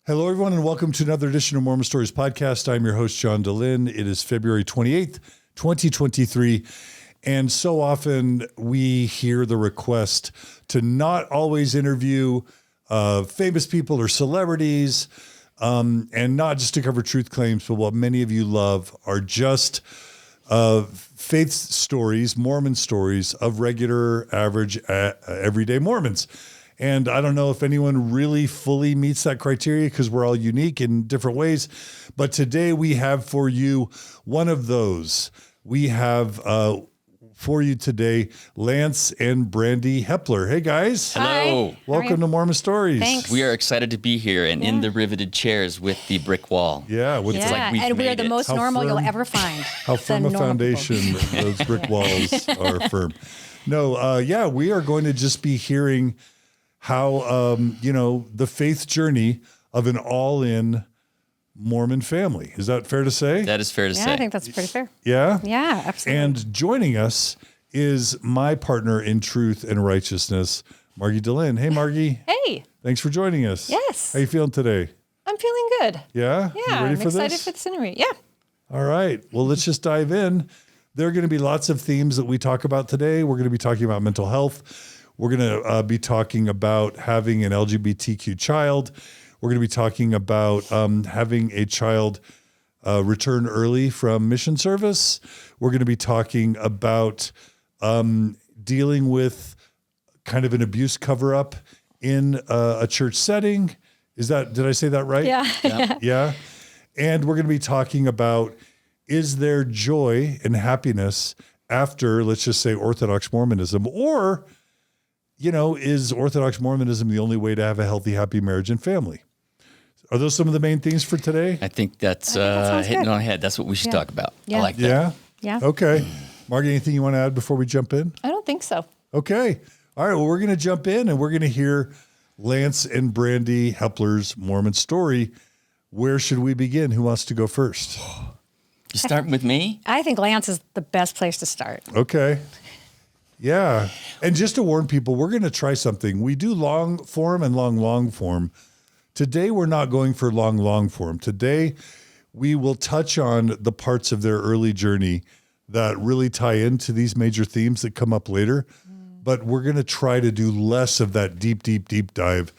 Hello, everyone, and welcome to another edition of Mormon Stories Podcast. I'm your host, John DeLynn. It is February 28th, 2023, and so often we hear the request to not always interview famous people or celebrities, and not just to cover truth claims, but what many of you love are just faith stories, Mormon stories of regular, average, everyday Mormons. And I don't know if anyone really fully meets that criteria because we're all unique in different ways. But today we have for you one of those. We have for you today Lance and Brandee Heppler. Hey, guys. Hello. Welcome to Mormon Stories. Thanks. We are excited to be here and in the riveted chairs with the brick wall. Yeah. It's like and we're the most normal you'll ever find. How firm a foundation those brick walls are firm. No, we are going to just be hearing how, the faith journey of an all-in Mormon family. Is that fair to say? That is fair to say. I think that's pretty fair. Yeah? Yeah, absolutely. And joining us is my partner in truth and righteousness, Margie DeLynn. Hey, Margie. Hey. Thanks for joining us. Yes. How you feeling today? I'm feeling good. Yeah? Yeah, You ready I'm for excited this? for this interview. Yeah. All right. Well, let's just dive in. There are going to be lots of themes that we talk about today. We're going to be talking about mental health. We're going to be talking about having an LGBTQ child. We're going to be talking about having a child return early from mission service. We're going to be talking about dealing with kind of an abuse cover-up in a church setting. Did I say that right? Yeah. Yeah. And we're going to be talking about, is there joy and happiness after, let's just say, Orthodox Mormonism, or is Orthodox Mormonism the only way to have a healthy, happy marriage and family? Are those some of the main things for today? I think that's hitting on the head. That's what we should talk about. Yeah. I like that. Yeah. Okay. Margie, anything you want to add before we jump in? I don't think so. Okay. All right. Well, we're going to jump in and we're going to hear Lance and Brandee Heppler's Mormon story. Where should we begin? Who wants to go first? You start with me? I think Lance is the best place to start. Okay. Yeah. And just to warn people, we're going to try something. We do long form and long form. Today, we're not going for long form. Today, we will touch on the parts of their early journey that really tie into these major themes that come up later. But we're going to try to do less of that deep dive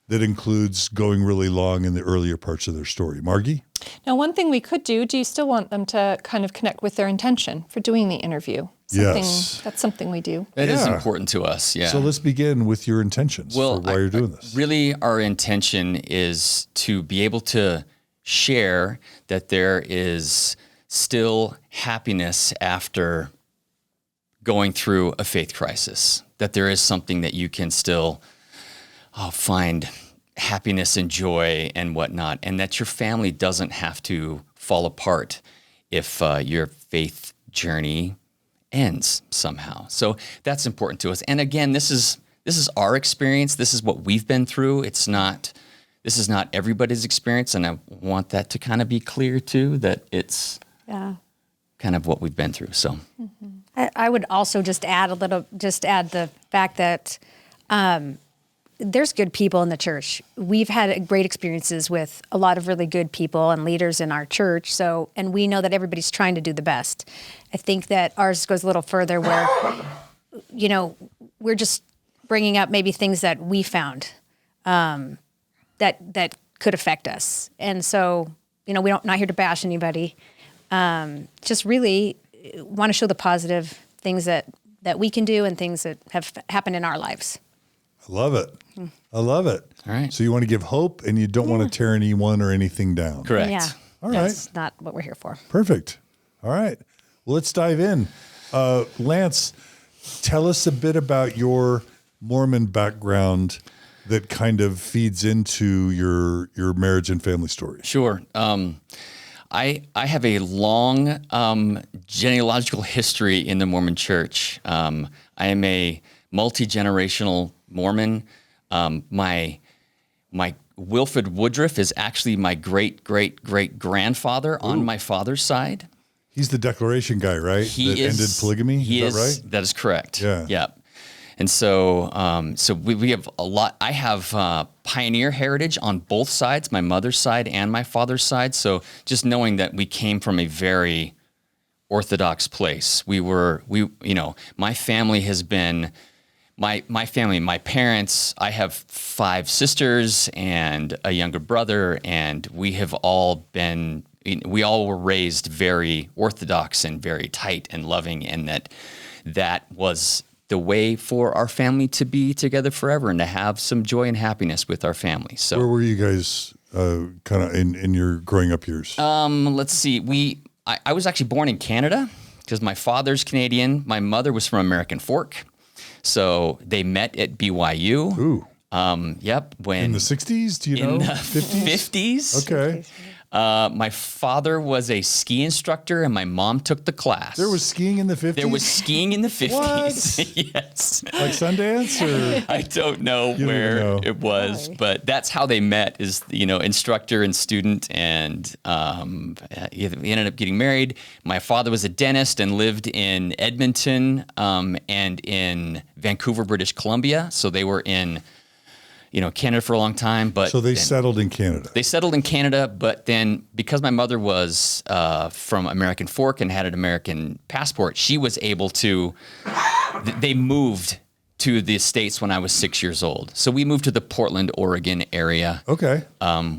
that includes going really long in the earlier parts of their story. Margie? Now, one thing we could do you still want them to kind of connect with their intention for doing the interview? Yes. That's something we do. That is important to us, yeah. So let's begin with your intentions for why you're doing this. Really, our intention is to be able to share that there is still happiness after going through a faith crisis, that there is something that you can still find happiness and joy and whatnot, and that your family doesn't have to fall apart if your faith journey ends somehow. So that's important to us. And again, this is our experience. This is what we've been through. This is not everybody's experience, and I want that to kind of be clear too, that it's kind of what we've been through. So I would also just add the fact that there's good people in the church. We've had great experiences with a lot of really good people and leaders in our church. And we know that everybody's trying to do the best. I think that ours goes a little further where, we're just bringing up maybe things that we found that could affect us. And so, we're not here to bash anybody. Just really want to show the positive things that we can do and things that have happened in our lives. I love it. All right. So you want to give hope and you don't want to tear anyone or anything down. correct. Yeah. All That's not what we're here for. Perfect. All right. Well, let's dive in. Lance, tell us a bit about your Mormon background that kind of feeds into your marriage and family story. Sure. I have a long genealogical history in the Mormon Church. I am a multi-generational Mormon. My Wilford Woodruff is actually my great-great-great-grandfather on my father's side. He's the declaration guy, right? He that ended polygamy. He is that right? That is correct. Yeah. And so we have a lot. I have pioneer heritage on both sides, my mother's side and my father's side. So just knowing that we came from a very orthodox place. My family has been, my family, my parents, I have 5 sisters and a younger brother, and we all were raised very orthodox and very tight and loving, and that was the way for our family to be together forever and to have some joy and happiness with our family. So where were you guys kind of in your growing up years? Let's see. I was actually born in Canada because my father's Canadian. My mother was from American Fork. So they met at BYU. Ooh. Yep. In the 60s? Do you know? In the 50s? 50s. Okay. My father was a ski instructor and my mom took the class. There was skiing in the 50s? There was skiing in the 50s. What? Yes. Like Sundance or? I don't know You where don't know. it was, but that's how they met is, instructor and student. And we ended up getting married. My father was a dentist and lived in Edmonton and in Vancouver, British Columbia. So they were in Canada for a long time, but So they settled in Canada. they settled in Canada, but then because my mother was from American Fork and had an American passport, she was able to, they moved to the States when I was 6 years old. So we moved to the Portland, Oregon area Okay.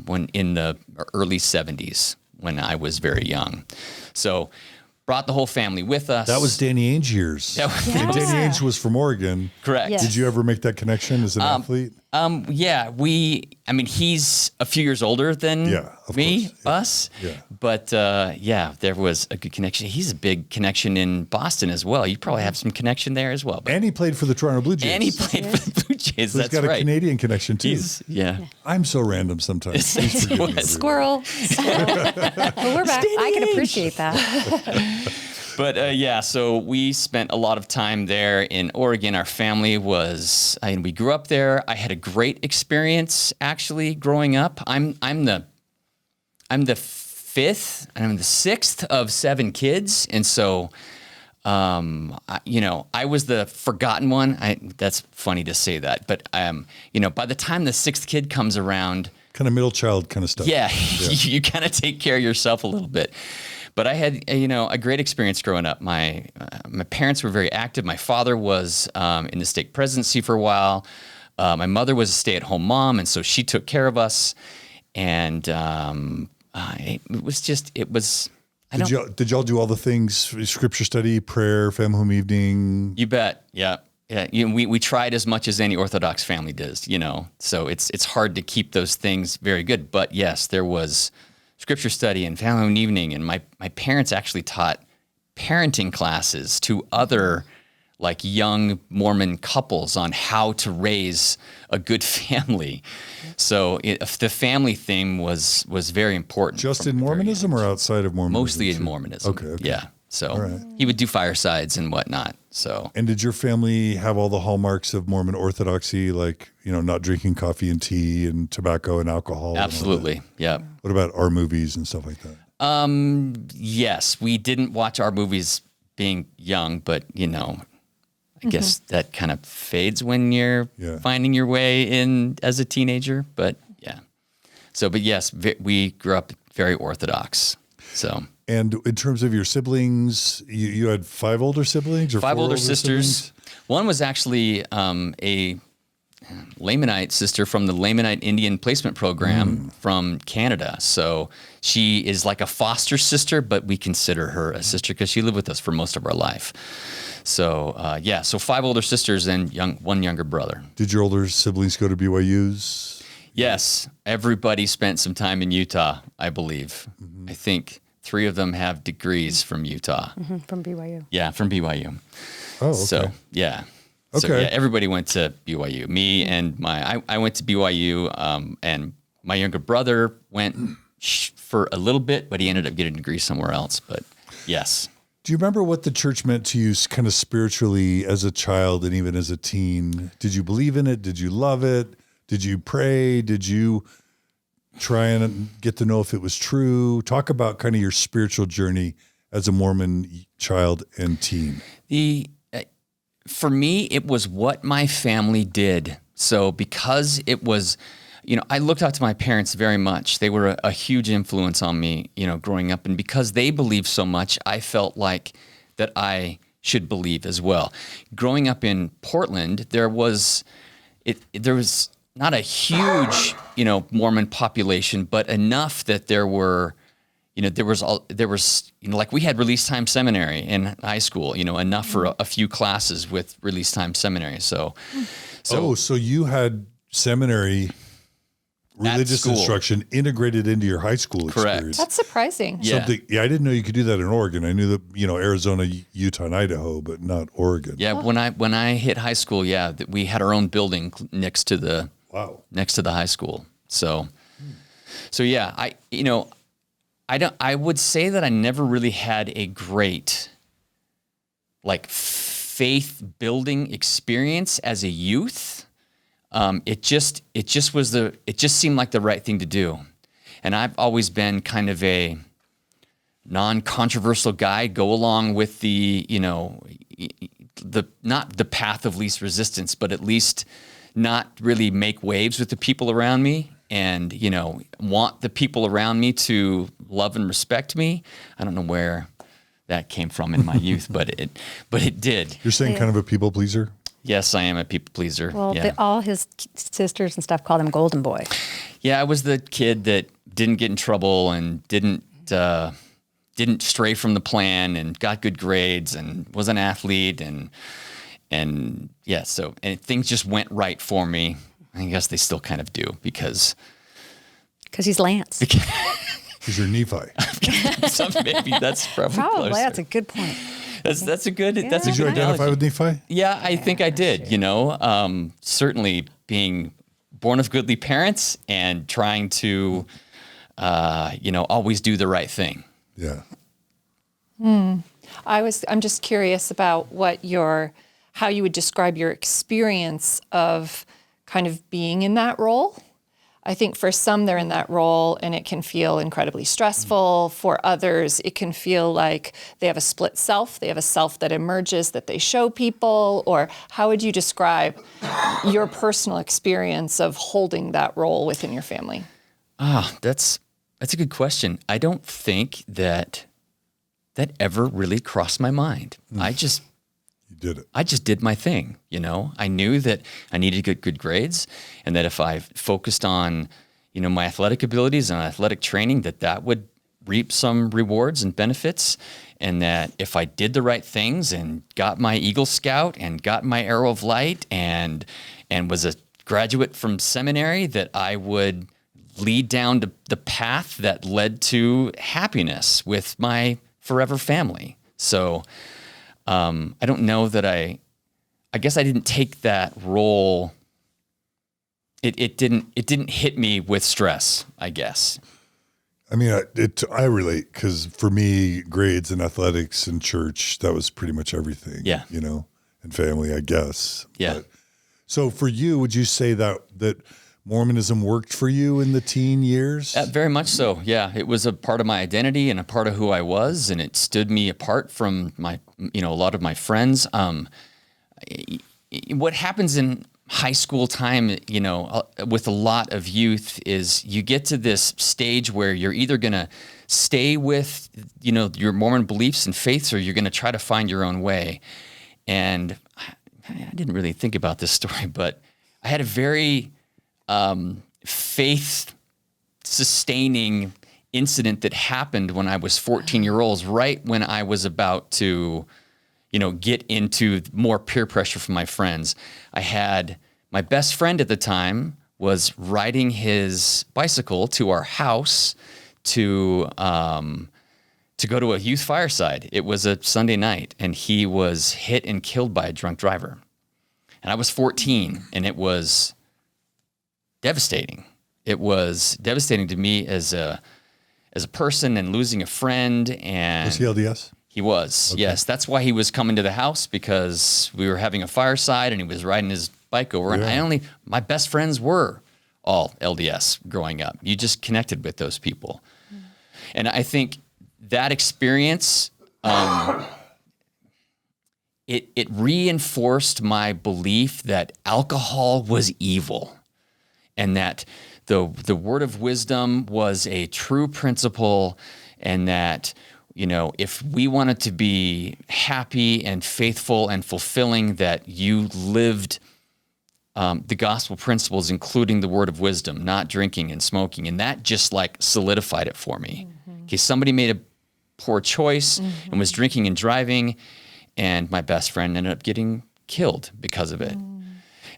when in the early 70s when I was very young. So brought the whole family with us. That was Danny Ainge years. That was- And Danny Ainge was from Oregon. correct. Yes. Did you ever make that connection as an athlete? Yeah, he's a few years older than Yeah, of me, course. Yeah. us. Yeah. But there was a good connection. He's a big connection in Boston as well. You probably have some connection there as well. But, And he played for the Toronto Blue Jays. and he played for the Blue Jays. So he's That's got a right. Canadian connection too. Yeah. I'm so random sometimes. Please forgive me, everyone. Squirrel. But we're back. I can appreciate that. But so we spent a lot of time there in Oregon. Our family we grew up there. I had a great experience actually growing up. I'm the 5th and I'm the 6th of 7 kids, and so I was the forgotten one. That's funny to say that, but by the time the 6th kid comes around, Kind of middle child kind of stuff. yeah. You kind of take care of yourself a little bit. But I had, a great experience growing up. My parents were very active. My father was in the stake presidency for a while. My mother was a stay-at-home mom, and so she took care of us. And it was. Did y'all do all the things? Scripture study, prayer, fam home evening. You bet. Yeah. Yeah. We tried as much as any Orthodox family does. So it's hard to keep those things very good. But yes, there was scripture study and family home evening, and my parents actually taught parenting classes to other young Mormon couples on how to raise a good family. So the family theme was very important. Just in Mormonism or outside of Mormonism? Mostly in too? Mormonism. Okay. Yeah. So right. he would do firesides and whatnot. So And did your family have all the hallmarks of Mormon orthodoxy, not drinking coffee and tea and tobacco and alcohol? and all that? absolutely. Yeah. What about our movies and stuff like that? Yes, we didn't watch our movies being young, but I guess that kind of fades when you're Yeah. finding your way in as a teenager. But yeah, but yes, we grew up very Orthodox. So And in terms of your siblings, you had 5 older siblings or 5 4 older sisters. siblings? One was actually a Lamanite sister from the Lamanite Indian Placement Program from Canada. So she is like a foster sister, but we consider her a sister because she lived with us for most of our life. So so 5 older sisters and one younger brother. Did your older siblings go to BYU's? Yes, everybody spent some time in Utah, I believe. I think 3 of them have degrees from Utah. From BYU. Yeah, from BYU. Oh, okay. So, yeah. So, Okay. yeah, everybody went to BYU. Me and I went to BYU, and my younger brother went for a little bit, but he ended up getting a degree somewhere else. But yes. Do you remember what the church meant to you kind of spiritually as a child and even as a teen? Did you believe in it? Did you love it? Did you pray? Did you try and get to know if it was true? Talk about kind of your spiritual journey as a Mormon child and teen. for me, it was what my family did. So because it was, I looked up to my parents very much. They were a huge influence on me, growing up. And because they believed so much, I felt like that I should believe as well. Growing up in Portland, there was not a huge, Mormon population, but enough that there was like we had release time seminary in high school, enough for a few classes with release time seminary. So you had seminary religious instruction integrated into your high school experience. That's surprising. Yeah. I didn't know you could do that in Oregon. I knew that, Arizona, Utah, and Idaho, but not Oregon. Yeah. When I hit high school, we had our own building next to the high school. So yeah, I would say that I never really had a great like faith building experience as a youth. It just seemed like the right thing to do. And I've always been kind of a non-controversial guy, go along with the not the path of least resistance, but at least not really make waves with the people around me, and, want the people around me to love and respect me. I don't know where that came from in my youth, but it did. You're saying kind of a people pleaser? Yes, I am a people pleaser. Well, yeah. all his sisters and stuff called him Golden Boy. Yeah, I was the kid that didn't get in trouble and didn't stray from the plan and got good grades and was an athlete and things just went right for me. I guess they still kind of do because he's Lance. Because you're Nephi. Maybe that's probably closer. That's a good point. That's a good. Yeah. That's a Did you good identify analogy. with Nephi? Yeah, I think I did. Sure. Certainly being born of goodly parents and trying to, always do the right thing. Yeah. I'm just curious about how you would describe your experience of kind of being in that role. I think for some, they're in that role and it can feel incredibly stressful. For others, it can feel like they have a split self. They have a self that emerges that they show people. Or how would you describe your personal experience of holding that role within your family? That's a good question. I don't think that ever really crossed my mind. You did it. I just did my thing, I knew that I needed to get good grades and that if I focused on, my athletic abilities and athletic training, that would reap some rewards and benefits. And that if I did the right things and got my Eagle Scout and got my Arrow of Light and was a graduate from seminary, that I would lead down to the path that led to happiness with my forever family. So, I don't know that I guess I didn't take that role. It didn't hit me with stress, I guess. I mean, I relate because for me, grades and athletics and church, that was pretty much everything. Yeah. And family, I guess. Yeah. But, so for you, would you say that Mormonism worked for you in the teen years? Very much so. Yeah. It was a part of my identity and a part of who I was, and it stood me apart from my, a lot of my friends. What happens in high school time, with a lot of youth is you get to this stage where you're either going to stay with, your Mormon beliefs and faiths, or you're going to try to find your own way. And I didn't really think about this story, but I had a very faith-sustaining incident that happened when I was 14 years old, right when I was about to, get into more peer pressure from my friends. I had my best friend at the time was riding his bicycle to our house to go to a youth fireside. It was a Sunday night, and he was hit and killed by a drunk driver. And I was 14, and it was devastating. It was devastating to me as a person and losing a friend. And Was he LDS? He was, okay. Yes. That's why he was coming to the house, because we were having a fireside and he was riding his bike over. Yeah. And my best friends were all LDS growing up. You just connected with those people. And I think that experience, it reinforced my belief that alcohol was evil, and that the Word of Wisdome was a true principle, and that, you know, if we wanted to be happy and faithful and fulfilling, that you lived the gospel principles, including the Word of Wisdome, not drinking and smoking. And that just like solidified it for me. Okay, somebody made a poor choice and was drinking and driving, and my best friend ended up getting killed because of it.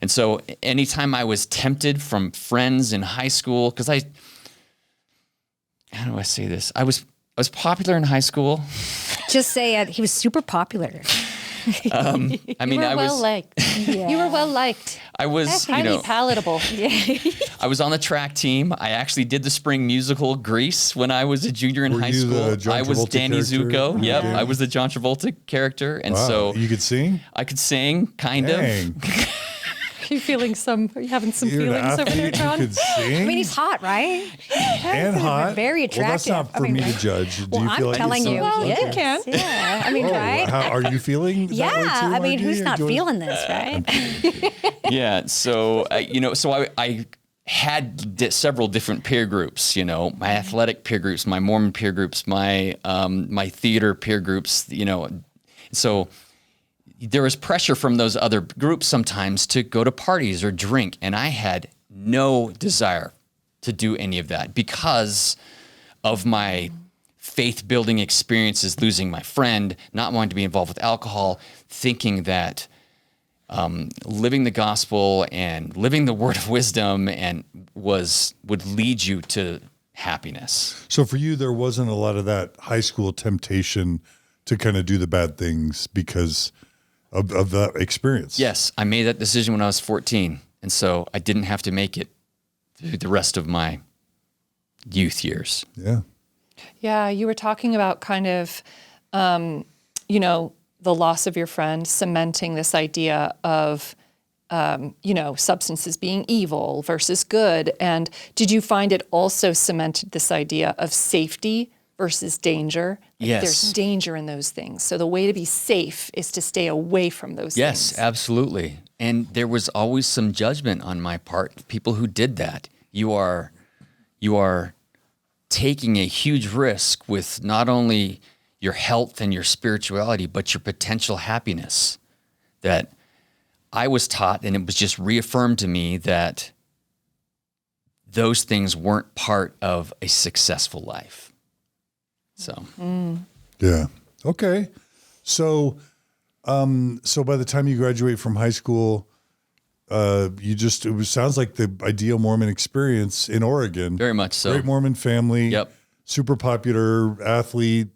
And so anytime I was tempted from friends in high school, because how do I say this? I was popular in high school. Just say it. He was super popular. I mean, You were well liked. You were well liked. I was, Highly palatable. I was on the track team. I actually did the spring musical Grease when I was a junior in high you school. the John I was Travolta Danny character? Zuko. Yep, Danny? I was the John Travolta character, and Wow. so You could sing? I could sing, kind Dang. of. Are you having some You're an feelings over there, athlete who John? could sing? I mean, he's hot, right? and hot. Very attractive. Well, that's not for me to judge. Do Well, you feel I'm like telling it's you, something? he you is. can. Yeah, I mean, right? How, are you feeling that way Yeah, too, I mean, Margie? who's Or not do you wanna- feeling this, right? Yeah, so I had several different peer groups. You know, my athletic peer groups, my Mormon peer groups, my theater peer groups. You know, so there was pressure from those other groups sometimes to go to parties or drink, and I had no desire to do any of that because of my faith-building experiences, losing my friend, not wanting to be involved with alcohol, thinking that living the gospel and living the Word of Wisdome would lead you to happiness. So for you, there wasn't a lot of that high school temptation to kind of do the bad things because of that experience. Yes, I made that decision when I was 14, and so I didn't have to make it through the rest of my youth years. Yeah. Yeah, you were talking about kind of, the loss of your friend, cementing this idea of, substances being evil versus good. And did you find it also cemented this idea of safety versus danger? Like, Yes. There's danger in those things. So the way to be safe is to stay away from those Yes, things. absolutely. And there was always some judgment on my part, people who did that. You are taking a huge risk with not only your health and your spirituality, but your potential happiness. That I was taught, and it was just reaffirmed to me that those things weren't part of a successful life. So, Yeah. Okay. So, so by the time you graduate from high school, sounds like the ideal Mormon experience in Oregon. very much so. Great Mormon family. Yep. Super popular athlete,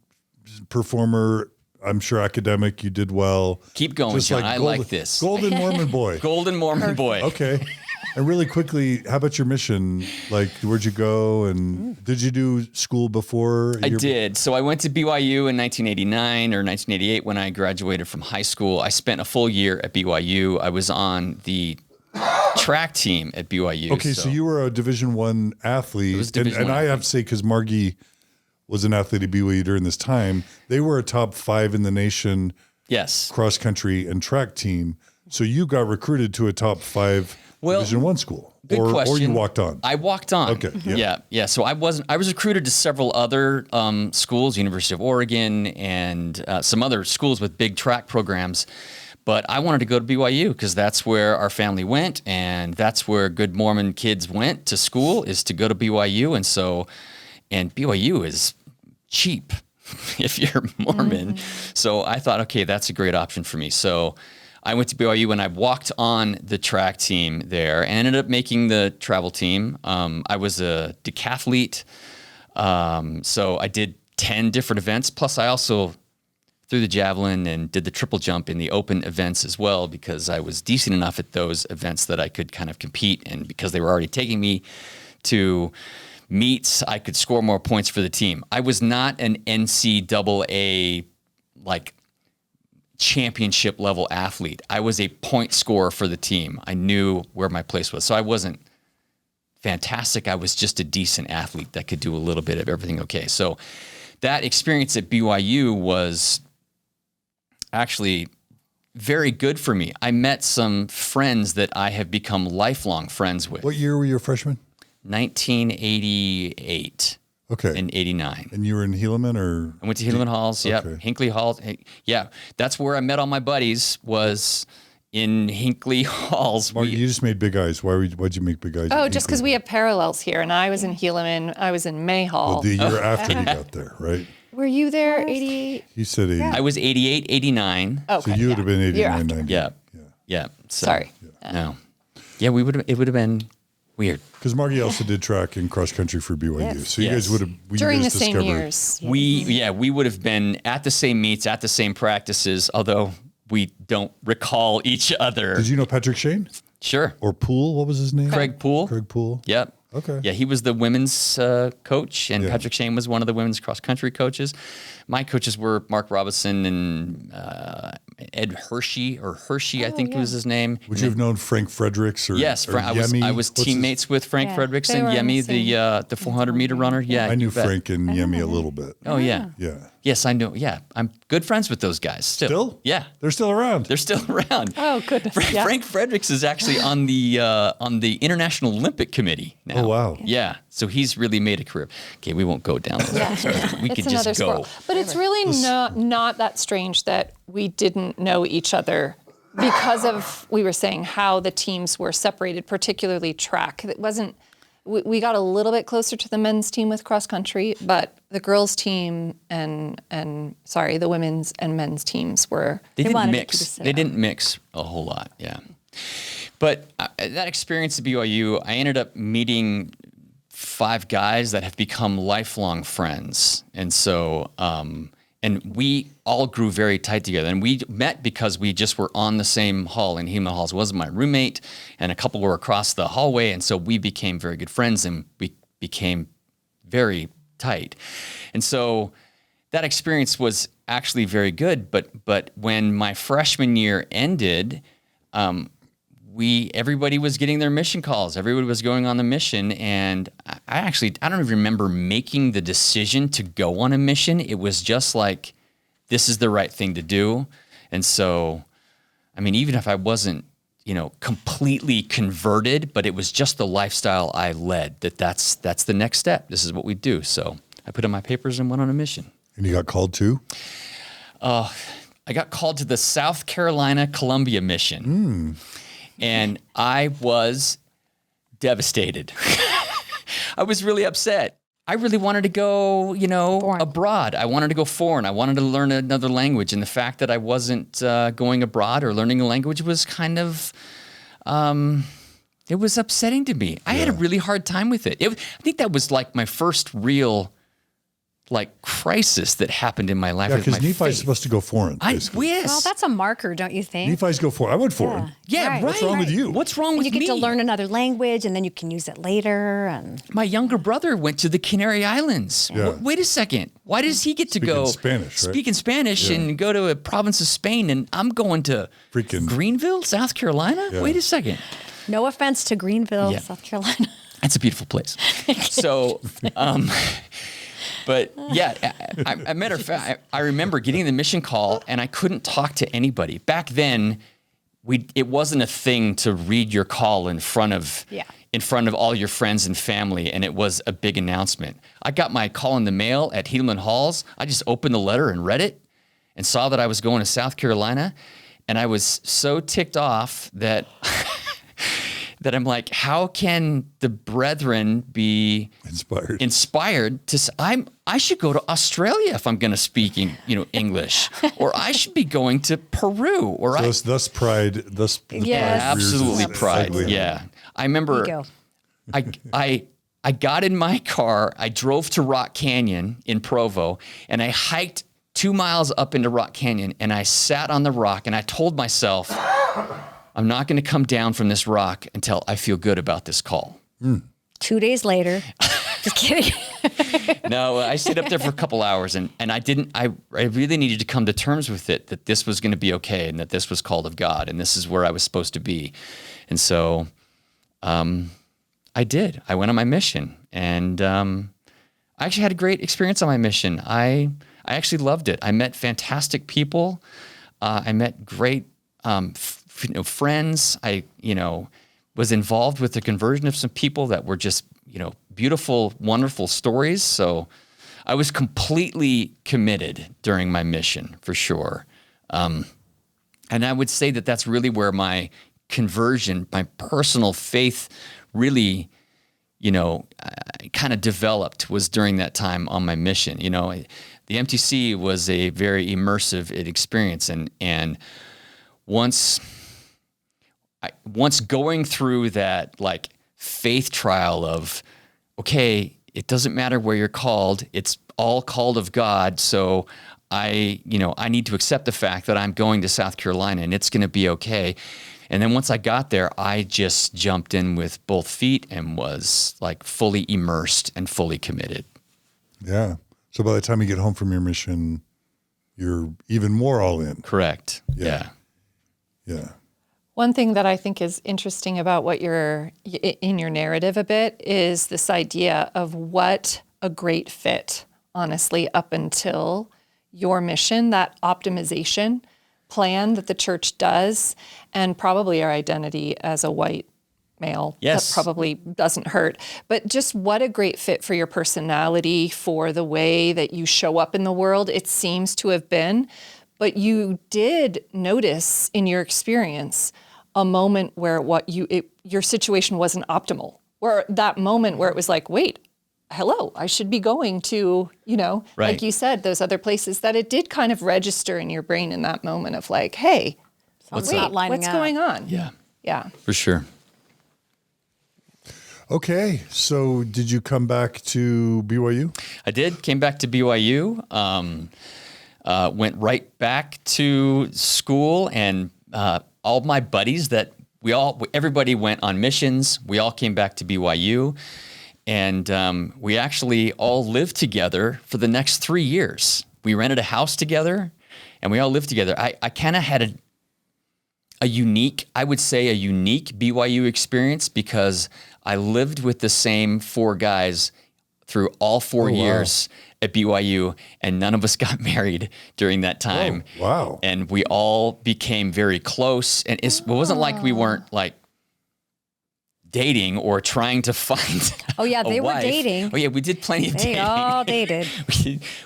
performer. I'm sure academic. You did well. Keep going, John. I like this. Golden Mormon boy. Golden Mormon boy. Okay. And really quickly, how about your mission? Like, where'd you go? And did you do school before? I did. So I went to BYU in 1989 or 1988 when I graduated from high school. I spent a full year at BYU. I was on the track team at BYU. Okay, so you were a Division I athlete. was Division and I I have to say, because Margie was an athlete at BYU during this time, they were a top 5 in the nation Yes. cross country and track team. So you got recruited to a top 5 Well, Division I school. Good question. Or you walked on. I walked on. Okay, yeah. Yeah. So I was recruited to several other schools, University of Oregon and some other schools with big track programs. But I wanted to go to BYU because that's where our family went, and that's where good Mormon kids went to school, is to go to BYU. And BYU is cheap if you're Mormon. So I thought, okay, that's a great option for me. So I went to BYU and I walked on the track team there and ended up making the travel team. I was a decathlete. So I did 10 different events. Plus I also threw the javelin and did the triple jump in the open events as well, because I was decent enough at those events that I could kind of compete. And because they were already taking me to meets, I could score more points for the team. I was not an NCAA like championship level athlete. I was a point scorer for the team. I knew where my place was. So I wasn't fantastic. I was just a decent athlete that could do a little bit of everything okay. So that experience at BYU was actually very good for me. I met some friends that I have become lifelong friends with. What year were you a freshman? 1988 Okay. and 89. And you were in Helaman or? I went to Helaman Halls. Yep. Okay. Hinckley Halls. Yeah. That's where I met all my buddies, was in Hinckley Halls. Mark, you just made big eyes. Why'd you make big eyes? Oh, just because we have parallels here. And I was in Helaman. I was in Mayhall. Well, the year after you got there, right? Were you there, 88? You said 80. I was 88, 89. Okay, So you would have been 89, after. 90. Yeah. Yeah. So, Sorry. No. Yeah, it would have been weird. Because Margie also did track and cross country for BYU. Yes. So you Yes. guys would have During the same years. We would have been at the same meets, at the same practices, although we don't recall each other. Did you know Patrick Shane? Sure. Or Poole? What was his name? Craig Poole. Craig Poole. Yep. Okay. Yeah, he was the women's coach, and Yeah. Patrick Shane was one of the women's cross country coaches. My coaches were Mark Robinson and Ed Hershey, I think was his name. Would you have known Frank Fredericks or Yes, or I Yemi? was What's his- teammates with Frank Yeah, Fredericks they and were in Yemi, the the 400 meter runner. Yeah, I knew you bet. Frank and Yemi a little bit. Oh yeah. Yeah. Yes, I know. Yeah, I'm good friends with those guys still. Still? Yeah, They're still around. they're still around. Oh, goodness. Yeah. Frank Fredericks is actually on the International Olympic Committee now. Oh, wow. Yeah, so he's really made a career. Okay, we won't go down those. We could It's another just go. squirrel. But it's really not that strange that we didn't know each other because of, we were saying, how the teams were separated, particularly track. It wasn't, we got a little bit closer to the men's team with cross country, but the girls team and the women's and men's teams were. They didn't wanted to mix. keep it They didn't mix a whole lot. Yeah, but that experience at BYU, I ended up meeting 5 guys that have become lifelong friends, and so and we all grew very tight together. And we met because we just were on the same hall in Helaman Halls. Was my roommate, and a couple were across the hallway, and so we became very good friends, and we became very tight. And so that experience was actually very good. But when my freshman year ended, everybody was getting their mission calls. Everybody was going on the mission. And I don't even remember making the decision to go on a mission. It was just like, this is the right thing to do. And so, I mean, even if I wasn't, completely converted, but it was just the lifestyle I led, that's the next step. This is what we do. So I put in my papers and went on a mission. And you got called too? I got called to the South Carolina Columbia mission. And I was devastated. I was really upset. I really wanted to go, abroad. I wanted to go foreign. I wanted to learn another language. And the fact that I wasn't going abroad or learning a language was kind of, it was upsetting to me. I had a really hard time with it. I think that was like my first real crisis that happened in my life. Yeah, with my because Nephi's faith. supposed to go foreign, basically. Yes. Well, that's a marker, don't you think? Nephi's go foreign. I went foreign. Yeah, Right. right. What's wrong with you? What's wrong And with you get me? to learn another language, and then you can use it later. And My younger brother went to the Canary Islands. Yeah. Wait a second. Why does he get to Speaking go Spanish, right? speaking Spanish Yeah. and go to a province of Spain, and I'm going to Freaking- Greenville, South Carolina? Yeah. Wait a second. no offense to Greenville, Yeah. South Carolina. That's a beautiful place. So, but yeah, I matter of fact, I remember getting the mission call and I couldn't talk to anybody. Back then, it wasn't a thing to read your call in front of all your friends and family, and it was a big announcement. I got my call in the mail at Helaman Halls. I just opened the letter and read it and saw that I was going to South Carolina, and I was so ticked off that that I'm like, how can the brethren be inspired to? I should go to Australia if I'm going to speak English, or I should be going to Peru, or Thus pride. Thus Yes. absolutely rears its pride. ugly head. Yeah, I remember. Ego. I got in my car. I drove to Rock Canyon in Provo, and I hiked 2 miles up into Rock Canyon, and I sat on the rock, and I told myself, I'm not going to come down from this rock until I feel good about this call. 2 days later, just kidding. No, I stayed up there for a couple hours, and I really needed to come to terms with it, that this was going to be okay, and that this was called of God, and this is where I was supposed to be. And so I did. I went on my mission, and I actually had a great experience on my mission. I actually loved it. I met fantastic people. I met great friends. I, was involved with the conversion of some people that were just, beautiful, wonderful stories. So I was completely committed during my mission, for sure. And I would say that that's really where my conversion, my personal faith really, kind of developed, was during that time on my mission. The MTC was a very immersive experience. And once going through that like faith trial of, okay, it doesn't matter where you're called, it's all called of God. So I need to accept the fact that I'm going to South Carolina and it's going to be okay. And then once I got there, I just jumped in with both feet and was like fully immersed and fully committed. Yeah. So by the time you get home from your mission, you're even more all in. Correct. Yeah. One thing that I think is interesting about what you're in your narrative a bit is this idea of what a great fit, honestly, up until your mission, that optimization plan that the church does, and probably our identity as a white male. Yes. That probably doesn't hurt. But just what a great fit for your personality, for the way that you show up in the world, it seems to have been. But you did notice in your experience a moment where your situation wasn't optimal, where that moment where it was like, wait, hello, I should be going to, Right. like you said, those other places, that it did kind of register in your brain in that moment of like, hey, What's not lining what's up? going on? Yeah. Yeah. For sure. Okay. So did you come back to BYU? I did. Came back to BYU. Went right back to school, and all my buddies that everybody went on missions. We all came back to BYU, and we actually all lived together for the next 3 years. We rented a house together, and we all lived together. I kind of had a unique BYU experience because I lived with the same 4 guys through all 4 years at BYU, and none of us got married during that time. Oh, wow. And we all became very close. And it wasn't like we weren't like dating or trying to find Oh yeah, they a were wife. dating. Oh yeah, we did plenty of They dating. all dated.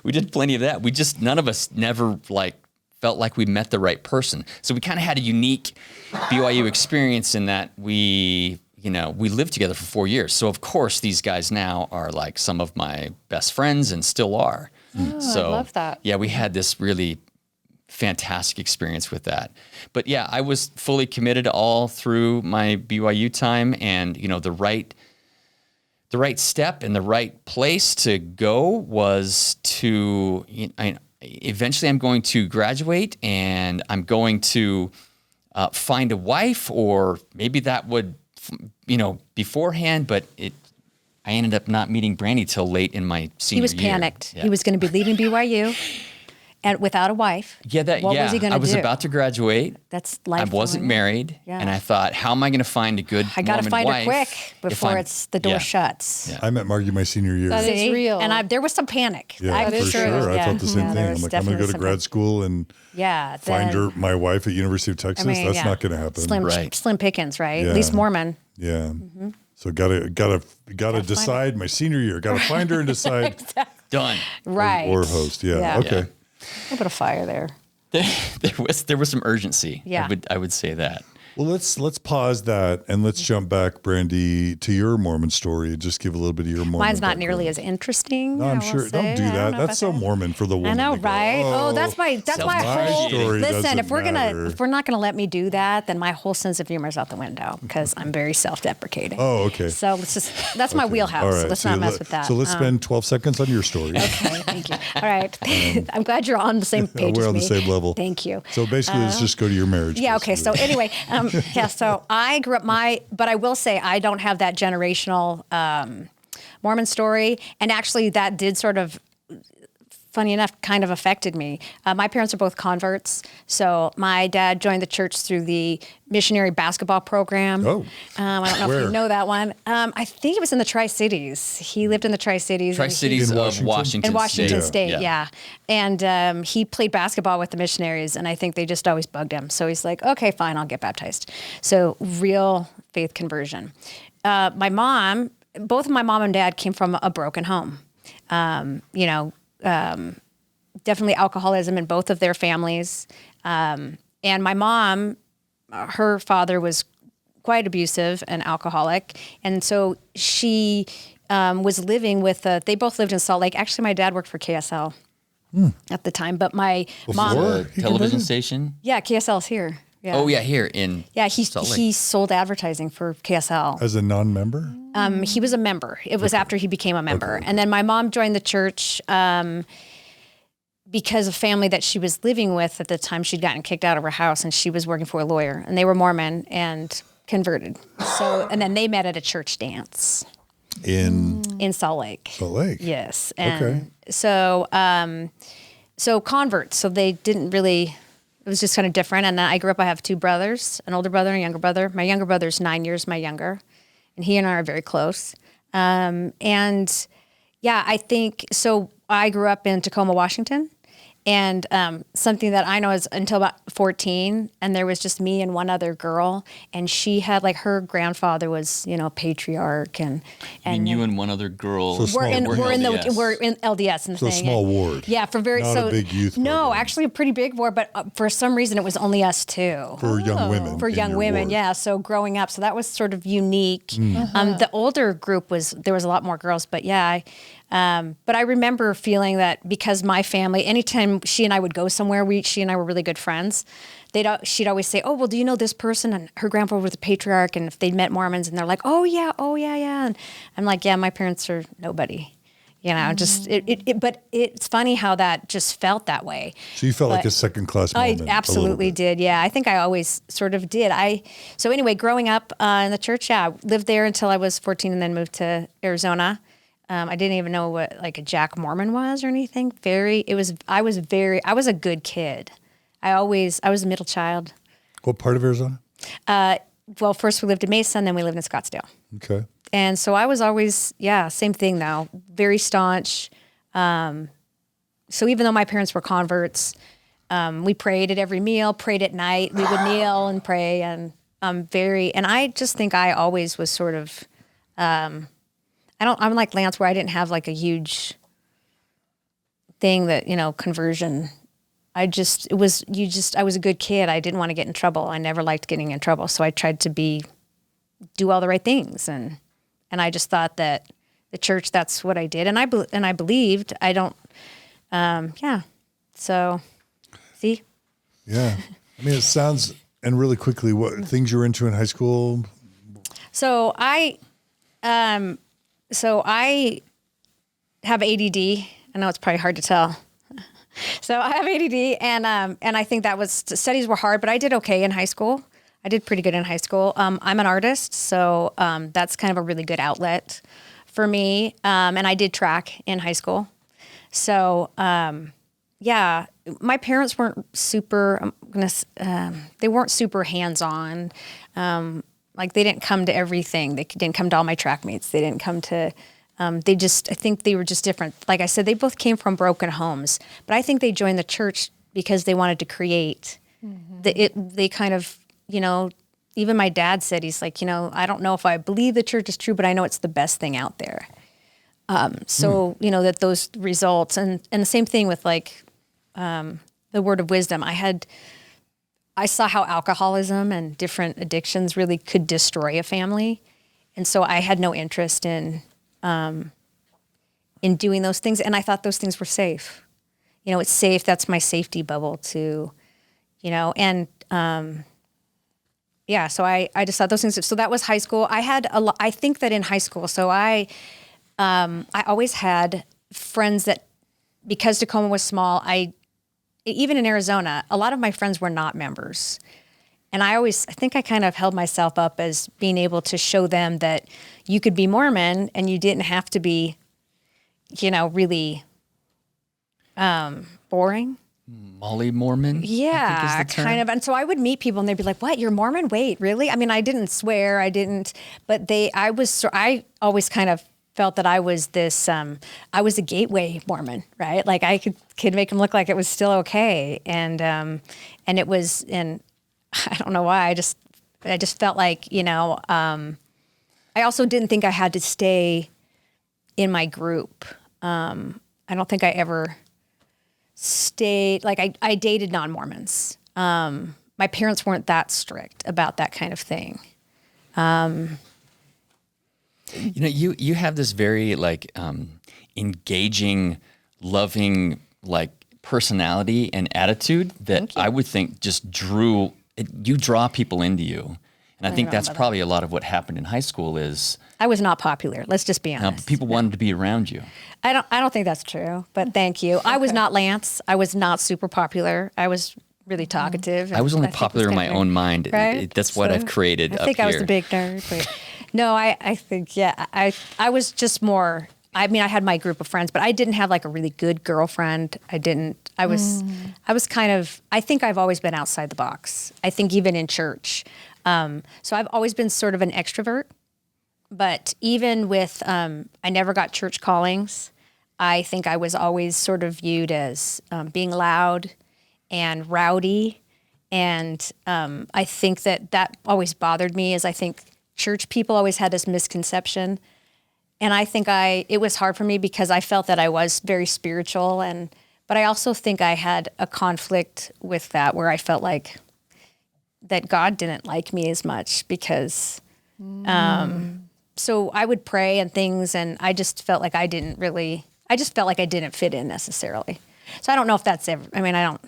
we did plenty of that. None of us never like felt like we met the right person. So we kind of had a unique BYU experience in that we lived together for 4 years. So of course these guys now are like some of my best friends and still are. So I love that. Yeah, we had this really fantastic experience with that. But yeah, I was fully committed all through my BYU time, and the right step and the right place to go was to eventually I'm going to graduate and I'm going to find a wife, or maybe that would beforehand, but I ended up not meeting Brandee till late in my senior year. He was panicked. Yeah. He was going to be leaving BYU and without a wife. What was he going to do? I was about to graduate. That's life. I wasn't married, and I thought, how am I going to find a good I got to Mormon find wife her quick before the door shuts. Yeah. I met Margie my senior year. That is See? real. And there was some panic. Yeah, I'm for is sure. true. I thought the same there thing. I'm was like, I'm going to go definitely to some grad school and find then- my wife at University of Texas. That's not going to happen. Slim pickings, right? Yeah. At least Mormon. Yeah. So gotta decide my senior year. Got to find her and decide. Done. Right. Or host. Yeah. Okay. Yeah. A little bit of fire there. There was some urgency. Yeah. I would say that. Well, let's pause that and let's jump back, Brandee, to your Mormon story. Just give a little bit of your Mormon. Mine's not background. nearly as interesting. No, I'm sure. Don't do that. That's so Mormon for the woman. I know, to go, right? Oh, that's my whole story Listen, doesn't if we're matter. not gonna let me do that, then my whole sense of humor is out the window because I'm very self-deprecating. Oh, okay. So that's my wheelhouse. All right. Let's So not mess with that. So let's spend 12 seconds on your story. Okay, thank you. All right. I'm glad you're on the same page We're as on me. the same level. Thank you. So basically, let's just go to your marriage. Yeah. Okay. So basically. anyway, so I grew up but I will say I don't have that generational Mormon story, and actually that did sort of funny enough, kind of affected me. My parents are both converts. So my dad joined the church through the missionary basketball program. Oh. I don't know Where? if you know that one. I think it was in the Tri-Cities. He lived in the Tri-Cities. Tri-Cities In of Washington? Washington In Washington State. State, yeah. And he played basketball with the missionaries, and I think they just always bugged him. So he's like, okay, fine, I'll get baptized. So real faith conversion. Both of my mom and dad came from a broken home. Definitely alcoholism in both of their families. And my mom, her father was quite abusive and alcoholic. And so she was living with, they both lived in Salt Lake. Actually, my dad worked for KSL at the time, but my mom. The television station? Yeah, KSL's here. Yeah. Oh, yeah, here in Salt Lake. He sold advertising for KSL. As a non-member? He was a member. It was after he became a member. Okay. And then my mom joined the church because a family that she was living with at the time, she'd gotten kicked out of her house and she was working for a lawyer. And they were Mormon and converted. And then they met at a church dance. In Salt Lake. Salt Lake? Yes. And okay. So converts. So they didn't really... It was just kind of different. And then I grew up, I have two brothers, an older brother and a younger brother. My younger brother's 9 years my younger, and he and I are very close. I think, so I grew up in Tacoma, Washington, and something that I know is until about 14, and there was just me and one other girl, and she had, like, her grandfather was, patriarch, and you and one other girl. So we're in LDS. we're in LDS and So a thing. small ward. Yeah, for very Not a big youth No, program. actually a pretty big ward, but for some reason it was only us two. For young women. For in young your women, ward. yeah. So growing up, so that was sort of unique. The older group there was a lot more girls, but yeah. But I remember feeling that because my family, anytime she and I would go somewhere, she and I were really good friends. She'd always say, "Oh, well, do you know this person?" And her grandfather was a patriarch, and if they'd met Mormons, and they're like, "Oh yeah," and I'm like, "Yeah, my parents are nobody." Just but it's funny how that just felt that way. So you felt like a second-class Mormon. I absolutely did. Yeah, I think I always sort of did. So anyway, growing up in the church, lived there until I was 14, and then moved to Arizona. I didn't even know what like a Jack Mormon was or anything. I was a good kid. I was a middle child. What part of Arizona? Well, first we lived in Mesa, and then we lived in Scottsdale. Okay. And so I was always, same thing though, very staunch. So even though my parents were converts, we prayed at every meal, prayed at night. We would kneel and pray, and I just think I always was sort of, I'm like Lance, where I didn't have like a huge thing that, conversion. I was a good kid. I didn't want to get in trouble. I never liked getting in trouble. So I tried to do all the right things. And I just thought that the church, that's what I did. And I believed. I don't, So, see? Yeah. I mean, it sounds, and really quickly, what things you were into in high school? So I have ADD. I know it's probably hard to tell. So I have ADD, and I think studies were hard, but I did okay in high school. I did pretty good in high school. I'm an artist, so that's kind of a really good outlet for me. And I did track in high school. So, my parents weren't super, they weren't super hands-on. Like they didn't come to everything. They didn't come to all my track meets. They didn't come to, I think they were just different. Like I said, they both came from broken homes, but I think they joined the church because they wanted to create. They kind of, even my dad said, he's like, I don't know if I believe the church is true, but I know it's the best thing out there. That those results, and the same thing with like the Word of Wisdome. I saw how alcoholism and different addictions really could destroy a family. And so I had no interest in doing those things. And I thought those things were safe. It's safe. That's my safety bubble too, so I just thought those things. So that was high school. I think that in high school, so I always had friends that, because Tacoma was small, even in Arizona, a lot of my friends were not members. And I think I kind of held myself up as being able to show them that you could be Mormon and you didn't have to be, really boring. Molly Mormon. Yeah, I think is the term. kind of. And so I would meet people and they'd be like, "What? You're Mormon? Wait, really?" I mean, I didn't swear, but I always kind of felt that I was this, I was a gateway Mormon, right? Like I could make them look like it was still okay. And it was, and I don't know why, I just felt like, I also didn't think I had to stay in my group. I don't think I ever stayed, like I dated non-Mormons. My parents weren't that strict about that kind of thing. You have this very engaging, loving personality and attitude that I would think just you draw people into you. And I think that's probably a lot of what happened in high school is I was not popular. Let's just be honest. People wanted to be around you. I don't think that's true, but thank you. I was not Lance. I was not super popular. I was really talkative. I was only popular in my own mind. Right? That's what I've created. I think I was the big nerd. But no, I think, yeah, I was just more, I mean, I had my group of friends, but I didn't have like a really good girlfriend. I was kind of, I think I've always been outside the box. I think even in church. So I've always been sort of an extrovert, but even with, I never got church callings. I think I was always sort of viewed as being loud and rowdy. And I think that always bothered me, as I think church people always had this misconception. And I think it was hard for me because I felt that I was very spiritual. But I also think I had a conflict with that where I felt like that God didn't like me as much because, so I would pray and things, and I just felt like I didn't fit in necessarily. So I don't know if that's ever, I don't.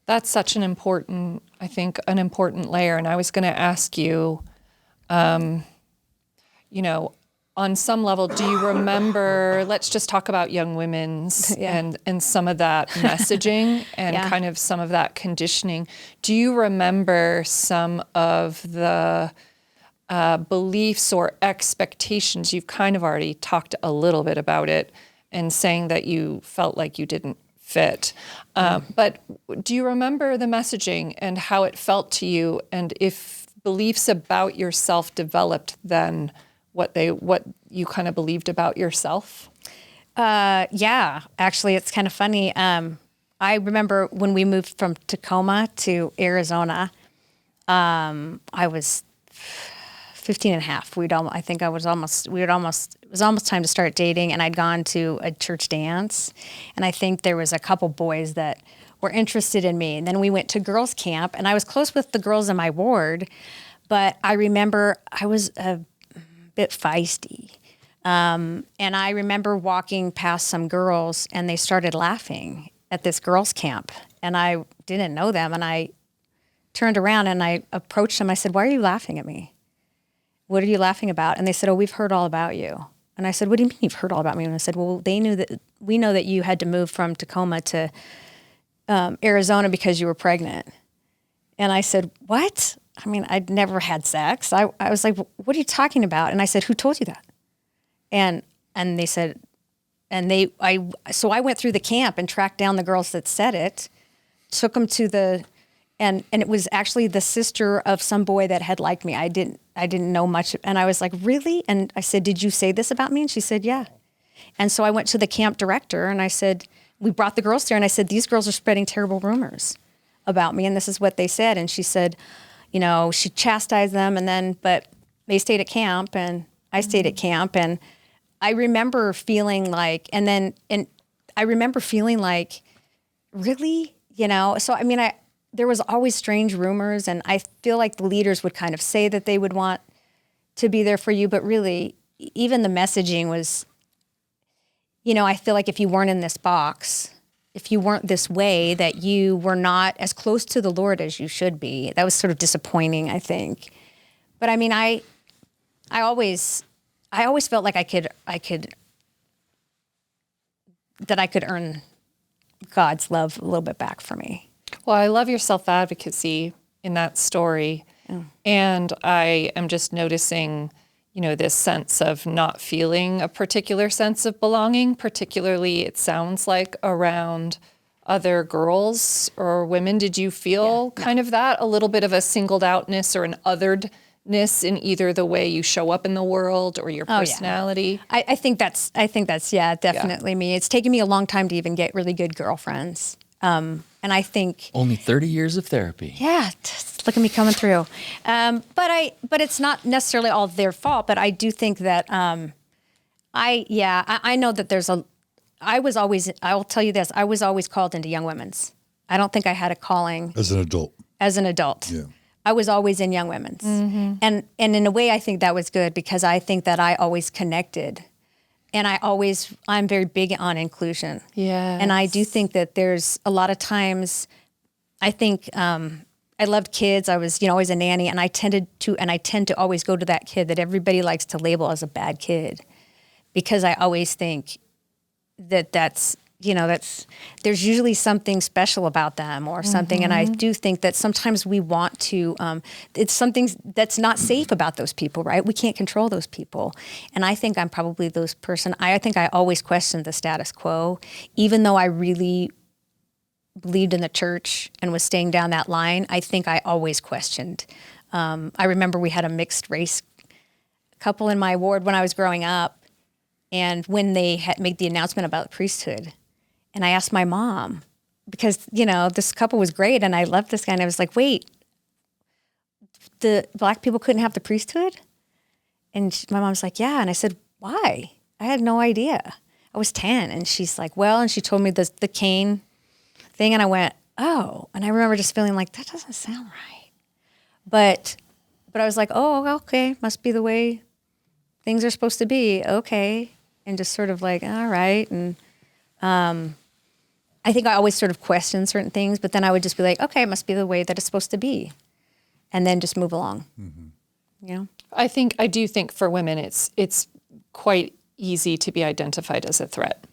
That's such an important layer. And I was going to ask you, on some level, do you remember, let's just talk about young women's and some of that messaging and kind of some of that conditioning. Do you remember some of the beliefs or expectations? You've kind of already talked a little bit about it and saying that you felt like you didn't fit. But do you remember the messaging and how it felt to you? And if beliefs about yourself developed then, what you kind of believed about yourself? Yeah, actually, it's kind of funny. I remember when we moved from Tacoma to Arizona, I was 15 and a half. It was almost time to start dating, and I'd gone to a church dance, and I think there was a couple boys that were interested in me. And then we went to girls' camp, and I was close with the girls in my ward, but I remember I was a bit feisty. And I remember walking past some girls and they started laughing at this girls' camp. And I didn't know them. And I turned around and I approached them. I said, "Why are you laughing at me? What are you laughing about?" And they said, "Oh, we've heard all about you." And I said, "What do you mean you've heard all about me?" And I said, "Well, we know that you had to move from Tacoma to Arizona because you were pregnant." And I said, "What? I mean, I'd never had sex." I was like, "What are you talking about?" And I said, "Who told you that?" And they said, so I went through the camp and tracked down the girls that said it, took them to and it was actually the sister of some boy that had liked me. I didn't know much. And I was like, "Really?" And I said, "Did you say this about me?" And she said, "Yeah." And so I went to the camp director and I said, we brought the girls there and I said, "These girls are spreading terrible rumors about me. And this is what they said." And she said, she chastised them but they stayed at camp and I stayed at camp. And I remember feeling like, really, so, there was always strange rumors and I feel like the leaders would kind of say that they would want to be there for you, but really even the messaging was, I feel like if you weren't in this box, if you weren't this way, that you were not as close to the Lord as you should be. That was sort of disappointing, I think. But I always felt like I could earn God's love a little bit back for me. Well, I love your self-advocacy in that story. Yeah. And I am just noticing, this sense of not feeling a particular sense of belonging, particularly it sounds like around other girls or women. Did you feel kind of that, a little bit of a singled outness or an otheredness in either the way you show up in the world or your personality? I think that's definitely me. It's taken me a long time to even get really good girlfriends. And I think Only 30 years of therapy. yeah, just look at me coming through. But it's not necessarily all their fault. But I do think that I know that I'll tell you this, I was always called into young women's. I don't think I had a calling As an adult. Yeah. I was always in young women's. And in a way, I think that was good because I think that I always connected. And I'm very big on inclusion. Yeah. And I do think that there's a lot of times, I think I loved kids. I was, always a nanny, and I tend to always go to that kid that everybody likes to label as a bad kid, because I always think that's there's usually something special about them or something. And I do think that sometimes we want to, it's something that's not safe about those people, right? We can't control those people. And I think I'm probably those person. I think I always questioned the status quo, even though I really believed in the church and was staying down that line. I think I always questioned. I remember we had a mixed race couple in my ward when I was growing up. And when they had made the announcement about the priesthood, and I asked my mom, because, this couple was great and I loved this guy, and I was like, wait, the Black people couldn't have the priesthood? And my mom's like, yeah. And I said, why? I had no idea. I was 10. And she's like, well, and she told me the cane thing, and I went, oh. And I remember just feeling like, that doesn't sound right. But I was like, oh, okay, must be the way things are supposed to be. Okay. And just sort of like, all right. And I think I always sort of questioned certain things, but then I would just be like, okay, it must be the way that it's supposed to be. And then just move along. I do think for women, it's quite easy to be identified as a threat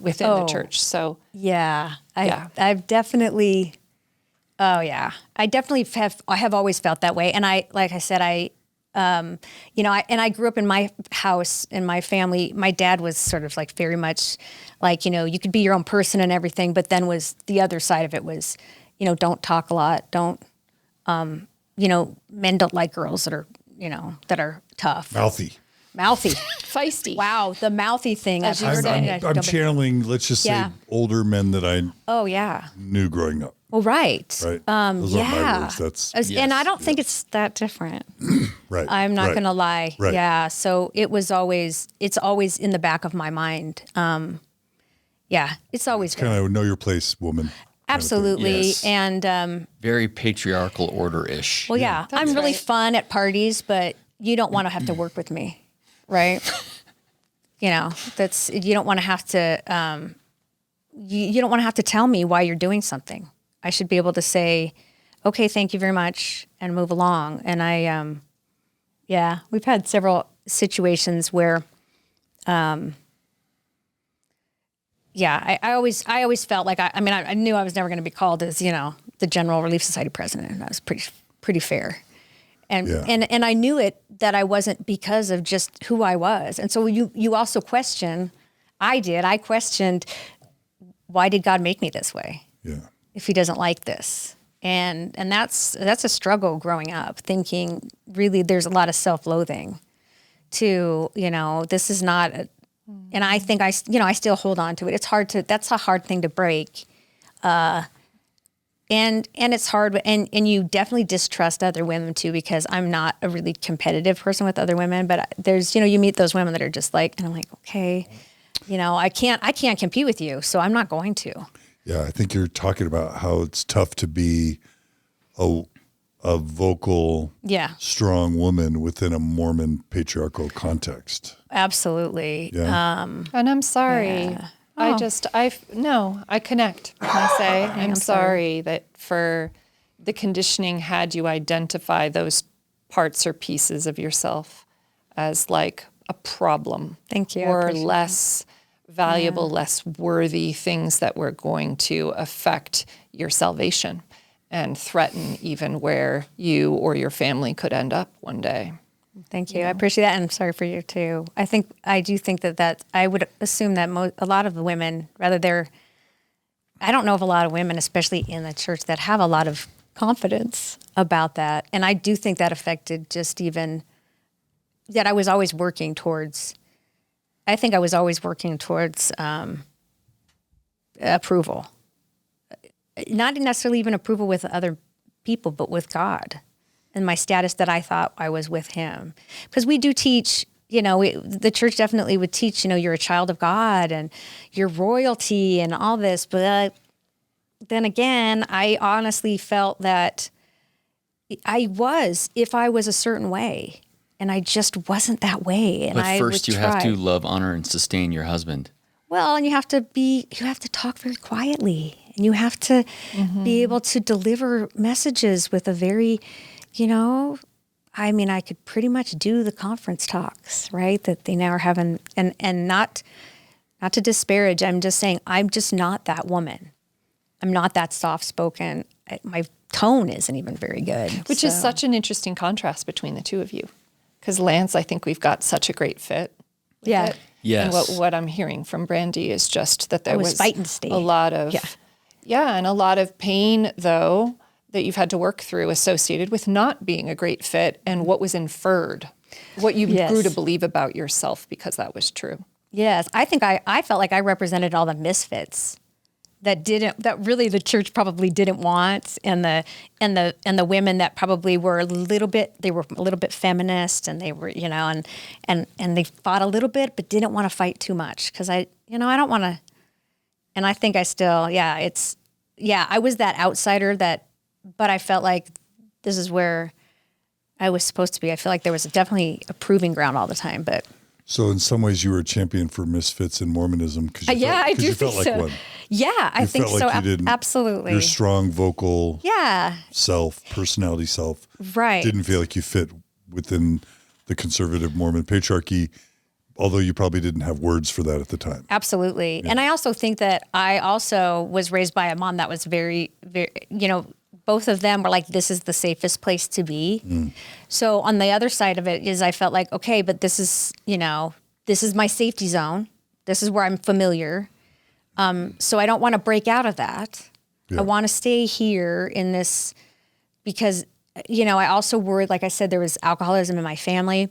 within the church. So I've definitely, I have always felt that way. And like I said, I grew up in my house, in my family. My dad was sort of like very much like, you could be your own person and everything, but then was the other side of it was, don't talk a lot. Don't, men don't like girls that are tough. Mouthy. feisty. Wow. The mouthy thing. As you I've say. heard I'm channeling, let's just say, older men that I knew growing up. Well, right. Right. Those aren't my words. That's And I don't think it's that different. right. I'm not going to lie. Right. Yeah. So it's always in the back of my mind. It's always kind of know your place, woman. Absolutely. Yes. And Very patriarchal order-ish. well, yeah, I'm really right. fun at parties, but you don't want to have to work with me, right? You don't want to have to, you don't want to have to tell me why you're doing something. I should be able to say, okay, thank you very much, and move along. And we've had several situations where, I always felt like I knew I was never going to be called as, the General Relief Society president. And that was pretty fair. And I knew that I wasn't because of just who I was. And so you also question, I questioned, why did God make me this way? Yeah. If he doesn't like this. And that's a struggle growing up, thinking really there's a lot of self-loathing to, this is not, and I think I still hold on to it. That's a hard thing to break. And it's hard, and you definitely distrust other women too, because I'm not a really competitive person with other women, but there's, you meet those women that are just like, and I'm like, okay, I can't compete with you, so I'm not going to. Yeah, I think you're talking about how it's tough to be a vocal, strong woman within a Mormon patriarchal context. Absolutely. Yeah. And I'm sorry. Yeah. I connect when I say I'm sorry that for the conditioning had you identify those parts or pieces of yourself as like a problem. Thank you. Or less valuable, less worthy things that were going to affect your salvation and threaten even where you or your family could end up one day. Thank you. I appreciate that. And I'm sorry for you too. I do think that I would assume that a lot of the women, I don't know of a lot of women, especially in the church, that have a lot of confidence about that. And I do think that affected just even that I was always working towards, approval. Not necessarily even approval with other people, but with God and my status that I thought I was with him. Because we do teach, the church definitely would teach, you're a child of God and you're royalty and all this. But then again, I honestly felt that if I was a certain way, and I just wasn't that way. And but first you have to love, honor, and sustain your husband. Well, and you have to talk very quietly, and you have to be able to deliver messages with a very, I could pretty much do the conference talks, right? That they now are having, and not to disparage, I'm just saying, I'm just not that woman. I'm not that soft-spoken. My tone isn't even very good. Which is such an interesting contrast between the two of you. Because Lance, I think we've got such a great fit. Yeah. Yes. And what I'm hearing from Brandee is just that there was fighting to stay. a lot of, and a lot of pain, though, that you've had to work through associated with not being a great fit and what was inferred, what you grew to believe about yourself because that was true. Yes. I think I felt like I represented all the misfits that really the church probably didn't want, and the women that probably were a little bit feminist, and they were, and they fought a little bit, but didn't want to fight too much. Cause I don't want to, and I think I still, I was that outsider but I felt like this is where I was supposed to be. I feel like there was definitely a proving ground all the time, but. So in some ways you were a champion for misfits in Mormonism. I do think like so. One. Yeah, I think so. Absolutely. Your strong vocal personality self. Right. Didn't feel like you fit within the conservative Mormon patriarchy, although you probably didn't have words for that at the time. Absolutely. Yeah. And I also think that I also was raised by a mom that was very, very, both of them were like, this is the safest place to be. So on the other side of it is I felt like, okay, but this is my safety zone. This is where I'm familiar. So I don't want to break out of that. Yeah. I want to stay here in this because, I also worried, like I said, there was alcoholism in my family.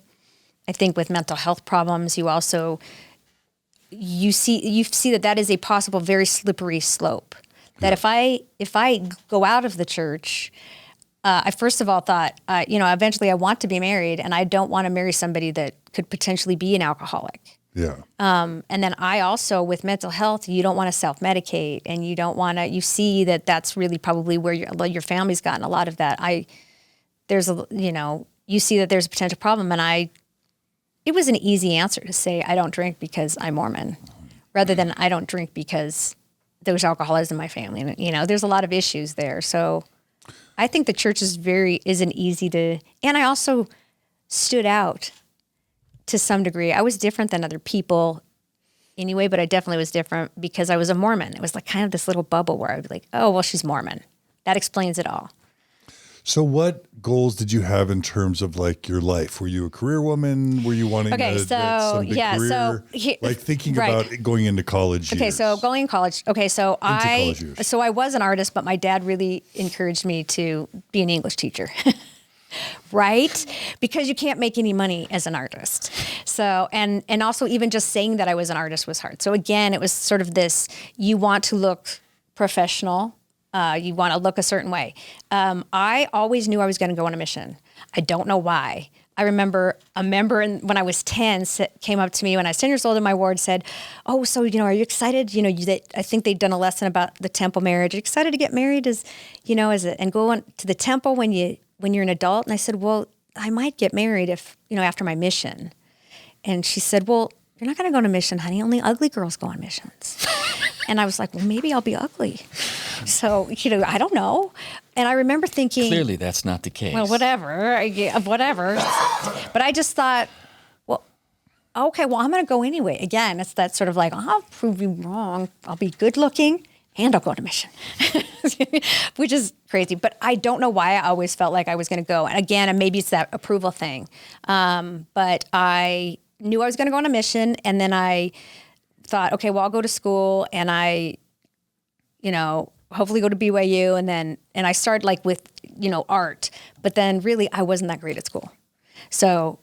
I think with mental health problems, you see that is a possible, very slippery slope. That if I go out of the church, I first of all thought, eventually I want to be married, and I don't want to marry somebody that could potentially be an alcoholic. Yeah. And then I also, with mental health, you don't want to self-medicate, and you don't want to. You see that's really probably where your family's gotten a lot of that. You see that there's a potential problem, and it was an easy answer to say I don't drink because I'm Mormon, rather than I don't drink because there's alcoholism in my family, and there's a lot of issues there. So I think the church isn't easy to, and I also stood out to some degree. I was different than other people anyway, but I definitely was different because I was a Mormon. It was like kind of this little bubble where I'd be like, oh, well, she's Mormon. That explains it all. So what goals did you have in terms of like your life? Were you a career woman? Were you wanting some big career? Like thinking about going into college years. Okay, so going to college. Okay, so I was an artist, but my dad really encouraged me to be an English teacher. Right? Because you can't make any money as an artist. So, and also even just saying that I was an artist was hard. So again, it was sort of this, you want to look professional. You want to look a certain way. I always knew I was going to go on a mission. I don't know why. I remember a member when I was 10 came up to me when I was 10 years old in my ward, said, oh, so, are you excited? I think they'd done a lesson about the temple marriage. Are you excited to get married and go on to the temple when you're an adult? And I said, well, I might get married after my mission. And she said, well, you're not going to go on a mission, honey. Only ugly girls go on missions. And I was like, well, maybe I'll be ugly. So, I don't know. And I remember thinking... Clearly, that's not the case. Well, whatever. But I just thought, well, okay, well, I'm going to go anyway. Again, it's that sort of like, I'll prove you wrong. I'll be good looking, and I'll go on a mission, which is crazy. But I don't know why I always felt like I was going to go. And again, and maybe it's that approval thing. But I knew I was going to go on a mission. And then I thought, okay, well, I'll go to school and I, hopefully go to BYU. And I started like with, art. But then really I wasn't that great at school. So,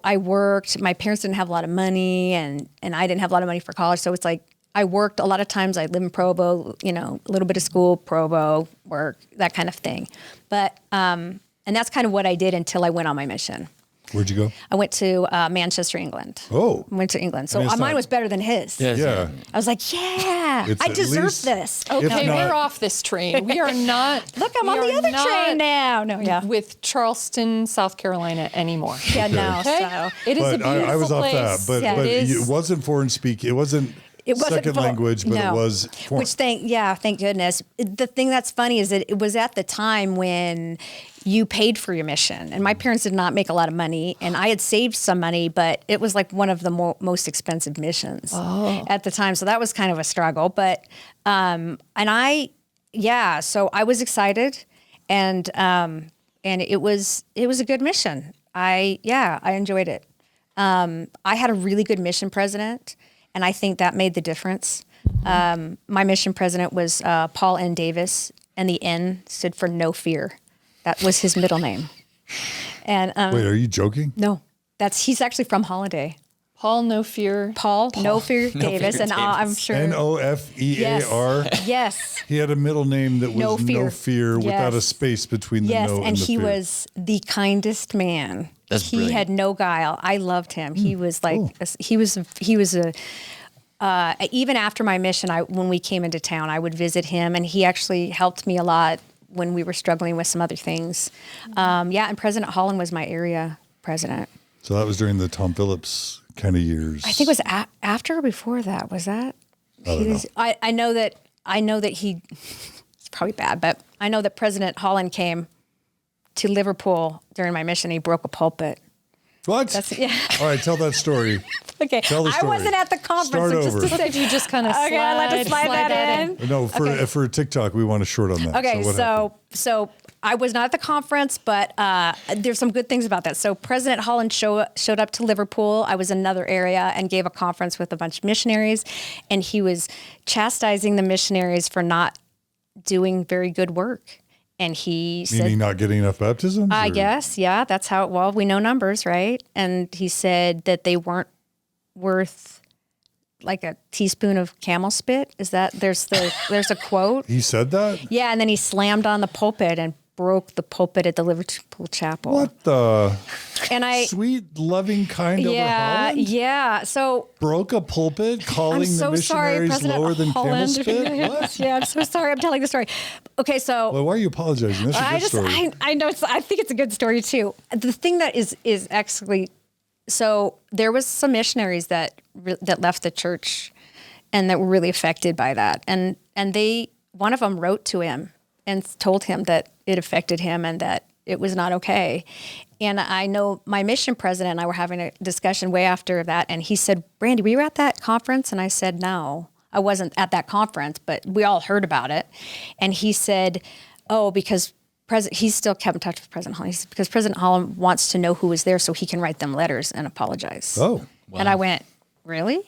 I worked, my parents didn't have a lot of money and I didn't have a lot of money for college. So it's like, I worked a lot of times. I live in Provo, a little bit of school, Provo, work, that kind of thing. But, and that's kind of what I did until I went on my mission. Where'd you go? I went to Manchester, England. Oh. I went to England. So it's mine not- was better than his. Yes. Yeah. I was like, yeah, It's I at deserve least- this. If Okay, not- we're off this train. We are not. Look, I'm we on the are other not train now. No, yeah. With Charleston, South Carolina anymore. Yeah, no. Okay? So It is a But beautiful I was off place. that. But, Yeah, but it is. it wasn't foreign speak. It wasn't second full- language, but no. it was foreign. Which thank goodness. The thing that's funny is that it was at the time when you paid for your mission, and my parents did not make a lot of money, and I had saved some money, but it was like one of the most expensive missions at the time. So that was kind of a struggle. But so I was excited, and it was a good mission. I enjoyed it. I had a really good mission president, and I think that made the difference. My mission president was Paul N. Davis, and the N stood for no fear. That was his middle name. And Wait, are you joking? no, he's actually from Holiday. Paul No Fear. Paul No Fear Davis, and I'm sure. Nofear. Yes. He had a middle name that was No no fear. fear without a Yes. space between the Yes, no and and the he fear. was the kindest man. That's he brilliant. had no guile. I loved him. He was like he was even after my mission, when we came into town, I would visit him, and he actually helped me a lot when we were struggling with some other things. And President Holland was my area president. So that was during the Tom Phillips kind of years. I think it was after or before that. Was that? I know that he. It's probably bad, but I know that President Holland came to Liverpool during my mission. He broke a pulpit. What? Yeah. All right, tell that story. Okay. Tell the I story. wasn't at the conference. Start so just over. to say, You just kind of okay, I like to slide that in. No, for TikTok, we want a short on that. Okay, what happened? so I was not at the conference, but there's some good things about that. So President Holland showed up to Liverpool. I was in another area and gave a conference with a bunch of missionaries, and he was chastising the missionaries for not doing very good work. And he Meaning said, not getting enough baptisms? I or- guess, yeah, that's how, well, we know numbers, right? And he said that they weren't worth like a teaspoon of camel spit. Is that, there's a quote. He said that? Yeah, and then he slammed on the pulpit and broke the pulpit at the Liverpool Chapel. What the And sweet, loving, kind over Holland? yeah. So Broke a pulpit calling I'm so the sorry, missionaries President lower than camel Holland. spit? What? Yeah, I'm so sorry. I'm telling the story. Okay, so Well, why are you apologizing? That's a good story. I know I think it's a good story too. The thing that is actually, so there was some missionaries that left the church, and that were really affected by that, and one of them wrote to him and told him that it affected him and that it was not okay. And I know my mission president and I were having a discussion way after that, and he said, "Brandee, were you at that conference?" And I said, "No, I wasn't at that conference, but we all heard about it." And he said, "Oh, because he's still kept in touch with President Holland. He said, because President Holland wants to know who was there so he can write them letters and apologize." Oh. And I went, "Really?"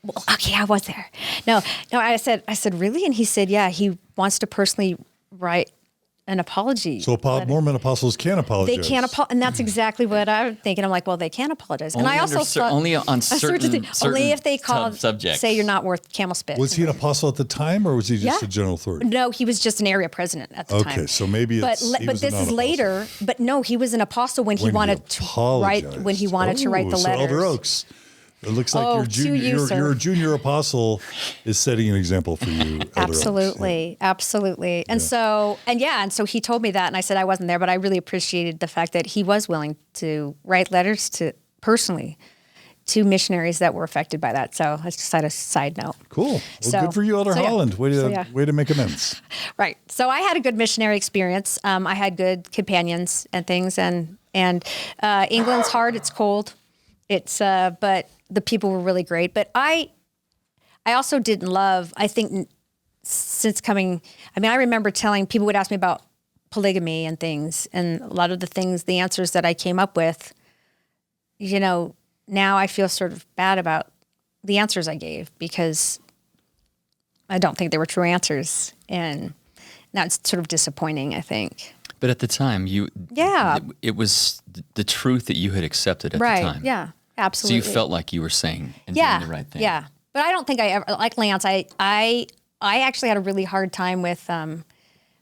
Well, okay, I was there. No, I said, really? And he said, yeah, he wants to personally write an apology. So Mormon apostles can apologize. They can't apologize. And that's exactly what I'm thinking. I'm like, well, they can apologize. And I also thought, only on certain only if they call, subjects. say you're not worth camel spit. Was he an apostle at the time, or was he just Yeah. a general authority? No, he was just an area president at the time. Okay, so maybe But it's, he was this a is non-apostle. later. But no, he was an apostle when he wanted to write apologized. when he wanted to write the So letters. Elder Oaks, it looks like Oh, your to junior, you, sir. your junior apostle is setting an example for you. Elder Oaks. Absolutely. Absolutely. And so he told me that, and I said I wasn't there, but I really appreciated the fact that he was willing to write letters personally to missionaries that were affected by that. So that's just a side note. Cool. Well, So- good for you, Elder so yeah. Holland. Way to So yeah. way to make amends. Right. So I had a good missionary experience. I had good companions and things, and England's hard. It's cold. It's but the people were really great. But I also didn't love. I think since coming, I mean, I remember people would ask me about polygamy and things, and a lot of the answers that I came up with, you know, now I feel sort of bad about the answers I gave because I don't think they were true answers. And that's sort of disappointing, I think. But at the time, it was the truth that you had accepted at the time. Right, yeah, absolutely. So you felt like you were saying and doing the right thing. Yeah, but I don't think I ever, like Lance, I actually had a really hard time with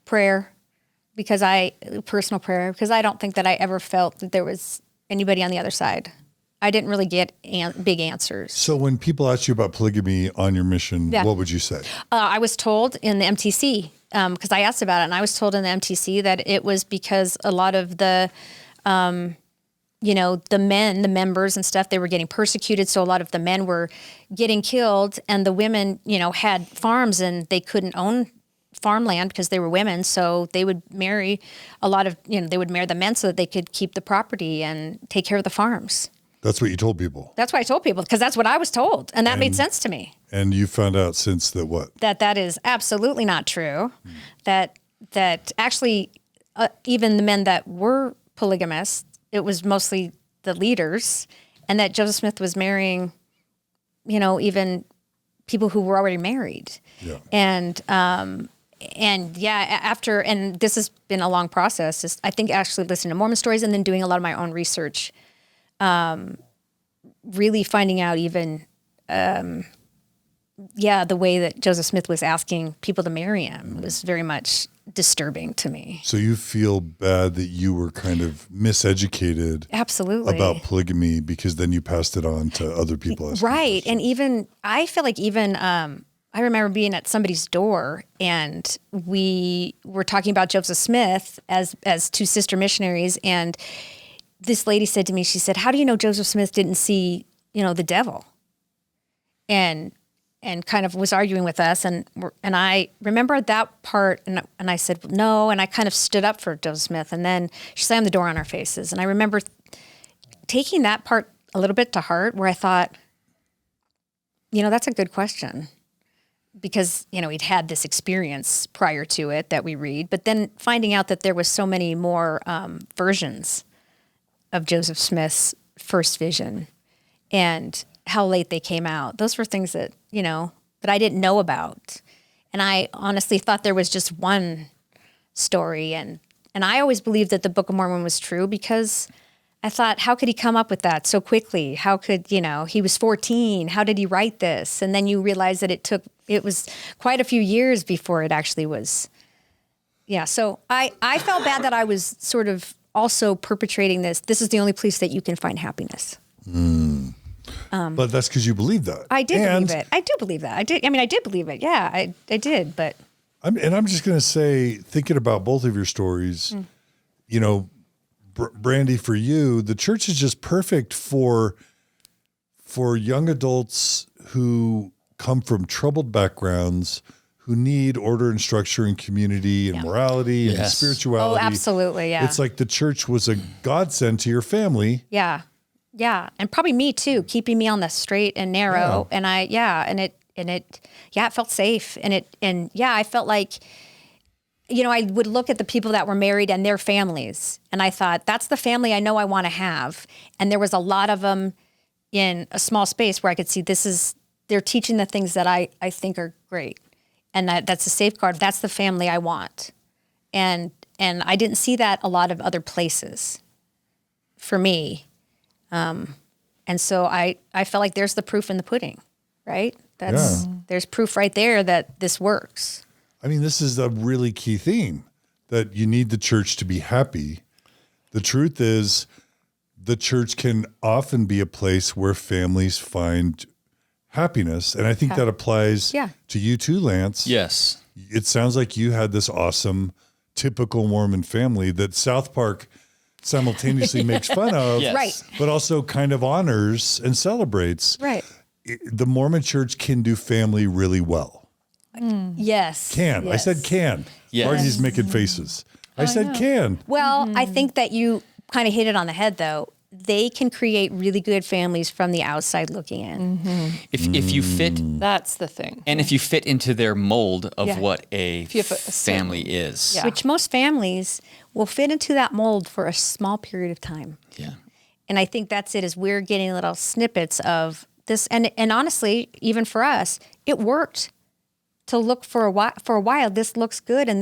prayer, personal prayer, because I don't think that I ever felt that there was anybody on the other side. I didn't really get big answers. So when people ask you about polygamy on your mission, what would you say? I was told in the MTC, because I asked about it, and I was told in the MTC that it was because a lot of the, the members and stuff, they were getting persecuted. So a lot of the men were getting killed, and the women, had farms and they couldn't own farmland because they were women. So they would marry they would marry the men so that they could keep the property and take care of the farms. That's what you told people. That's what I told people, because that's what I was told. And that made sense to me. And you found out since that what? That is absolutely not true. That actually, even the men that were polygamists, it was mostly the leaders, and that Joseph Smith was marrying, even people who were already married. Yeah. And this has been a long process. I think actually listening to Mormon stories and then doing a lot of my own research. Really finding out even, the way that Joseph Smith was asking people to marry him was very much disturbing to me. So you feel bad that you were kind of miseducated Absolutely. About polygamy, because then you passed it on to other people. Right. And even, I feel like I remember being at somebody's door and we were talking about Joseph Smith as two sister missionaries, and this lady said to me, she said, "How do you know Joseph Smith didn't see, the devil?" And kind of was arguing with us. And I remember that part, and I said, "No." And I kind of stood up for Joseph Smith, and then she slammed the door on our faces. And I remember taking that part a little bit to heart, where I thought, that's a good question. Because, he'd had this experience prior to it that we read, but then finding out that there was so many more versions of Joseph Smith's first vision and how late they came out. Those were things that, that I didn't know about. And I honestly thought there was just one story. And I always believed that the Book of Mormon was true, because I thought, how could he come up with that so quickly? How could, he was 14. How did he write this? And then you realize that it was quite a few years before it actually was. Yeah. So I felt bad that I was sort of also perpetrating this. This is the only place that you can find happiness. But that's because you believe that. I did believe it. I do believe that. I did believe it. Yeah, I did. But I'm just going to say, thinking about both of your stories, Brandee, for you, the church is just perfect for young adults who come from troubled backgrounds, who need order and structure and community and morality and spirituality. Oh, absolutely, yeah. It's like the church was a godsend to your family. Yeah. Yeah. And probably me too, keeping me on the straight and narrow. Yeah. And it felt safe. I felt like, I would look at the people that were married and their families, and I thought, that's the family I know I want to have. And there was a lot of them in a small space where I could see they're teaching the things that I think are great. And that's a safeguard. That's the family I want. And I didn't see that a lot of other places for me. And so I felt like there's the proof in the pudding, right? There's proof right there that this works. I mean, this is a really key theme, that you need the church to be happy. The truth is, the church can often be a place where families find happiness. And I think that applies to you too, Lance. Yes. It sounds like you had this awesome, typical Mormon family that South Park simultaneously makes fun of, Right. but also kind of honors and celebrates. Right. The Mormon church can do family really well. Yes. Can. Yes. I said can. Yes. Marty's making faces. I said can. Well, I think that you kind of hit it on the head, though. they can create really good families from the outside looking in. If you fit, That's the thing. and if you fit into their mold of Yeah. what a you have a family is. Yeah. Which most families will fit into that mold for a small period of time. Yeah. And I think that's it, is we're getting little snippets of this. And honestly, even for us, it worked to look for a while. This looks good. And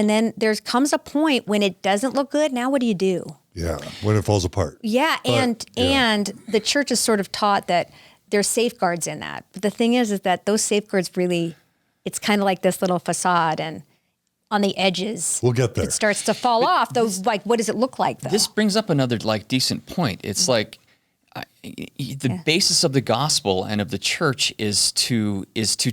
then there comes a point when it doesn't look good. Now what do you do? Yeah, when it falls apart. Yeah. And the church is sort of taught that there's safeguards in that. But the thing is that those safeguards really, it's kind of like this little facade, and on the edges, We'll get there. it starts to fall off. Those, like, what does it look like though? This brings up another like decent point. It's like the basis of the gospel and of the church is to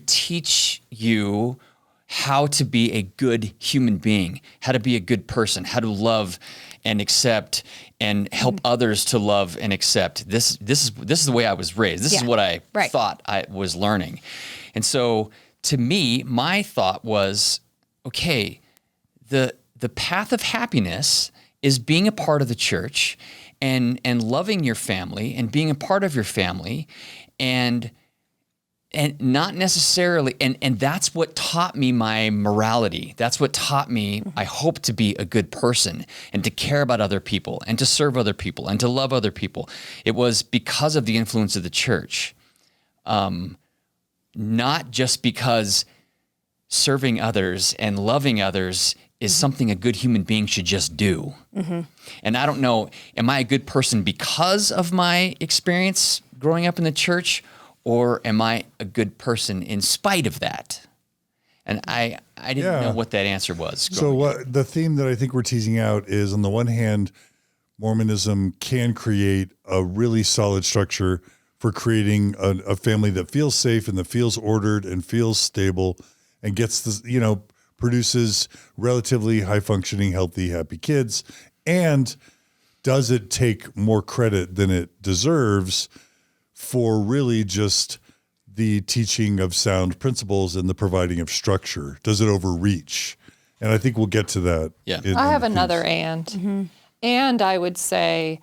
teach you how to be a good human being, how to be a good person, how to love and accept and help others to love and accept. This is the way I was raised. This is what I thought I was learning. And so to me, my thought was, okay, the path of happiness is being a part of the church and loving your family and being a part of your family and not necessarily, and that's what taught me my morality. That's what taught me, I hope, to be a good person and to care about other people and to serve other people and to love other people. It was because of the influence of the church, not just because serving others and loving others is something a good human being should just do. And I don't know, am I a good person because of my experience growing up in the church, or am I a good person in spite of that? And I didn't know what that answer was. So the theme that I think we're teasing out is, on the one hand, Mormonism can create a really solid structure for creating a family that feels safe and that feels ordered and feels stable and gets the, produces relatively high functioning, healthy, happy kids. And does it take more credit than it deserves for really just the teaching of sound principles and the providing of structure? Does it overreach? And I think we'll get to that. Yeah. I have another and. And I would say,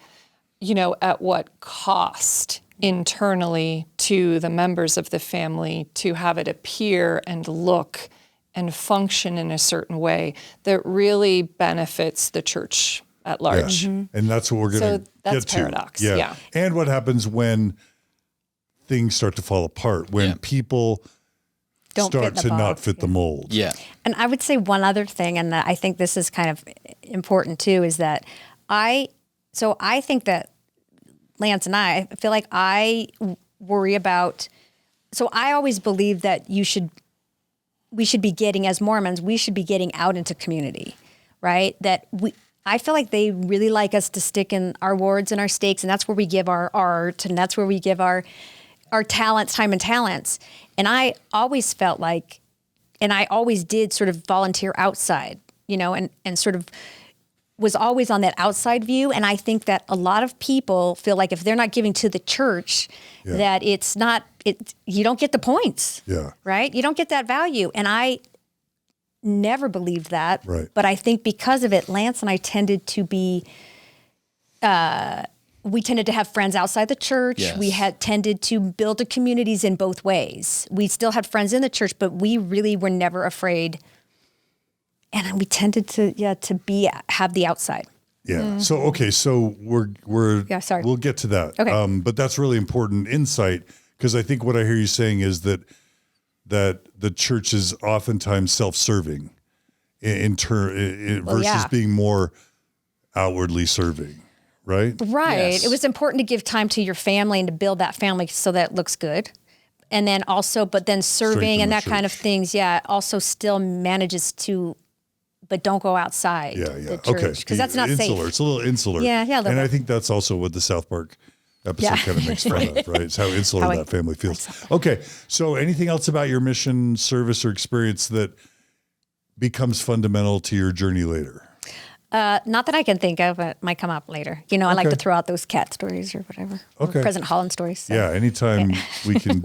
at what cost internally to the members of the family to have it appear and look and function in a certain way that really benefits the church at large. Yeah. And that's what we're going to get to. That's paradox. Yeah. And what happens when things start to fall apart, when people Don't start fit the to not mold. fit the mold. Yeah. And I would say one other thing, and I think this is kind of important too, is that I think that Lance and I feel like I worry about, so I always believe that we should be getting, as Mormons, we should be getting out into community, right? I feel like they really like us to stick in our wards and our stakes, and that's where we give our art, and that's where we give our talents, time and talents. And I always felt like, and I always did sort of volunteer outside, and sort of was always on that outside view. And I think that a lot of people feel like if they're not giving to the church, that you don't get the points, right? You don't get that value. And I never believed that. Right. But I think because of it, Lance and I tended to be, we tended to have friends outside the church. Yes. We had tended to build the communities in both ways. We still had friends in the church, but we really were never afraid. And we tended to have the outside. Yeah. So, okay. So sorry. we'll get to that. Okay. But that's really important insight, because I think what I hear you saying is that the church is oftentimes self-serving versus being more outwardly serving, right? Right. Yes. It was important to give time to your family and to build that family so that it looks good. And then also, but then serving Strengthen and the that kind of church. things, also still manages to, but don't go outside the church. Okay. Because that's not insular. safe. It's a little insular. Yeah, a little And I bit. think that's also what the South Park episode kind of makes fun of, right? It's how insular How that family feels. Okay. So anything else about your mission, service, or experience that becomes fundamental to your journey later? Not that I can think of, but might come up later. I like to throw out those cat stories or whatever. Okay. Or President Holland stories. So. Yeah. Anytime we can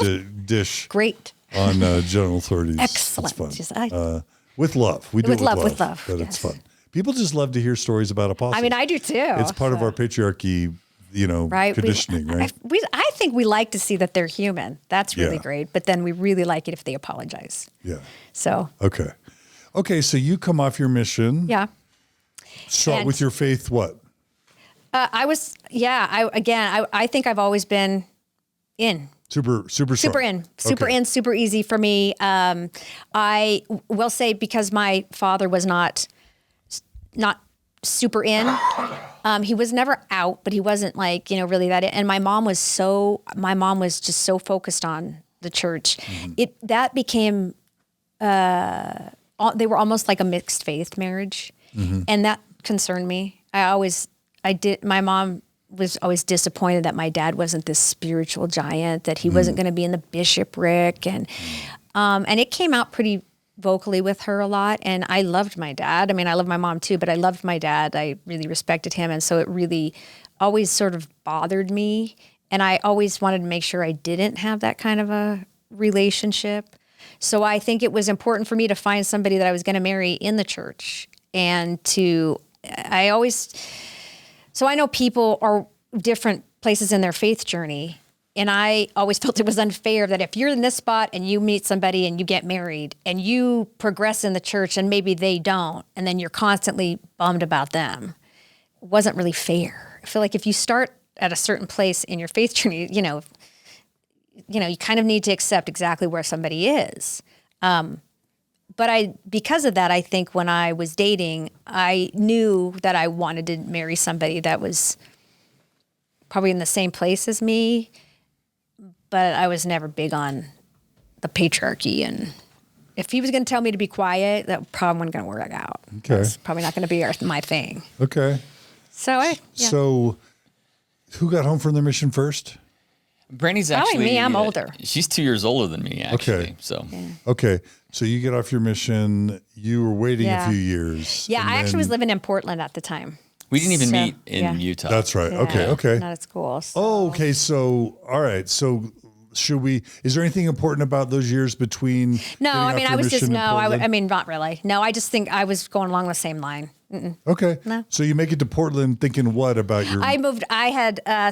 dish Great. on general authorities. Excellent. It's Just, fun. With love. We do it with love, But yes. it's fun. People just love to hear stories about apostles. I mean, I do too. It's part of our patriarchy Right. conditioning, right? I think we like to see that they're human. That's really Yeah. great. But then we really like it if they apologize. Yeah. So, Okay. So you come off your mission. yeah. So And- with your faith, what? I think I've always been in. Super Super strong. in, super Okay. in, super easy for me. I will say because my father was not super in. He was never out, but he wasn't like, really that in. And my mom was just so focused on the church. That became, they were almost like a mixed faith marriage. And that concerned me. My mom was always disappointed that my dad wasn't this spiritual giant, that he wasn't going to be in the bishopric. And it came out pretty vocally with her a lot. And I loved my dad. I mean, I love my mom too, but I loved my dad. I really respected him. And so it really always sort of bothered me. And I always wanted to make sure I didn't have that kind of a relationship. So I think it was important for me to find somebody that I was going to marry in the church. And so I know people are different places in their faith journey. And I always felt it was unfair that if you're in this spot and you meet somebody and you get married and you progress in the church and maybe they don't, and then you're constantly bummed about them, it wasn't really fair. I feel like if you start at a certain place in your faith journey, you kind of need to accept exactly where somebody is. But because of that, I think when I was dating, I knew that I wanted to marry somebody that was probably in the same place as me, but I was never big on the patriarchy. And if he was going to tell me to be quiet, that probably wasn't going to work out. Okay. That's probably not going to be my thing. Okay. So So who got home from their mission first? Brandy's Probably actually me. I'm older. She's 2 years older than me, actually. Okay. So Okay. So you get off your mission. You were waiting Yeah. a few years. Yeah, and I actually then- was living in Portland at the time. we didn't even So, meet in yeah. Utah. That's right. Yeah, Okay. Not at school. So. Oh, okay. So, all right. So is there anything important about those years between? No, getting I off mean, your I was just, mission in Portland? I mean, not really. No, I just think I was going along the same line. Okay. No. So you make it to Portland thinking what about your?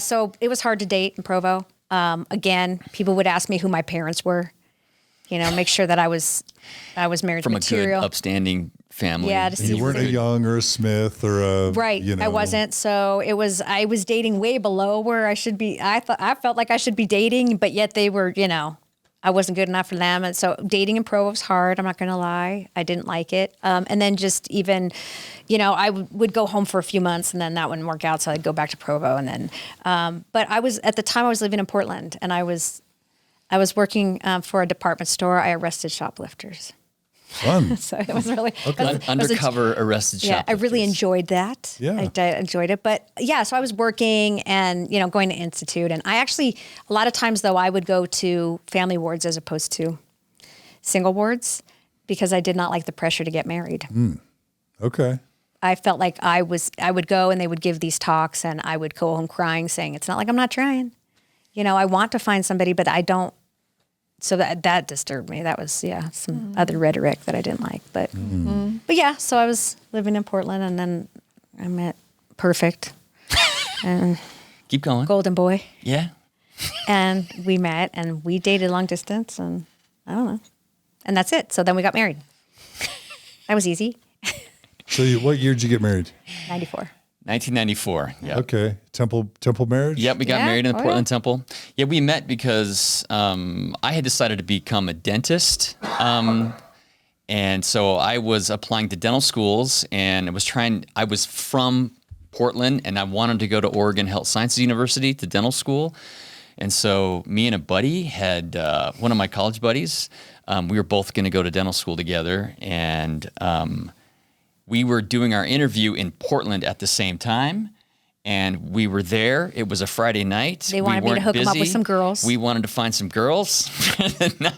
So it was hard to date in Provo. Again, people would ask me who my parents were, make sure that I was married From to a good, material. upstanding family. Yeah, to see you weren't a Young or a Smith or a Right. I wasn't. So I was dating way below where I should be. I felt like I should be dating, but yet they were, I wasn't good enough for them. And so dating in Provo was hard. I'm not going to lie. I didn't like it. And then just even, I would go home for a few months and then that wouldn't work out. So I'd go back to Provo and then, but at the time I was living in Portland and I was working for a department store. I arrested shoplifters. Fun. So it was really Undercover arrested Yeah, I really shoplifters. enjoyed that. Yeah. I enjoyed it. But yeah, so I was working and, going to Institute. And I actually, a lot of times though, I would go to family wards as opposed to single wards because I did not like the pressure to get married. Okay. I felt like I would go and they would give these talks and I would go home crying saying, it's not like I'm not trying. I want to find somebody, but I don't. So that disturbed me. That was, some other rhetoric that I didn't like. But yeah, so I was living in Portland and then I met Perfect and Keep going. Golden Boy. Yeah. And we met and we dated long distance and I don't know. And that's it. So then we got married. That was easy. So what year did you get married? 94. 1994. Yeah. Okay. Temple marriage? Yep, we got Yeah? married in the Oh, Portland yeah. Temple. Yeah, we met because I had decided to become a dentist. And so I was applying to dental schools and I was from Portland and I wanted to go to Oregon Health Sciences University to dental school. And so me and a buddy had, one of my college buddies, we were both going to go to dental school together. And we were doing our interview in Portland at the same time. And we were there. It was a Friday night. They wanted me to hook 'em up with some girls. We wanted to find some girls.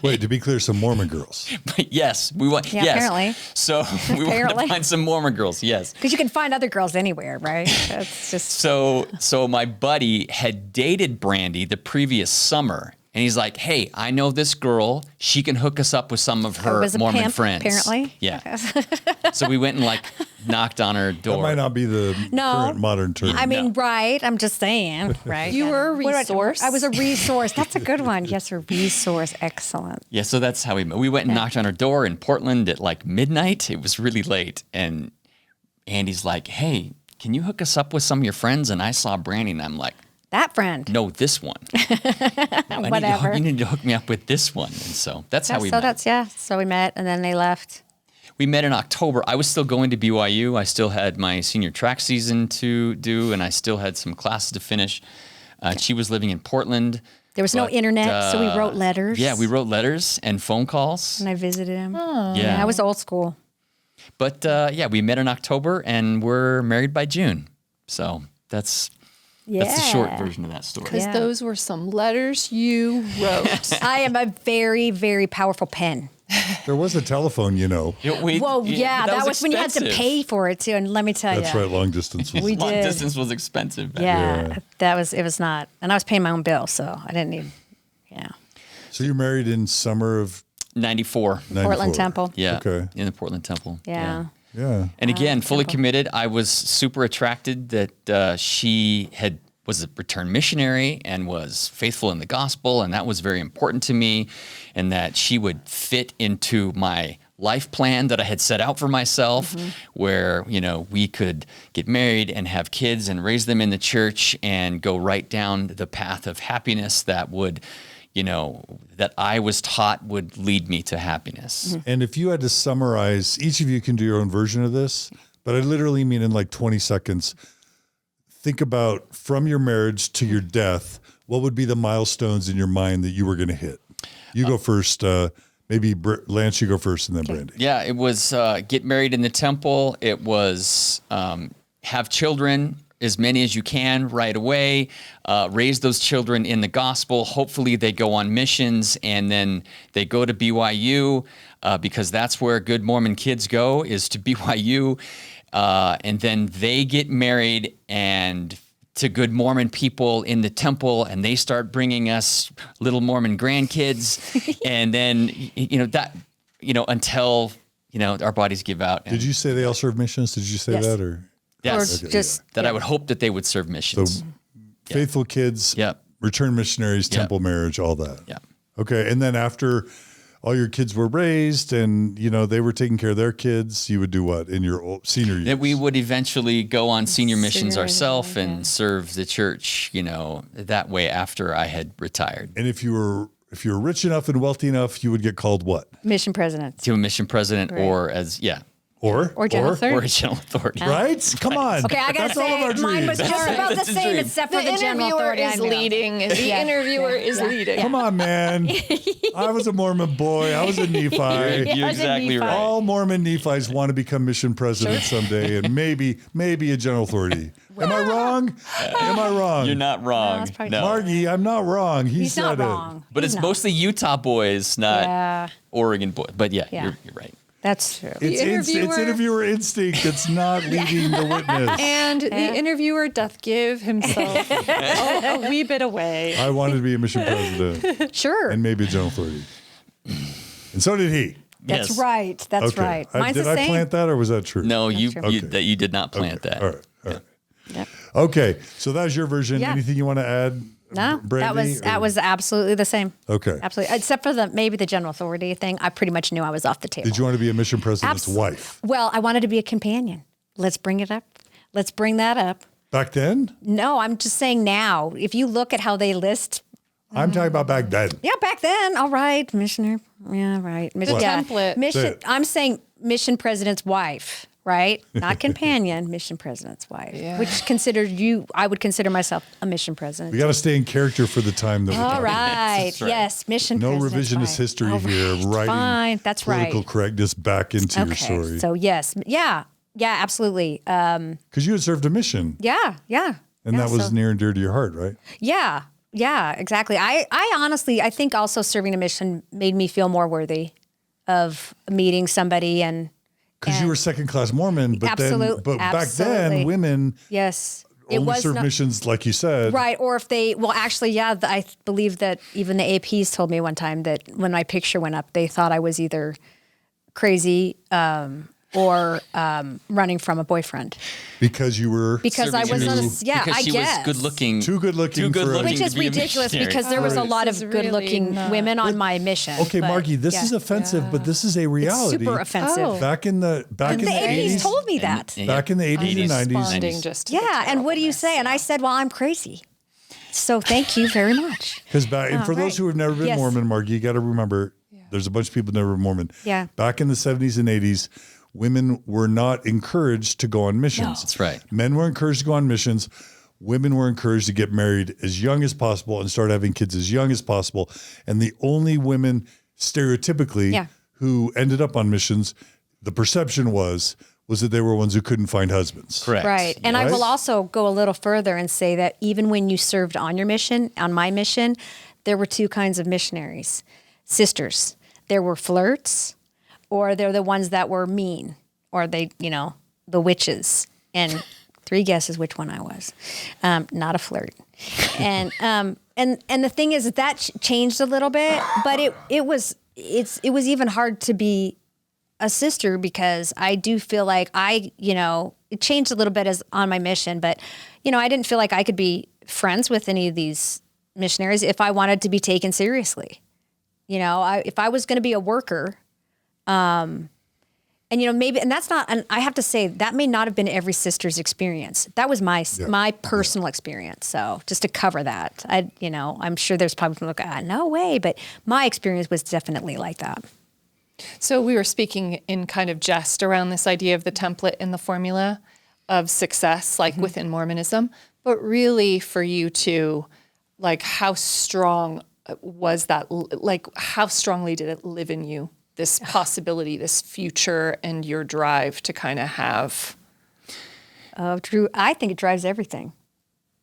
Wait, to be clear, some Mormon girls. Yes, we want. Yeah, yes. apparently. So we wanted to Apparently. find some Mormon girls. Yes. Because you can find other girls anywhere, right? That's just. So my buddy had dated Brandee the previous summer, and he's like, "Hey, I know this girl. She can hook us up with some of her was a Mormon pimp, friends." apparently. Yeah. So we went and knocked on her That door. might not be the current modern term. I mean, right. I'm just saying, right. You were a resource. I was a resource. That's a good one. Yes, a resource. Excellent. Yeah, so that's how we met. We went and knocked on her door in Portland at like midnight. It was really late. And Andy's like, hey, can you hook us up with some of your friends? And I saw Brandee, and I'm like, That friend. no, this one. Whatever. You need to hook me up with this one. And so that's how we met. So we met, and then they left. We met in October. I was still going to BYU. I still had my senior track season to do, and I still had some classes to finish. She was living in Portland. There was no internet, so we wrote letters. Yeah, we wrote letters and phone calls. And I visited him. Yeah. I was old school. But yeah, we met in October, and we're married by June. So that's the short version of that story. Because those were some letters you wrote. I am a very, very powerful pen. There was a telephone, you know. That was when you had to pay for it too. And let me tell you, That's right. Long distance was. We Long did. distance was expensive. Back Yeah, it was not. And I was paying my own bill, so I didn't need. Yeah. So you're married in summer of 94. 94. Portland Temple. Yeah. Okay. In the Portland Temple. Yeah. Yeah. And again, fully committed. I was super attracted that she was a returned missionary and was faithful in the gospel, and that was very important to me, and that she would fit into my life plan that I had set out for myself, where, you know, we could get married and have kids and raise them in the church and go right down the path of happiness that would, you know, that I was taught would lead me to happiness. And if you had to summarize, each of you can do your own version of this, but I literally mean in like 20 seconds, think about from your marriage to your death, what would be the milestones in your mind that you were going to hit? You go first. Maybe Lance, you go first, and then Brandee. Yeah, it was get married in the temple. It was have children, as many as you can right away, raise those children in the gospel. Hopefully they go on missions, and then they go to BYU because that's where good Mormon kids go, is to BYU. And then they get married and to good Mormon people in the temple, and they start bringing us little Mormon grandkids. And then, until, our bodies give out. Did you say they all serve missions? Did you say Yes. that? Or Yes. Or just I would hope that they would serve missions. So faithful kids, Yep. returned missionaries, temple marriage, all that. Yeah. Okay. And then after all your kids were raised and, they were taking care of their kids, you would do what in your senior years? That we would eventually go on senior missions Senior ourselves missions, and serve the church, that way after I had retired. And if you were rich enough and wealthy enough, you would get called what? mission president. To a mission president or as, Or general authority. or a general authority. Right? Come on. Okay, I gotta That's all of our say, mine was dreams. just about the That's a same, dream. except for The the general interviewer authority. is I know. leading. The Yeah, interviewer is yeah, leading. Come on, man. I was a Mormon boy. I was a Nephi. You're I was a exactly Nephi. right. All Mormon Nephis want to become mission president someday, and maybe a general authority. Am I wrong? Am I wrong? You're not wrong. that's probably No. Margie, I'm not wrong. He He's said not it. wrong. But He's it's not. mostly Utah boys, not Yeah, Oregon boys. But yeah. You're right. that's true. It's interviewer- interviewer instinct that's not leading the witness. And the interviewer doth give himself a wee bit away. I wanted to be a mission president Sure. and maybe a general authority. And so did he. That's Yes. right. That's Okay. right. Mine's Did the I same. plant that or was that true? No, you true. you did not plant that. All right. All right. Yep. Okay. So that was your version. Yeah. Anything you want to add? No, Brandee, that or- was absolutely the same. Okay. Absolutely. Except for maybe the general authority thing. I pretty much knew I was off the table. Did you want to be a mission president's wife? Well, I wanted to be a companion. Let's bring it up. Let's bring that up. Back then? No, I'm just saying now. If you look at how they list, I'm talking about back then. yeah, back then, all right, missioner, yeah, right, The template. mission. Say it. I'm saying mission president's wife, right? Not companion, mission president's wife. Yeah. Which I would consider myself a mission president. We got to stay in character for the time that we're All talking. right. That's right. Yes, mission No president's revisionist wife. history All here. right. Writing Fine, that's political right. correctness back into your Okay, story. so yes, yeah, absolutely. Because you had served a mission, Yeah. and that was near and dear to your heart, right? Yeah, exactly. I honestly, I think also serving a mission made me feel more worthy of meeting somebody and Because you were second-class Mormon, but back then, Absolutely. women yes, only served missions, like you said. right. Or if they, well, actually, yeah, I believe that even the APs told me one time that when my picture went up, they thought I was either crazy, or running from a boyfriend. Because you were Because I was on a, yeah, because I she guess. was good looking. Too good looking for Which is ridiculous because there was a lot of This is really good-looking not- women on my mission. Okay, but, Margie, this yeah. is offensive, but this is a reality. super offensive. Oh. Back in the The 80s told me that. back in the 80s and 90s. Responding just to the Yeah, and what do you say? And I said, well, I'm crazy. So thank you very much. Because and for those right. who have never been Yes. Mormon, Margie, you got to remember, there's a bunch of people who never been Mormon. Yeah. Back in the 70s and 80s, women were not encouraged to go on missions. That's right. Men were encouraged to go on missions. Women were encouraged to get married as young as possible and start having kids as young as possible. And the only women, stereotypically, who ended up on missions, the perception was that they were ones who couldn't find husbands. Correct. Right. And I will also go a little further and say that even when you served on your mission, on my mission, there were two kinds of missionaries, sisters. There were flirts, or they're the ones that were mean, or they, the witches. And 3 guesses which one I was. Not a flirt. And the thing is that changed a little bit, but it was even hard to be a sister because I do feel like it changed a little bit as on my mission, but I didn't feel like I could be friends with any of these missionaries if I wanted to be taken seriously. If I was going to be a worker, maybe, and that's not, and I have to say that may not have been every sister's experience. That was my personal experience. So just to cover that, I'm sure there's probably people like, no way, but my experience was definitely like that. So we were speaking in kind of jest around this idea of the template and the formula of success, like within Mormonism, but really for you to, like, how strong was that? Like, how strongly did it live in you, this possibility, this future, and your drive to kind of have? Drew, I think it drives everything.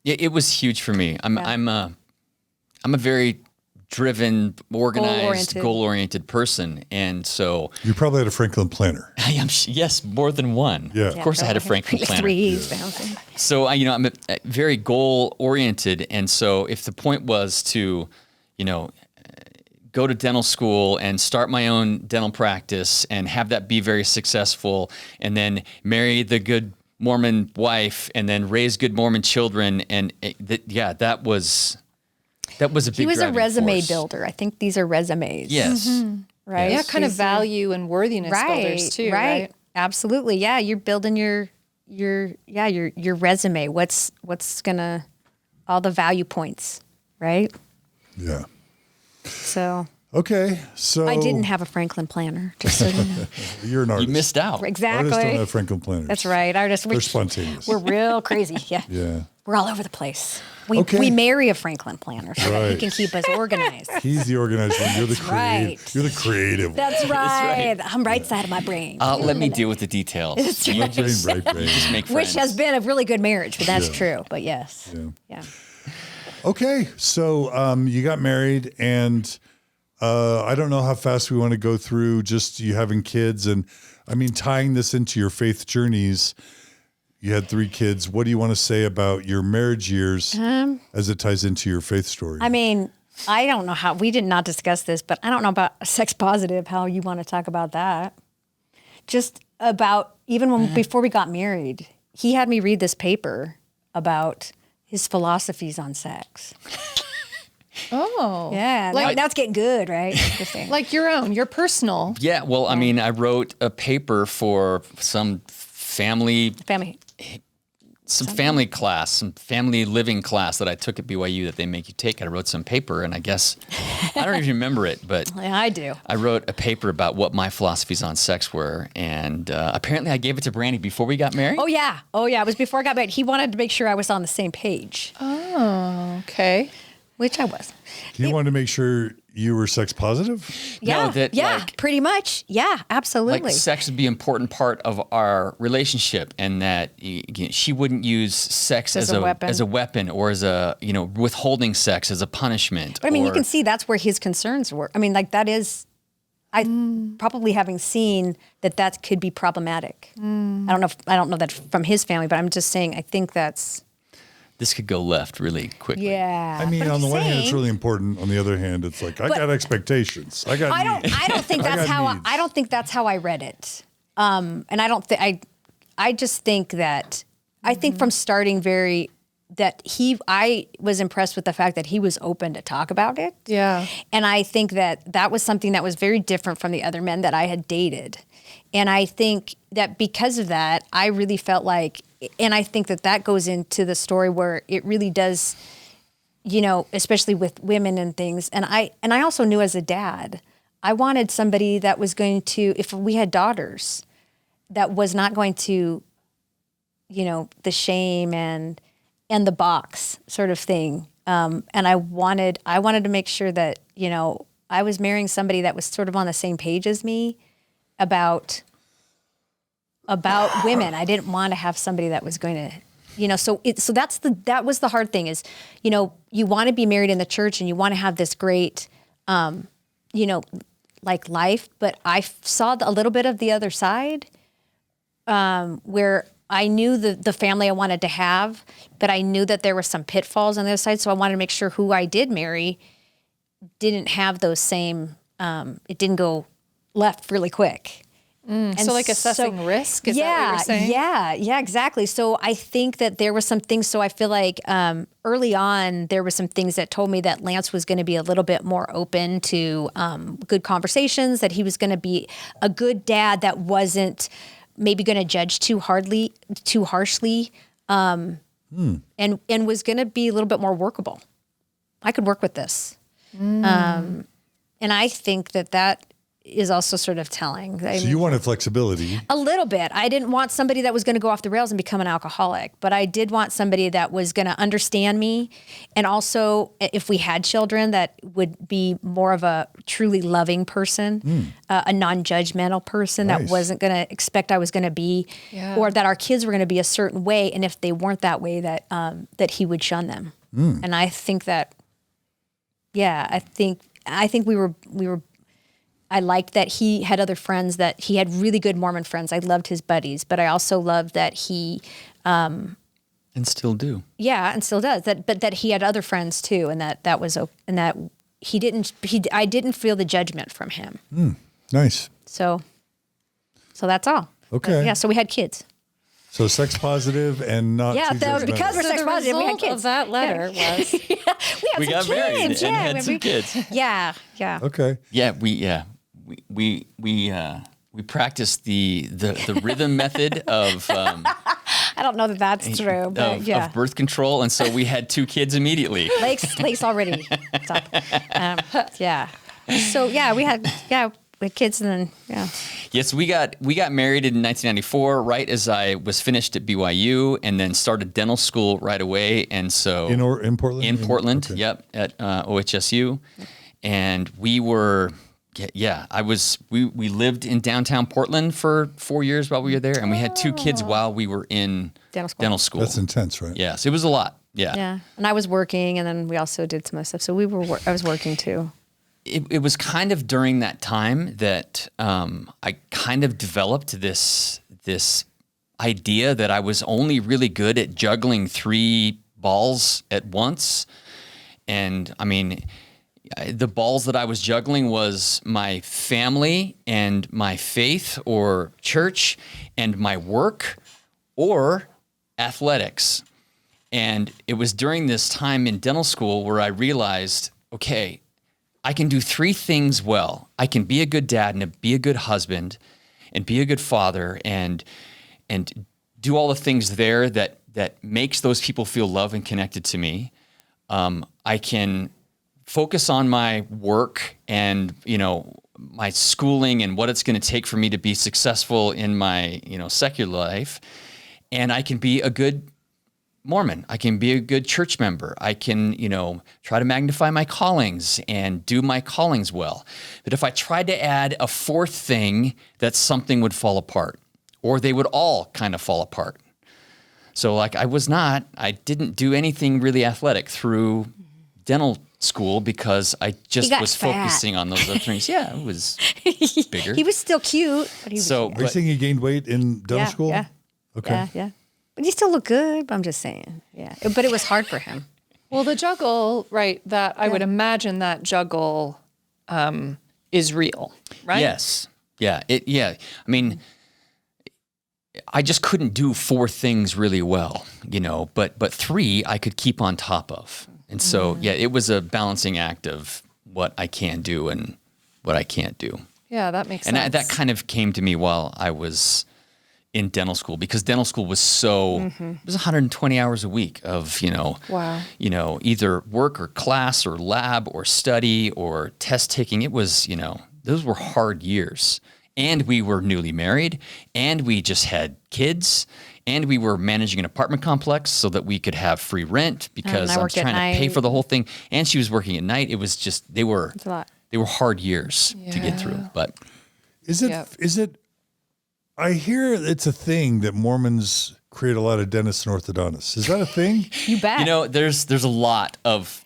Yeah, it was huge for me. I'm a very driven, organized, goal-oriented person, and so You probably had a Franklin planner. I am. Yes, more than one. Yeah. Of course, I had a Franklin planner. 3. So I'm very goal-oriented, and so if the point was to, go to dental school and start my own dental practice and have that be very successful, and then marry the good Mormon wife, and then raise good Mormon children, and that was a big. He was a driving resume force. builder. I think these are resumes. Yes. Right. Yeah, kind of These are- value and worthiness builders too, right? Absolutely. Yeah, you're building your resume. What's gonna all the value points, right? Yeah. So Okay. So I didn't have a Franklin planner, just so you know. You're an artist. You missed out. Exactly. Artists don't have Franklin planners. That's right. They're spontaneous. We're real crazy. Yeah. Yeah. We're all over the place. Okay. We marry a Franklin planner so that he Right. can keep us organized. He's the organizer. You're the creative. right. You're the creative. one. That's right. right. I'm right side of my brain. Let me deal with the details. You just Brain, right brain. make friends. Which has been a really good marriage, but that's true. But yes. Yeah. Okay. So you got married, and I don't know how fast we want to go through just you having kids, and I mean tying this into your faith journeys. You had 3 kids. What do you want to say about your marriage years as it ties into your faith story? I mean, I don't know how, we did not discuss this, but I don't know about sex positive, how you want to talk about that. Just about, even when, before we got married, he had me read this paper about his philosophies on sex. Oh. Yeah. Now it's getting good, right? Just saying. Like your personal. Yeah, well, I mean, I wrote a paper for some family class, some family living class that I took at BYU that they make you take. I wrote some paper, and I guess, I don't even remember it, but Yeah, I do. I wrote a paper about what my philosophies on sex were, and apparently I gave it to Brandee before we got married. Oh, yeah. It was before I got married. He wanted to make sure I was on the same page, Oh, okay. which I was. you wanted to make sure you were sex positive? Yeah. that, yeah, like- pretty much. Yeah, absolutely. Like sex would be an important part of our relationship, and that she wouldn't use sex As a weapon. as a weapon, or as a withholding sex as a punishment. But I mean, you or- can see that's where his concerns were. I mean, like that is, probably having seen that could be problematic. I don't know that from his family, but I'm just saying, I think that's, this could go left really quickly. yeah. I mean, But I'm on the just one hand, it's saying- really important. On the other hand, it's like I got expectations. I got. I don't think I that's got how needs. I don't think that's how I read it. And I don't think, I just think that, I think from starting I was impressed with the fact that he was open to talk about it. Yeah. And I think that was something that was very different from the other men that I had dated. And I think that because of that, I really felt like, and I think that goes into the story where it really does, especially with women and things. And I also knew as a dad, I wanted somebody that was going to, if we had daughters, that was not going to, the shame and the box sort of thing. And I wanted to make sure that, I was marrying somebody that was sort of on the same page as me about women. I didn't want to have somebody that was going to, so that was the hard thing is, you want to be married in the church and you want to have this great, like life, but I saw a little bit of the other side, where I knew the family I wanted to have, but I knew that there were some pitfalls on the other side. So I wanted to make sure who I did marry didn't have those same, it didn't go left really quick. And so like assessing risk, is that what you're saying? Yeah, exactly. So I think that there were some things, so I feel like early on, there were some things that told me that Lance was going to be a little bit more open to good conversations, that he was going to be a good dad that wasn't maybe going to judge too harshly, and was going to be a little bit more workable. I could work with this. And I think that is also sort of telling. So you wanted flexibility. A little bit. I didn't want somebody that was going to go off the rails and become an alcoholic, but I did want somebody that was going to understand me. And also, if we had children, that would be more of a truly loving person, a non-judgmental person that wasn't going to expect I was going to be, or that our kids were going to be a certain way. And if they weren't that way, that he would shun them. And I think that, I think we were, I liked that he had other friends, that he had really good Mormon friends. I loved his buddies, but I also loved that he... and still do. Yeah, and still does. But that he had other friends too, and that was... And that I didn't feel the judgment from him. Nice. So that's all. Okay. So we had kids. So sex positive and not too judgmental. Because we're sex positive, we had kids. Of that letter was... We got married and had some kids. Yeah. Okay. Yeah, we practiced the rhythm method of I don't know that that's true, but of birth control, and so we had 2 kids immediately. Lake's already. Stop. So we had kids, and then Yes, we got married in 1994, right as I was finished at BYU, and then started dental school right away. And so in Portland. In Portland, okay. yep, at OHSU, and we were. We lived in downtown Portland for 4 years while we were there, and we had 2 kids while we were in dental school. That's intense, right? Yes, it was a lot. Yeah. Yeah, and I was working, and then we also did some other stuff. So I was working too. It was kind of during that time that I kind of developed this idea that I was only really good at juggling 3 balls at once, and I mean. The balls that I was juggling was my family and my faith or church and my work or athletics. And it was during this time in dental school where I realized, okay, I can do 3 things well. I can be a good dad and be a good husband and be a good father and do all the things there that makes those people feel loved and connected to me. I can focus on my work and, my schooling and what it's going to take for me to be successful in my, secular life. And I can be a good Mormon. I can be a good church member. I can, try to magnify my callings and do my callings well. But if I tried to add a 4th thing, that something would fall apart, or they would all kind of fall apart. So I didn't do anything really athletic through dental school because I just was focusing on those other things. Yeah, it was bigger. He was still cute. But he was Are you saying you gained weight in dental school? Yeah. Okay. Yeah. But he still looked good. But I'm just saying. Yeah. But it was hard for him. Well, the juggle, right? That I would imagine that juggle is real, right? Yes. Yeah. I mean, I just couldn't do 4 things really well, but 3 I could keep on top of. And so, it was a balancing act of what I can do and what I can't do. Yeah, that makes sense. And that kind of came to me while I was in dental school, because dental school was it was 120 hours a week of, Wow. Either work or class or lab or study or test taking. It was, those were hard years. And we were newly married, and we just had kids, and we were managing an apartment complex so that we could have free rent because I was trying to pay for the whole thing. And she was working at night. It was just, they were hard years to get through. But is it, I hear it's a thing that Mormons create a lot of dentists and orthodontists. Is that a thing? You bet. There's a lot of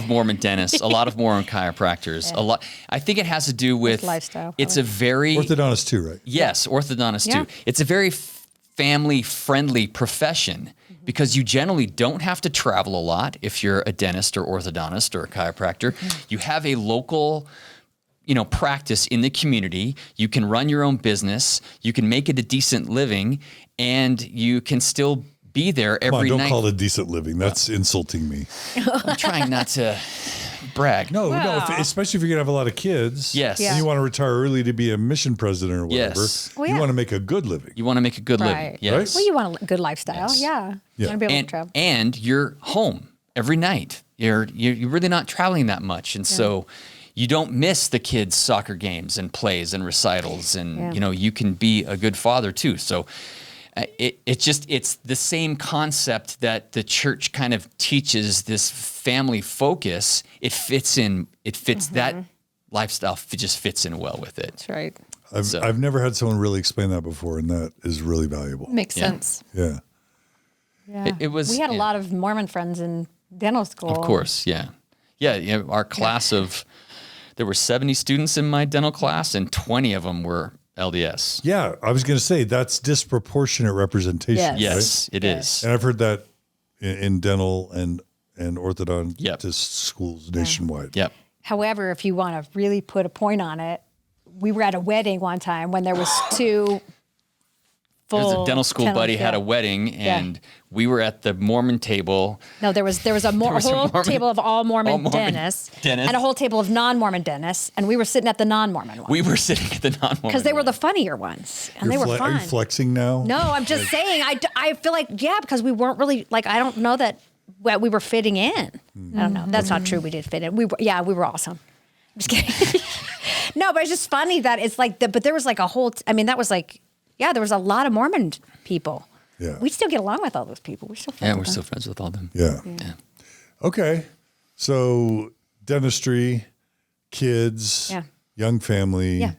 Mormon dentists, a lot of Mormon chiropractors, a lot. I think it has to do with lifestyle. It's a very orthodontist too, right? Yes, orthodontist too. It's a very family friendly profession because you generally don't have to travel a lot if you're a dentist or orthodontist or a chiropractor. You have a local practice in the community. You can run your own business. You can make it a decent living, and you can still be there every night. Don't call it a decent living. That's insulting me. I'm trying not to brag. No, especially if you're going to have a lot of kids. Yes. And you want to retire early to be a mission president or whatever. Yes. Well, you want to make a good living. You want to make a good living. Yes. Well, you want a good lifestyle. Yeah. You want to be able to travel. And you're home every night. You're really not traveling that much. And so you don't miss the kids' soccer games and plays and recitals, and you can be a good father too. So it's the same concept that the church kind of teaches, this family focus. It fits that lifestyle. It just fits in well with it. That's right. I've never had someone really explain that before, and that is really valuable. Makes sense. Yeah. Yeah. It was. We had a lot of Mormon friends in dental school. Of course, yeah. Our class of. There were 70 students in my dental class, and 20 of them were LDS. Yeah, I was going to say that's disproportionate representation. Yes, right? it is. And I've heard that in dental and orthodontist schools nationwide. Yep. However, if you want to really put a point on it, we were at a wedding one time when there was 2 full. There's a dental school buddy had a wedding, and we were at the Mormon table. No, there was a whole table of all Mormon dentists and a whole table of non-Mormon dentists, and we were sitting at the non-Mormon ones. We were sitting at the non-Mormon because they were the funnier ones, and they were fun. Are you flexing now? No, I'm just saying. I feel like because we weren't really I don't know that we were fitting in. I don't know. That's not true. We did fit in. We were awesome. I'm just kidding. No, but it's just funny that it's but there was a whole. That was there was a lot of Mormon people. Yeah. We still get along with all those people. We're still friends. we're still friends with all them. Yeah. Okay. So dentistry, kids, young family. Yeah.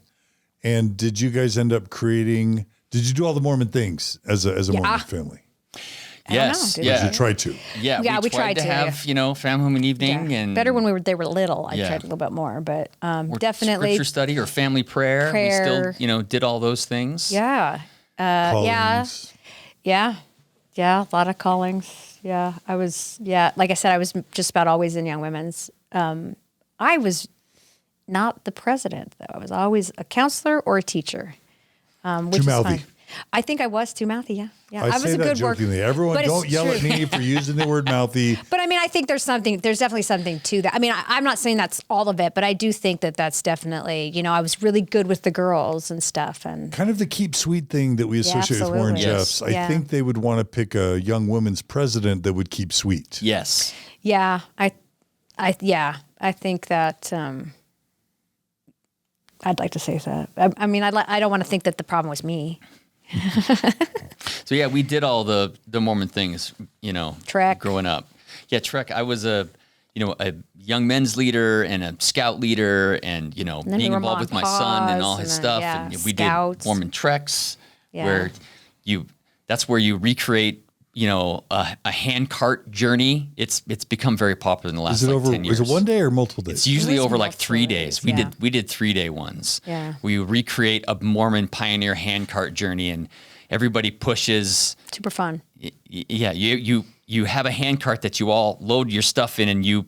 And did you guys end up did you do all the Mormon things as a Mormon family? Yes. Did you try to? Yeah. We tried to have, family home and evening and better when they were little. I tried a little bit more, but definitely scripture study or family prayer. We still, did all those things. Yeah. Callings. Yeah. A lot of callings. Yeah. I was, like I said, I was just about always in Young Women's. I was not the president though. I was always a counselor or a teacher. Which is fun. I think I was too mouthy. Yeah. I was a good jokingly. Everyone, don't yell at me for using the word mouthy. But I think there's definitely something to that. I'm not saying that's all of it, but I do think that that's definitely, I was really good with the girls and stuff. And kind of the keep sweet thing that we associate with Warren Jeffs. I think they would want to pick a young women's president that would keep sweet. Yes. Yeah. I think that, I'd like to say that. I don't want to think that the problem was me. So we did all the Mormon things, Trek. growing up. Yeah, Trek. I was a young men's leader and a scout leader, and being involved with my son and all his stuff. And we did Mormon treks, where that's where you recreate a hand cart journey. It's become very popular in the last 10 years. Is it one day or multiple days? It's usually over 3 days. We did 3-day ones. Yeah. We recreate a Mormon pioneer hand cart journey, and everybody pushes. Super fun. Yeah, you have a hand cart that you all load your stuff in, and you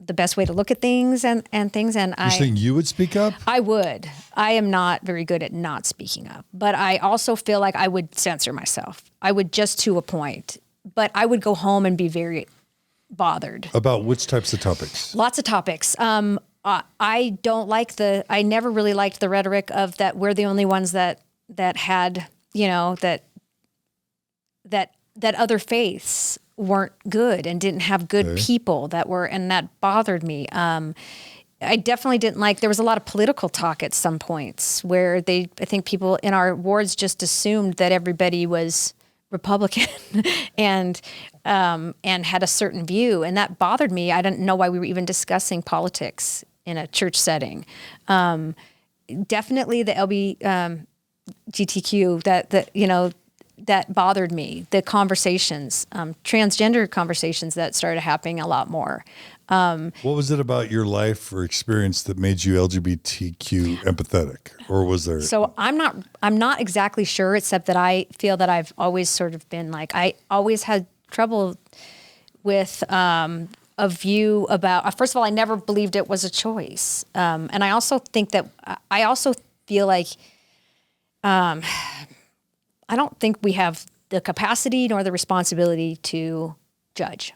the best way to look at things and things. And You're saying you would speak up? I would. I am not very good at not speaking up, but I also feel like I would censor myself. I would just to a point, but I would go home and be very bothered. About which types of topics? Lots of topics. I don't like I never really liked the rhetoric of that we're the only ones that had, you know, that other faiths weren't good and didn't have good people and that bothered me. I definitely didn't like, there was a lot of political talk at some points where I think people in our wards just assumed that everybody was Republican and had a certain view. And that bothered me. I didn't know why we were even discussing politics in a church setting. Definitely the LGBTQ that bothered me, the conversations, transgender conversations that started happening a lot more. What was it about your life or experience that made you LGBTQ empathetic, or was there? So I'm not exactly sure, except that I feel that I've always sort of been like, I always had trouble with a view about, first of all, I never believed it was a choice. And I also think that, I also feel like, I don't think we have the capacity nor the responsibility to judge.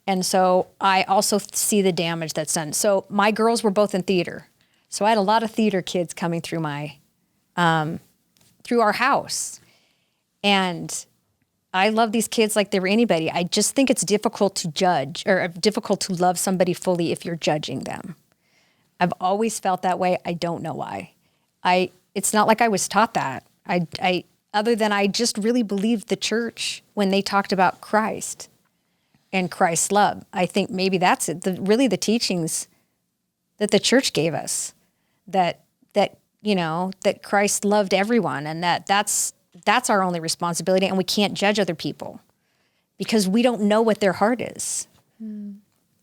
And so I also see the damage that's done. So my girls were both in theater. So I had a lot of theater kids coming through through our house. And I love these kids like they were anybody. I just think it's difficult to judge or difficult to love somebody fully if you're judging them. I've always felt that way. I don't know why. It's not like I was taught that. Other than I just really believed the church when they talked about Christ and Christ's love. I think maybe that's it. Really the teachings that the church gave us, that Christ loved everyone, and that's our only responsibility, and we can't judge other people because we don't know what their heart is. And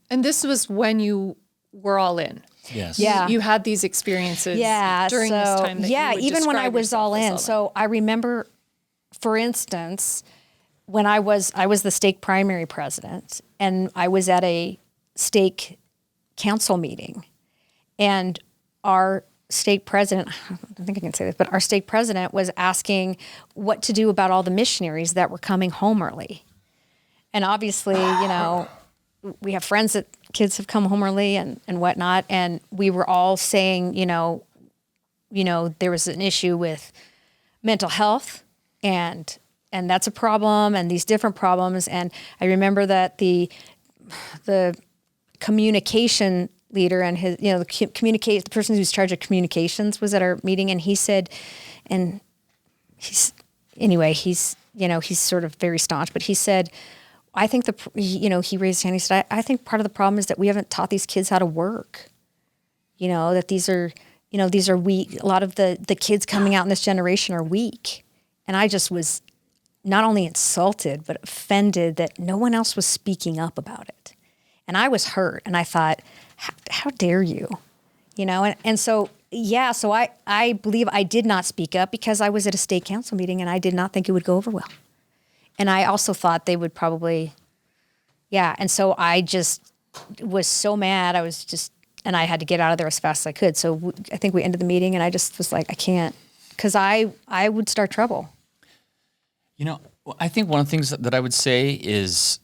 this was when you were all in. Yes. Yeah. You had these experiences during this time that you would even when I describe was all yourself in. as So I remember, for instance, when I was the stake primary president, and I was at a stake council meeting, and our stake president, I don't think I can say this, but our stake president was asking what to do about all the missionaries that were coming home early. And obviously, we have friends that kids have come home early and whatnot. And we were all saying, there was an issue with mental health and that's a problem, and these different problems. And I remember that the communication leader and his, the person who's in charge of communications was at our meeting, and he said, and he's sort of very staunch, but he said, I think he raised his hand. He said, I think part of the problem is that we haven't taught these kids how to work. That these are weak. A lot of the kids coming out in this generation are weak. And I just was not only insulted, but offended that no one else was speaking up about it. And I was hurt. And I thought, how dare you? So I believe I did not speak up because I was at a state council meeting and I did not think it would go over well. And I also thought they would probably, and so I just was so mad. And I had to get out of there as fast as I could. So I think we ended the meeting, and I just was like, I can't, because I would start trouble. I think one of the things that I would say is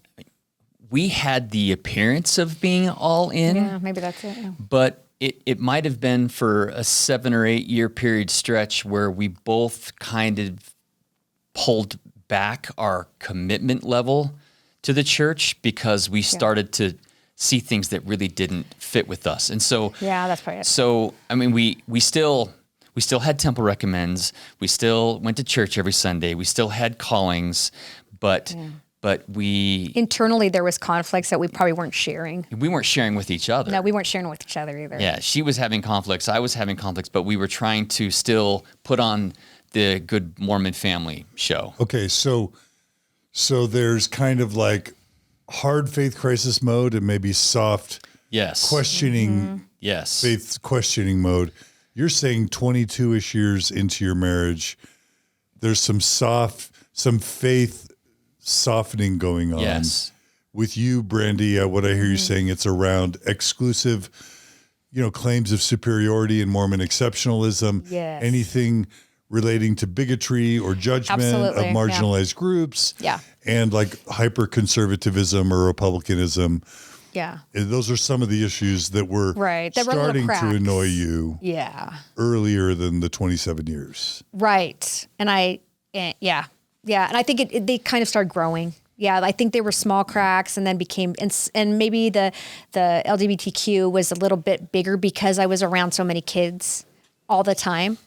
we had the appearance of being all in. Yeah, maybe that's it. Yeah. But it might have been for a 7 or 8 year period stretch where we both kind of pulled back our commitment level to the church because we started to see things that really didn't fit with us. And so, that's probably it. So, I mean, we still had temple recommends. We still went to church every Sunday. We still had callings, but we internally there was conflicts that we probably weren't sharing. We weren't sharing with each other. No, we weren't sharing with each other either. Yeah, she was having conflicts. I was having conflicts, but we were trying to still put on the Good Mormon Family show. Okay, so there's kind of like hard faith crisis mode and maybe soft questioning faith questioning mode. You're saying 22-ish years into your marriage, there's some faith softening going on. Yes. with you, Brandee, what I hear you saying, it's around exclusive, claims of superiority and Mormon exceptionalism. Yes. Anything relating to bigotry or judgment Absolutely, of marginalized groups. Yeah. And like hyper-conservatism or republicanism. Yeah. Those are some of the issues that were Right. That were little starting to cracks. annoy you Yeah. earlier than the 27 years. Right. And yeah. And I think they kind of started growing. Yeah. I think they were small cracks and then became, and maybe the LGBTQ was a little bit bigger because I was around so many kids all the time,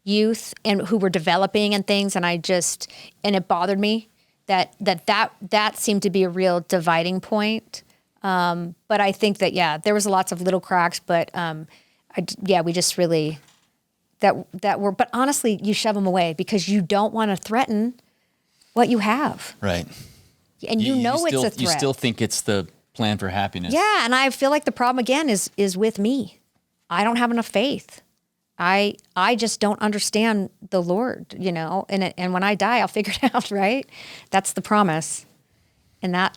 youth, and who were developing and things. And and it bothered me that seemed to be a real dividing point. But I think that, there was lots of little cracks, but, we just really, but honestly, you shove them away because you don't want to threaten what you have. Right. And it's a threat. You still think it's the plan for happiness. Yeah. And I feel like the problem again is with me. I don't have enough faith. I just don't understand the Lord, and when I die, I'll figure it out. Right. That's the promise. And I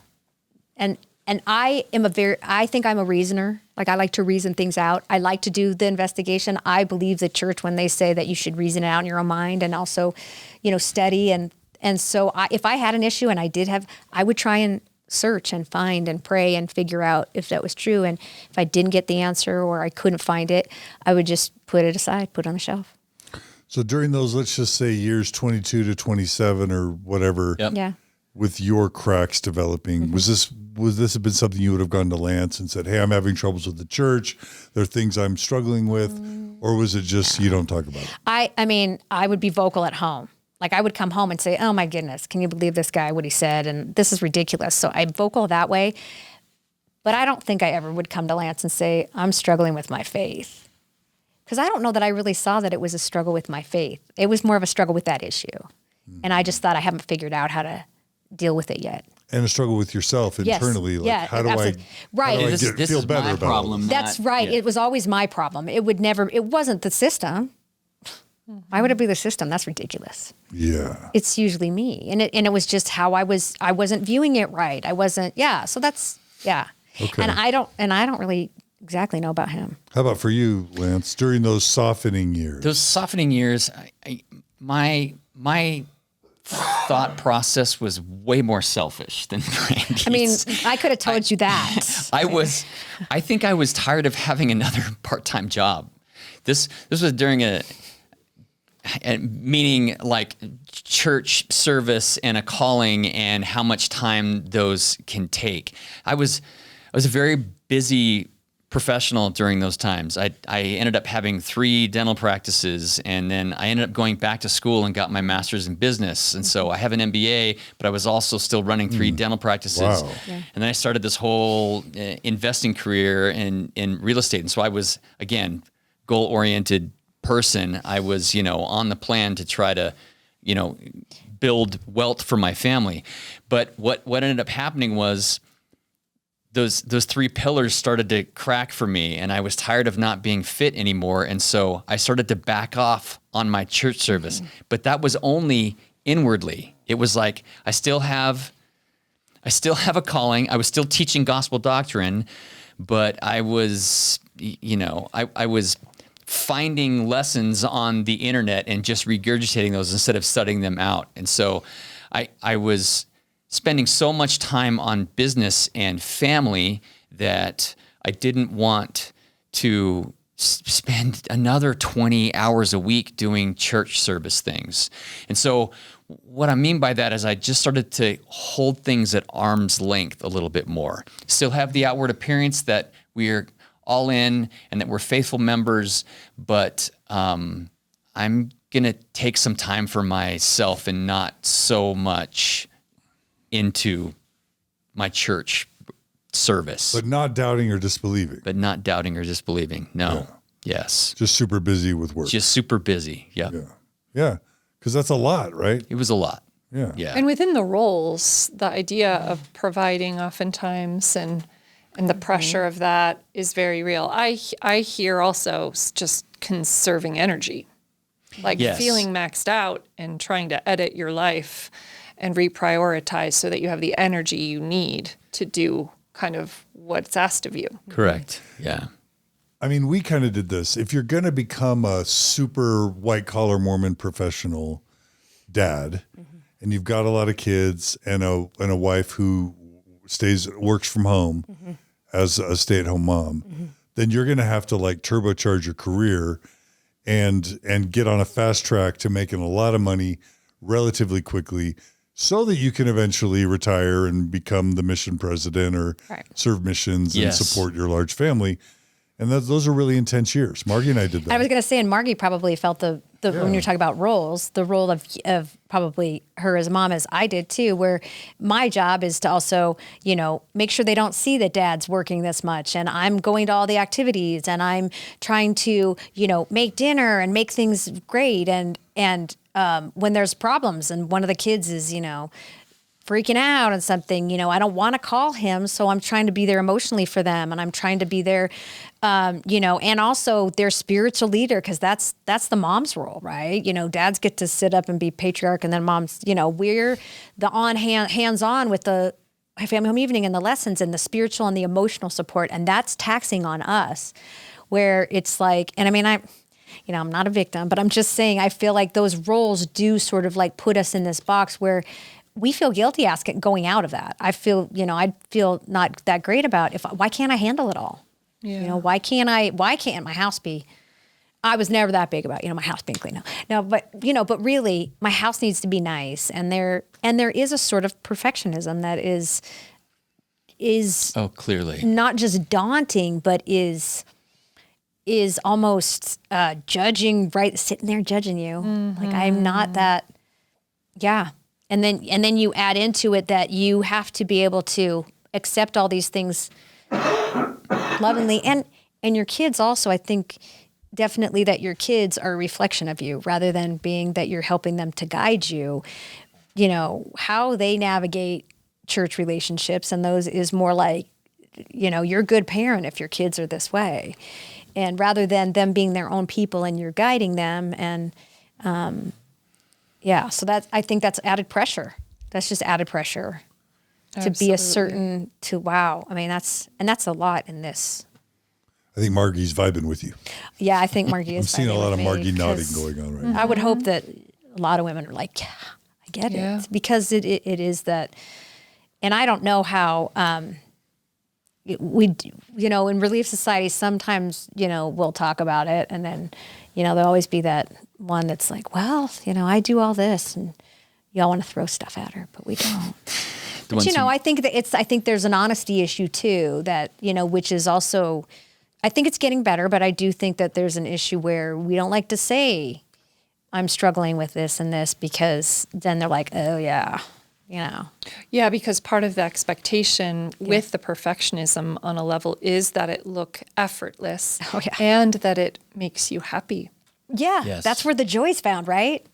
think I'm a reasoner. Like I like to reason things out. I like to do the investigation. I believe the church when they say that you should reason it out in your own mind and also, study. And so if I had an issue and I would try and search and find and pray and figure out if that was true. And if I didn't get the answer or I couldn't find it, I would just put it aside, put it on the shelf. So during those, let's just say years 22 to 27 or whatever, Yep. Yeah. with your cracks developing, was this have been something you would have gone to Lance and said, hey, I'm having troubles with the church. There are things I'm struggling with. Or was it just, you don't talk about it? I would be vocal at home. Like I would come home and say, oh my goodness, can you believe this guy, what he said? And this is ridiculous. So I'm vocal that way. But I don't think I ever would come to Lance and say, I'm struggling with my faith. Because I don't know that I really saw that it was a struggle with my faith. It was more of a struggle with that issue. And I just thought I haven't figured out how to deal with it yet. And a struggle with yourself internally. Yes. Like, Yeah, how do absolutely. I Right. feel better about problem. it? That's right. Yeah. It was always my problem. It wasn't the system. Why would it be the system? That's ridiculous. Yeah. It's usually me. And it was just how I wasn't viewing it right. I wasn't, so that's, Okay. And I don't really exactly know about him. How about for you, Lance, during those softening years? Those softening years, my thought process was way more selfish than Brandee's. I mean, I could have told you that. I think I was tired of having another part-time job. This was during meaning like church service and a calling and how much time those can take. I was a very busy professional during those times. I ended up having 3 dental practices, and then I ended up going back to school and got my master's in business. And so I have an MBA, but I was also still running 3 dental practices. Wow. Yeah. And then I started this whole investing career in real estate. And so I was, again, goal-oriented person. I was, on the plan to try to, build wealth for my family. But what ended up happening was those 3 pillars started to crack for me, and I was tired of not being fit anymore. And so I started to back off on my church service, but that was only inwardly. It was like, I still have a calling. I was still teaching gospel doctrine, but I was, I was finding lessons on the internet and just regurgitating those instead of studying them out. And so I was spending so much time on business and family that I didn't want to spend another 20 hours a week doing church service things. And so what I mean by that is I just started to hold things at arm's length a little bit more. Still have the outward appearance that we're all in and that we're faithful members, but I'm going to take some time for myself and not so much into my church service. But not doubting or disbelieving. No. Yeah. Yes. Just super busy with work. Just super busy. Yeah. Yeah. Because that's a lot, right? It was a lot. Yeah. Yeah. And within the roles, the idea of providing oftentimes and the pressure of that is very real. I hear also just conserving energy, like Yes. feeling maxed out and trying to edit your life and reprioritize so that you have the energy you need to do kind of what's asked of you. Correct. Yeah. I mean, we kind of did this. If you're going to become a super white collar Mormon professional dad, and you've got a lot of kids and a wife who works from home as a stay-at-home mom, then you're going to have to like turbocharge your career and get on a fast track to making a lot of money relatively quickly so that you can eventually retire and become the mission president or serve missions and support your large family. And those are really intense years. Margie and I did that. I was going to say, and Margie probably felt when you're talking about roles, the role of probably her as a mom, as I did too, where my job is to also, make sure they don't see that dad's working this much. And I'm going to all the activities and I'm trying to, make dinner and make things great. And when there's problems and one of the kids is, freaking out and something, I don't want to call him. So I'm trying to be there emotionally for them. And I'm trying to be there, and also their spiritual leader, because that's the mom's role, right? Dads get to sit up and be patriarch, and then moms, we're the hands-on with the family home evening and the lessons and the spiritual and the emotional support. And that's taxing on us, where it's like, and I mean, I'm not a victim, but I'm just saying, I feel like those roles do sort of like put us in this box where we feel guilty going out of that. I feel, I feel not that great about why can't I handle it all? Yeah. Why can't my house be, I was never that big about, my house being clean. No, but really my house needs to be nice. And there is a sort of perfectionism that is clearly not just daunting, but is almost judging, right? Sitting there judging you. Like I'm not that. Yeah. And then you add into it that you have to be able to accept all these things lovingly, and your kids also. I think definitely that your kids are a reflection of you, rather than being that you're helping them to guide you. How they navigate church relationships and those is more like, you're a good parent if your kids are this way, and rather than them being their own people and you're guiding them and. Yeah, so I think that's added pressure. That's just added pressure to be a certain, wow. I mean, that's a lot in this. I think Margie's vibing with you. Yeah, I think Margie is. I'm seeing a lot of Margie nodding going on right now. I would hope that a lot of women are like, yeah, I get it. Because it is that, and I don't know how, in Relief Society, sometimes, we'll talk about it, and then, there'll always be that one that's like, well, I do all this, and y'all want to throw stuff at her, but we don't. But, I think that I think there's an honesty issue too, that, which is also, I think it's getting better, but I do think that there's an issue where we don't like to say, I'm struggling with this and this, because then they're like, oh yeah. Yeah, because part of the expectation with the perfectionism on a level is that it look effortless and that it makes you happy. Yeah, That's where the joy is found, right?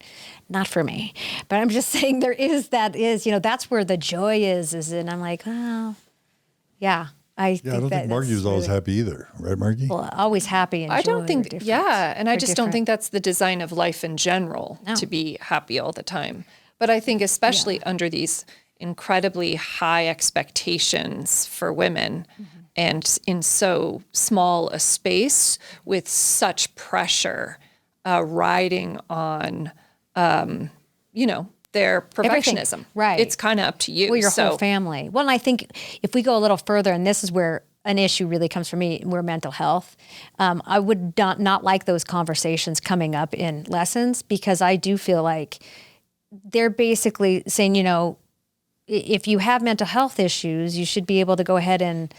Not for me. But I'm just saying that's where the joy is, and I'm like, oh, yeah. I don't think Margie was always happy either, right, Margie? Well, always happy and joy. I don't think, and I just don't think that's the design of life in general, to be happy all the time. But I think especially under these incredibly high expectations for women and in so small a space with such pressure riding on, their perfectionism. Everything. Right. It's kind of up to you. Well, your whole family. Well, and I think if we go a little further, and this is where an issue really comes for me, we're mental health. I would not like those conversations coming up in lessons, because I do feel like they're basically saying, if you have mental health issues, you should be able to go ahead and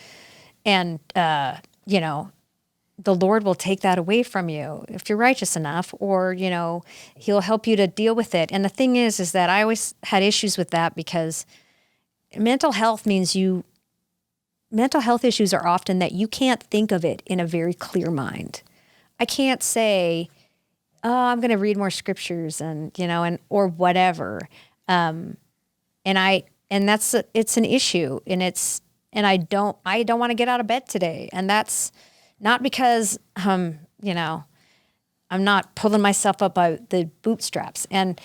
the Lord will take that away from you if you're righteous enough, or, he'll help you to deal with it. And the thing is that I always had issues with that, because mental health issues are often that you can't think of it in a very clear mind. I can't say, oh, I'm going to read more scriptures or whatever. It's an issue, and I don't want to get out of bed today. And that's not because, I'm not pulling myself up by the bootstraps. And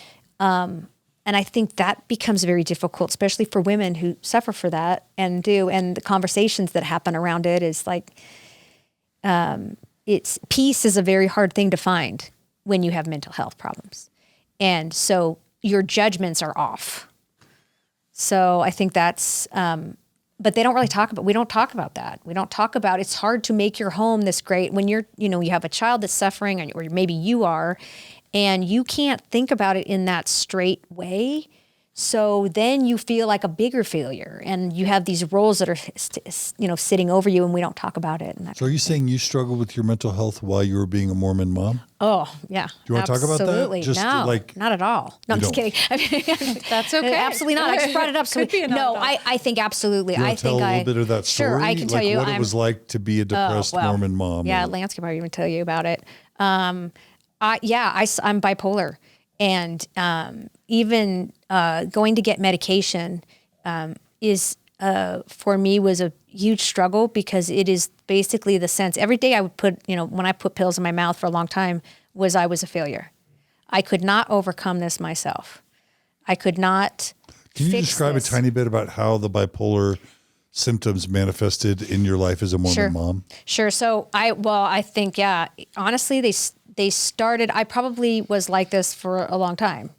And I think that becomes very difficult, especially for women who suffer for that and the conversations that happen around it is like, peace is a very hard thing to find when you have mental health problems. And so your judgments are off. So I think that's, but they don't really we don't talk about that. We don't talk about, it's hard to make your home this great when you have a child that's suffering or maybe you are, and you can't think about it in that straight way. So then you feel like a bigger failure and you have these roles that are, sitting over you and we don't talk about it. So are you saying you struggled with your mental health while you were being a Mormon mom? Oh, yeah. Do you want to talk about that? Absolutely. Just no, like, not at all. No, I'm just kidding. I mean, That's okay. Absolutely not. I just brought it up. So I think absolutely. Do you want to tell a little bit of that story? Sure, I can tell you. What it was like to be a depressed Mormon mom. Yeah, Lance can probably even tell you about it. I'm bipolar. And even going to get medication is for me was a huge struggle because it is basically the sense every day I would put, when I put pills in my mouth for a long time I was a failure. I could not overcome this myself. I could not. Can you describe a tiny bit about how the bipolar symptoms manifested in your life as a Mormon mom? Sure. So I think, honestly, they started, I probably was like this for a long time.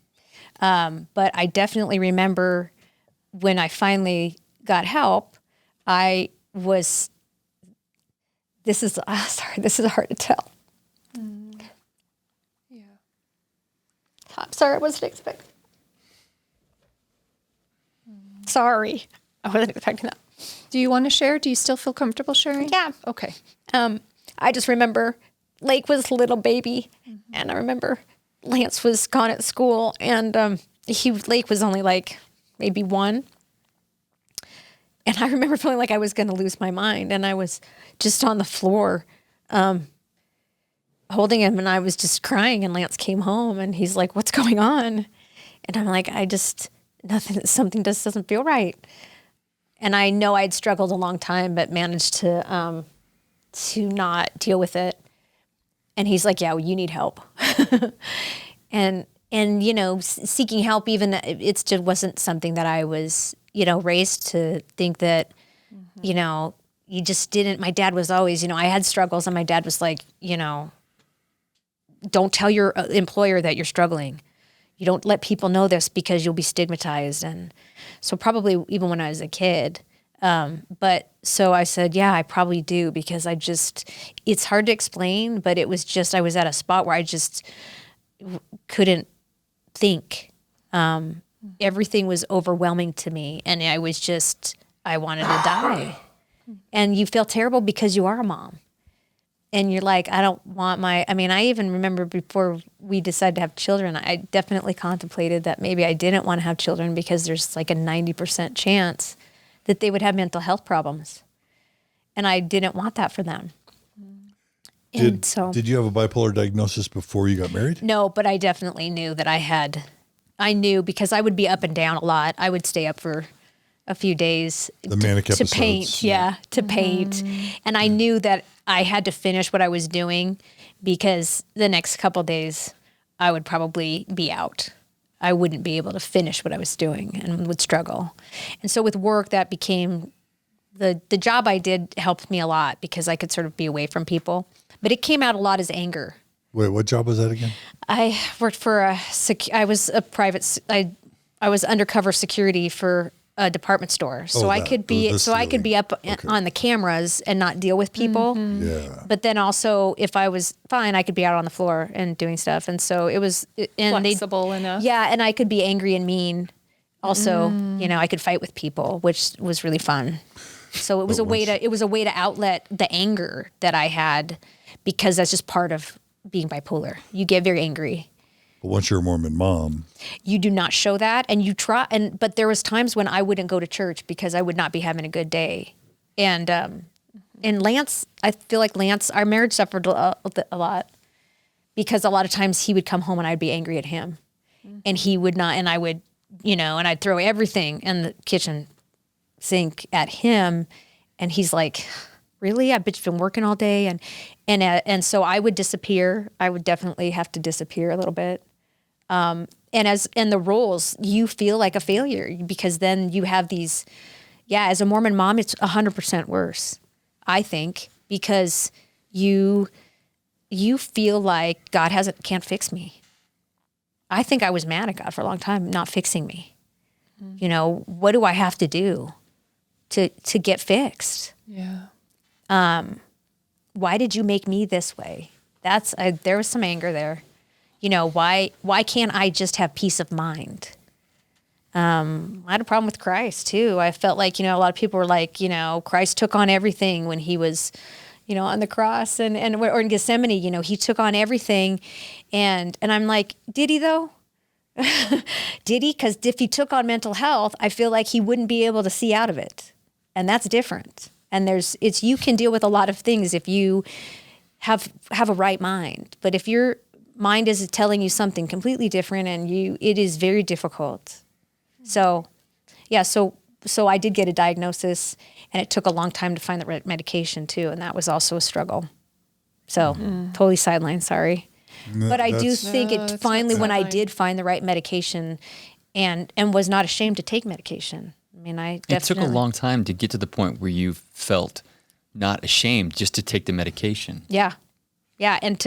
But I definitely remember when I finally got help, this is hard to tell. Yeah. I'm sorry, I wasn't expecting. Sorry, I wasn't expecting that. Do you want to share? Do you still feel comfortable sharing? Yeah. Okay. I just remember Lake was a little baby, and I remember Lance was gone at school, and Lake was only like maybe 1. And I remember feeling like I was going to lose my mind, and I was just on the floor holding him, and I was just crying, and Lance came home, and he's like, "What's going on?" And I'm like, something just doesn't feel right. And I know I'd struggled a long time, but managed to not deal with it. And he's like, "Yeah, well, you need help." and seeking help, even it just wasn't something that I was, raised to think that, you just didn't. My dad was always, I had struggles, and my dad was like, don't tell your employer that you're struggling. You don't let people know this because you'll be stigmatized. And so probably even when I was a kid, but so I said, yeah, I probably do, because it's hard to explain, but it was just, I was at a spot where I just couldn't think. Everything was overwhelming to me, and I wanted to die. And you feel terrible because you are a mom. And you're like, I don't want I even remember before we decided to have children, I definitely contemplated that maybe I didn't want to have children because there's like a 90% chance that they would have mental health problems. And I didn't want that for them. Did you have a bipolar diagnosis before you got married? No, but I definitely knew that I knew because I would be up and down a lot. I would stay up for a few days the manic to episodes. Paint. Yeah, to paint. And I knew that I had to finish what I was doing because the next couple of days I would probably be out. I wouldn't be able to finish what I was doing and would struggle. And so with work, that became the job I did helped me a lot because I could sort of be away from people. But it came out a lot as anger. Wait, what job was that again? I worked for I was undercover security for a department store. So I could be up on the cameras and not deal with people. Yeah. But then also if I was fine, I could be out on the floor and doing stuff. And so it was flexible enough. Yeah, and I could be angry and mean. Also, I could fight with people, which was really fun. So it was a way to outlet the anger that I had, because that's just part of being bipolar. You get very angry. But once you're a Mormon mom, you do not show that, and you try. But there was times when I wouldn't go to church because I would not be having a good day. And Lance, I feel like our marriage suffered a lot because a lot of times he would come home and I'd be angry at him, and he would not, and I would, and I'd throw everything in the kitchen sink at him, and he's like, "Really? I've been working all day," and so I would disappear. I would definitely have to disappear a little bit. and the roles, you feel like a failure because then you have these, as a Mormon mom, it's 100% worse, I think, because you feel like God can't fix me. I think I was mad at God for a long time, not fixing me. What do I have to do to get fixed? Yeah. Why did you make me this way? There was some anger there. Why can't I just have peace of mind? I had a problem with Christ too. I felt like, a lot of people were like, Christ took on everything when he was, on the cross or in Gethsemane, he took on everything. And I'm like, did he though? Did he? Because if he took on mental health, I feel like he wouldn't be able to see out of it. And that's different. And you can deal with a lot of things if you have a right mind. But if your mind is telling you something completely different it is very difficult. So I did get a diagnosis, and it took a long time to find the right medication too. And that was also a struggle. So totally sidelined, sorry. But I do think it finally, when I did find the right medication and was not ashamed to take medication. I mean, It took a long time to get to the point where you felt not ashamed just to take the medication. Yeah. Yeah. And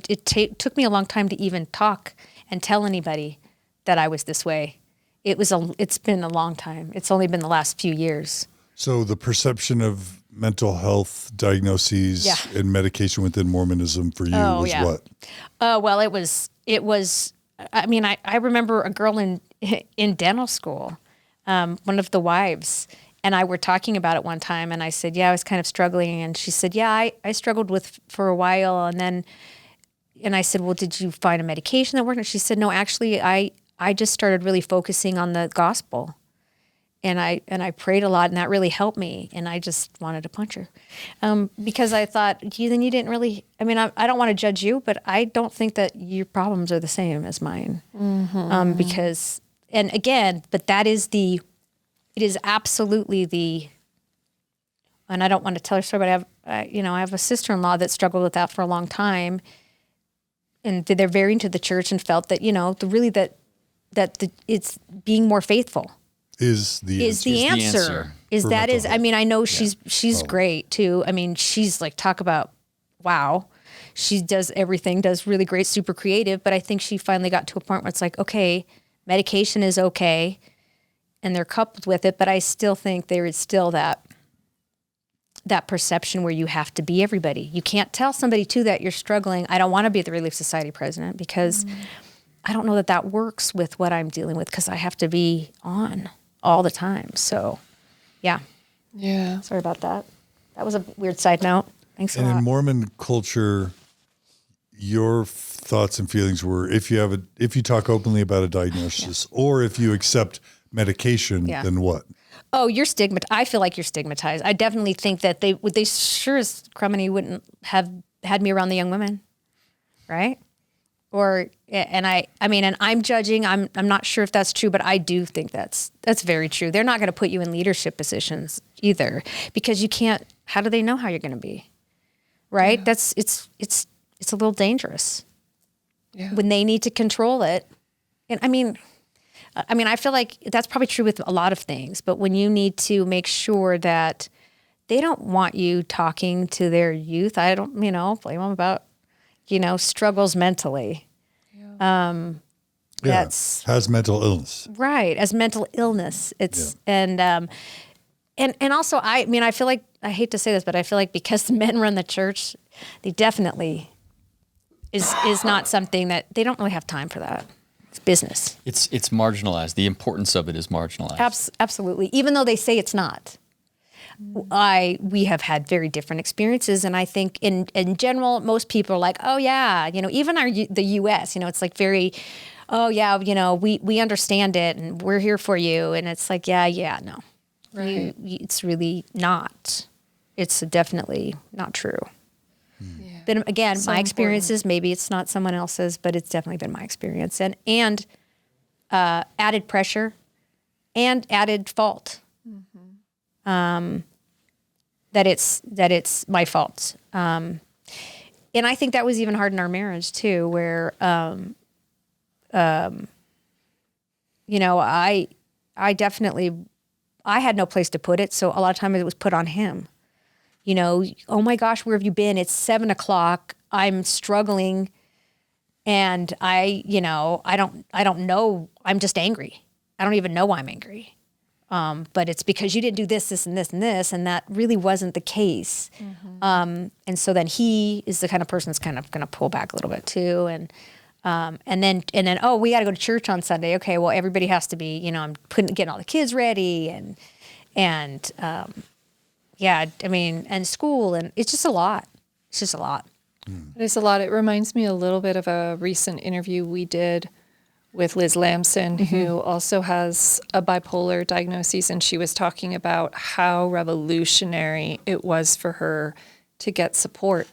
it took me a long time to even talk and tell anybody that I was this way. It's been a long time. It's only been the last few years. So the perception of mental health diagnoses and medication within Mormonism for you was what? Well, it was, I mean, I remember a girl in dental school, one of the wives, and I were talking about it one time, and I said, I was kind of struggling, and she said, I struggled for a while, and I said, well, did you find a medication that worked? And she said, no, actually, I just started really focusing on the gospel. And I prayed a lot, and that really helped me. And I just wanted to punch her because I thought, then you didn't really. I mean, I don't want to judge you, but I don't think that your problems are the same as mine. Because, and again, but it is absolutely the. And I don't want to tell her story, but I have a sister-in-law that struggled with that for a long time, and they're very into the church and felt that it's being more faithful. Is the answer. I mean, I know she's great too. I mean, she's like, talk about, wow. She does everything, does really great, super creative. But I think she finally got to a point where it's like, okay, medication is okay. And they're coupled with it. But I still think there is still that perception where you have to be everybody. You can't tell somebody too that you're struggling. I don't want to be the Relief Society president because I don't know that works with what I'm dealing with because I have to be on all the time. So, yeah. Sorry about that. That was a weird side note. Thanks a lot. And in Mormon culture, your thoughts and feelings were if you talk openly about a diagnosis or if you accept medication, then what? Oh, you're stigmatized. I feel like you're stigmatized. I definitely think that they sure as Crummy wouldn't have had me around the young women, right? And I'm judging. I'm not sure if that's true, but I do think that's very true. They're not going to put you in leadership positions either because you can't. How do they know how you're going to be? Right? Yeah. It's a little dangerous when they need to control it. And I mean, I feel like that's probably true with a lot of things, but when you need to make sure that they don't want you talking to their youth, I don't, blame them about, struggles mentally. Has mental illness. Right. As mental illness. It's, and also I feel like, I hate to say this, but I feel like because the men run the church, they definitely is not something that they don't really have time for that. It's business. It's marginalized. The importance of it is marginalized. Absolutely. Even though they say it's not. We have had very different experiences, and I think in general, most people are like, oh yeah, even the U.S., it's like very, oh yeah, we understand it, and we're here for you, and it's like, no, right. It's really not. It's definitely not true. Yeah. But again, so my experiences, maybe it's not someone else's, but it's definitely been my experience, and added pressure, and added fault. That it's my fault. And I think that was even hard in our marriage too, where I definitely, I had no place to put it. So a lot of times it was put on him. Oh my gosh, where have you been? It's 7:00. I'm struggling. And I don't know. I'm just angry. I don't even know why I'm angry. But it's because you didn't do this, this, and this, and this. And that really wasn't the case. And so then he is the kind of person that's kind of going to pull back a little bit too. And then, oh, we got to go to church on Sunday. Okay, well, everybody has to be, I'm getting all the kids ready and school, and it's just a lot. It's just a lot. It is a lot. It reminds me a little bit of a recent interview we did with Liz Lamson, who also has a bipolar diagnosis, and she was talking about how revolutionary it was for her to get support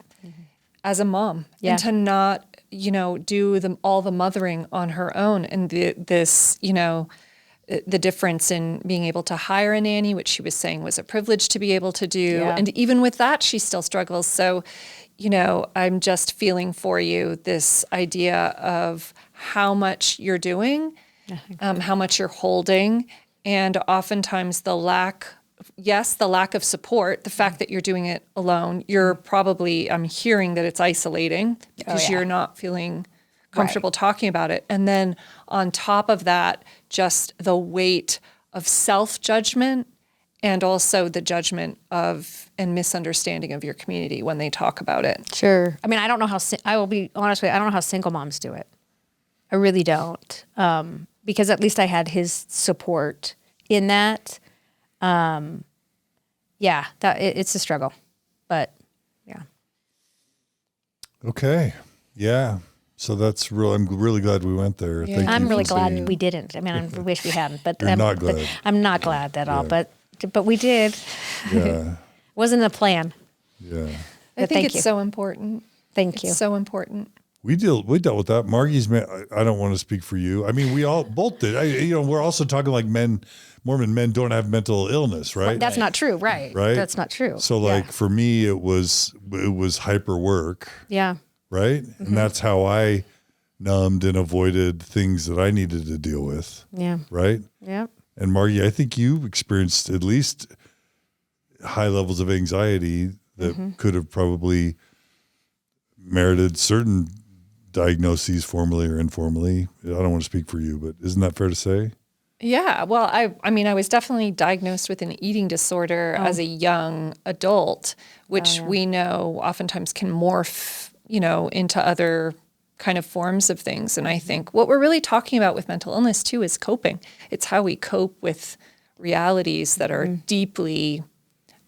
as a mom and to not, do all the mothering on her own. And the difference in being able to hire a nanny, which she was saying was a privilege to be able to do. Yeah. And even with that, she still struggles. So, I'm just feeling for you this idea of how much you're doing, how much you're holding, and oftentimes the lack of support, the fact that you're doing it alone, you're probably, I'm hearing that it's isolating because you're not feeling comfortable talking about it. And then on top of that, just the weight of self-judgment and also the judgment of and misunderstanding of your community when they talk about it. Sure. I mean, I don't know how, I will be honest with you, I don't know how single moms do it. I really don't. Because at least I had his support in that. It's a struggle, but yeah. Okay. Yeah. So that's real. I'm really glad we went there. Yeah. I'm really glad we didn't. I mean, I wish we hadn't, but I'm not glad. But I'm not glad at all, but we did. Yeah. Wasn't a plan. Yeah. I think it's so important. Thank you. It's so important. We dealt with that. Margie's man. I don't want to speak for you. I mean, we all both did. We're also talking like Mormon men don't have mental illness, right? Well, that's not true, right? Right. That's not true. So for me, it was hyper work. Yeah. Right. Mm-hmm. And that's how I numbed and avoided things that I needed to deal with. Yeah. Right. Yeah. And Margie, I think you experienced at least high levels of anxiety that could have probably merited certain diagnoses, formally or informally. I don't want to speak for you, but isn't that fair to say? Yeah. Well, I mean, I was definitely diagnosed with an eating disorder as a young adult, which we know oftentimes can morph, into other kind of forms of things. And I think what we're really talking about with mental illness too is coping. It's how we cope with realities that are deeply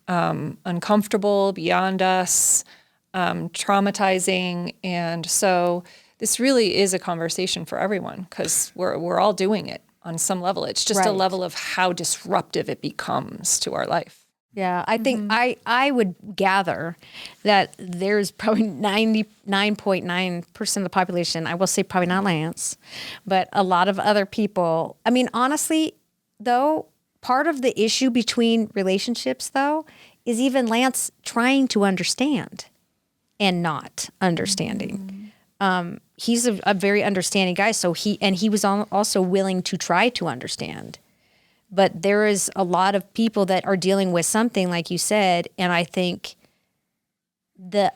uncomfortable, beyond us, traumatizing. And so this really is a conversation for everyone because we're all doing it on some level. It's just a level of how disruptive it becomes to our life. Yeah, I think I would gather that there's probably 99.9% of the population, I will say probably not Lance, but a lot of other people. I mean, honestly, though, part of the issue between relationships, though, is even Lance trying to understand and not understanding. He's a very understanding guy, so he was also willing to try to understand. But there is a lot of people that are dealing with something, like you said, and I think the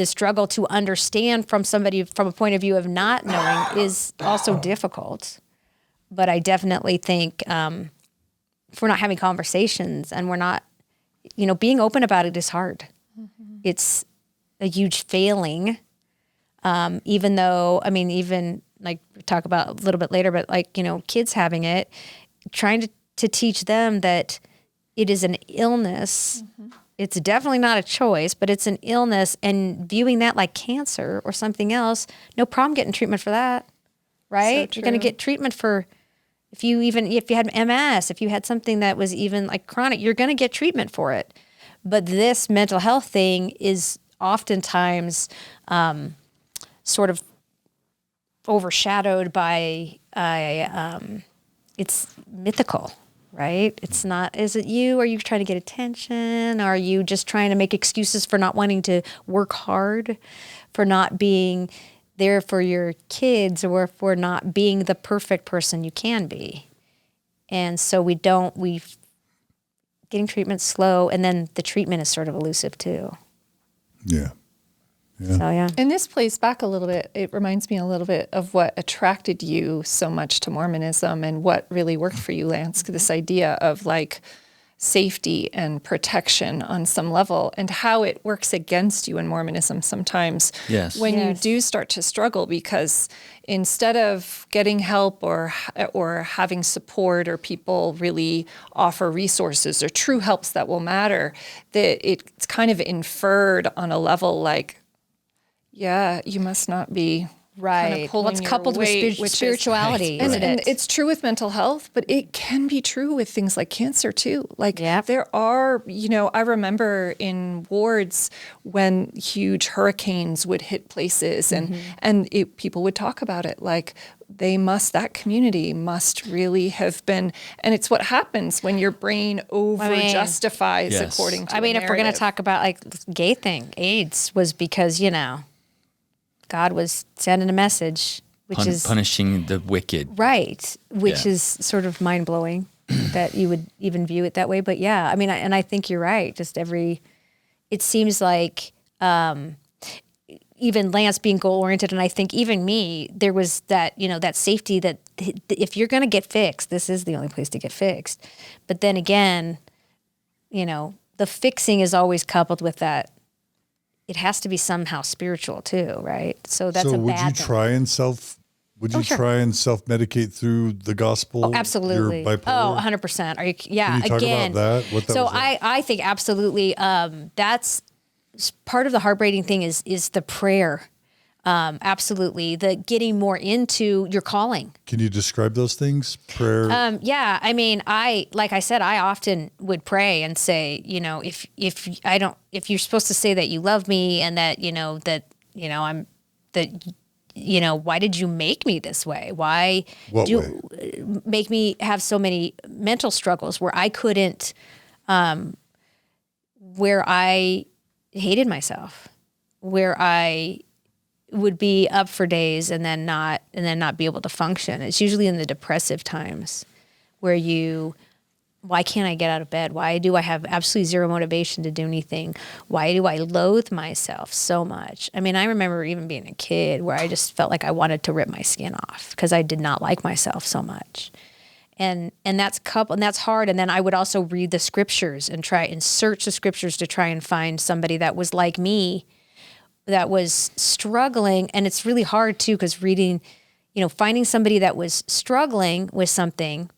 struggle to understand from somebody from a point of view of not knowing is also difficult. But I definitely think if we're not having conversations and we're not, being open about it is hard. It's a huge failing. Even though, even like we talk about a little bit later, but kids having it, trying to teach them that it is an illness. It's definitely not a choice, but it's an illness, and viewing that like cancer or something else, no problem getting treatment for that, right? So you're going to get treatment for, if you had MS, if you had something that was even like chronic, you're going to get treatment for it. But this mental health thing is oftentimes sort of overshadowed by it's mythical, right? It's not, is it you? Are you trying to get attention? Are you just trying to make excuses for not wanting to work hard, for not being there for your kids or for not being the perfect person you can be. And so we getting treatment slow, and then the treatment is sort of elusive too. Yeah. Yeah. So yeah. And this plays back a little bit. It reminds me a little bit of what attracted you so much to Mormonism and what really worked for you, Lance, this idea of like safety and protection on some level, and how it works against you in Mormonism sometimes when you do start to struggle, because instead of getting help or having support or people really offer resources or true helps that will matter, that it's kind of inferred on a level like, yeah, you must not be Right. Well, it's coupled with spirituality, isn't it? And it's true with mental health, but it can be true with things like cancer too. Like there are, I remember in wards when huge hurricanes would hit places and people would talk about it like that community must really have been, and it's what happens when your brain over-justifies according to if we're going to talk about like gay thing, AIDS was because, God was sending a message, which is punishing the wicked, right? Which is sort of mind blowing that you would even view it that way. But yeah, I think you're right. It seems like even Lance being goal oriented, and I think even me, there was that that safety that if you're going to get fixed, this is the only place to get fixed. But then again, the fixing is always coupled with that. It has to be somehow spiritual too, right? So that's a bad thing. Would you try and self-medicate through the gospel? Oh, absolutely. Your bipolar? 100%. Can you talk about that? What that was like? I think absolutely. That's part of the heartbreaking thing is the prayer. Absolutely. The getting more into your calling. Can you describe those things? Prayer? Like I said, I often would pray and say, if you're supposed to say that you love me and that, why did you make me this way? Why make me have so many mental struggles where I couldn't, where I hated myself, where I would be up for days and then not be able to function. It's usually in the depressive times where why can't I get out of bed? Why do I have absolutely zero motivation to do anything? Why do I loathe myself so much? I remember even being a kid where I just felt like I wanted to rip my skin off because I did not like myself so much. And that's hard. And then I would also read the scriptures and try and search the scriptures to try and find somebody that was like me, that was struggling. And it's really hard too, because reading, finding somebody that was struggling with something,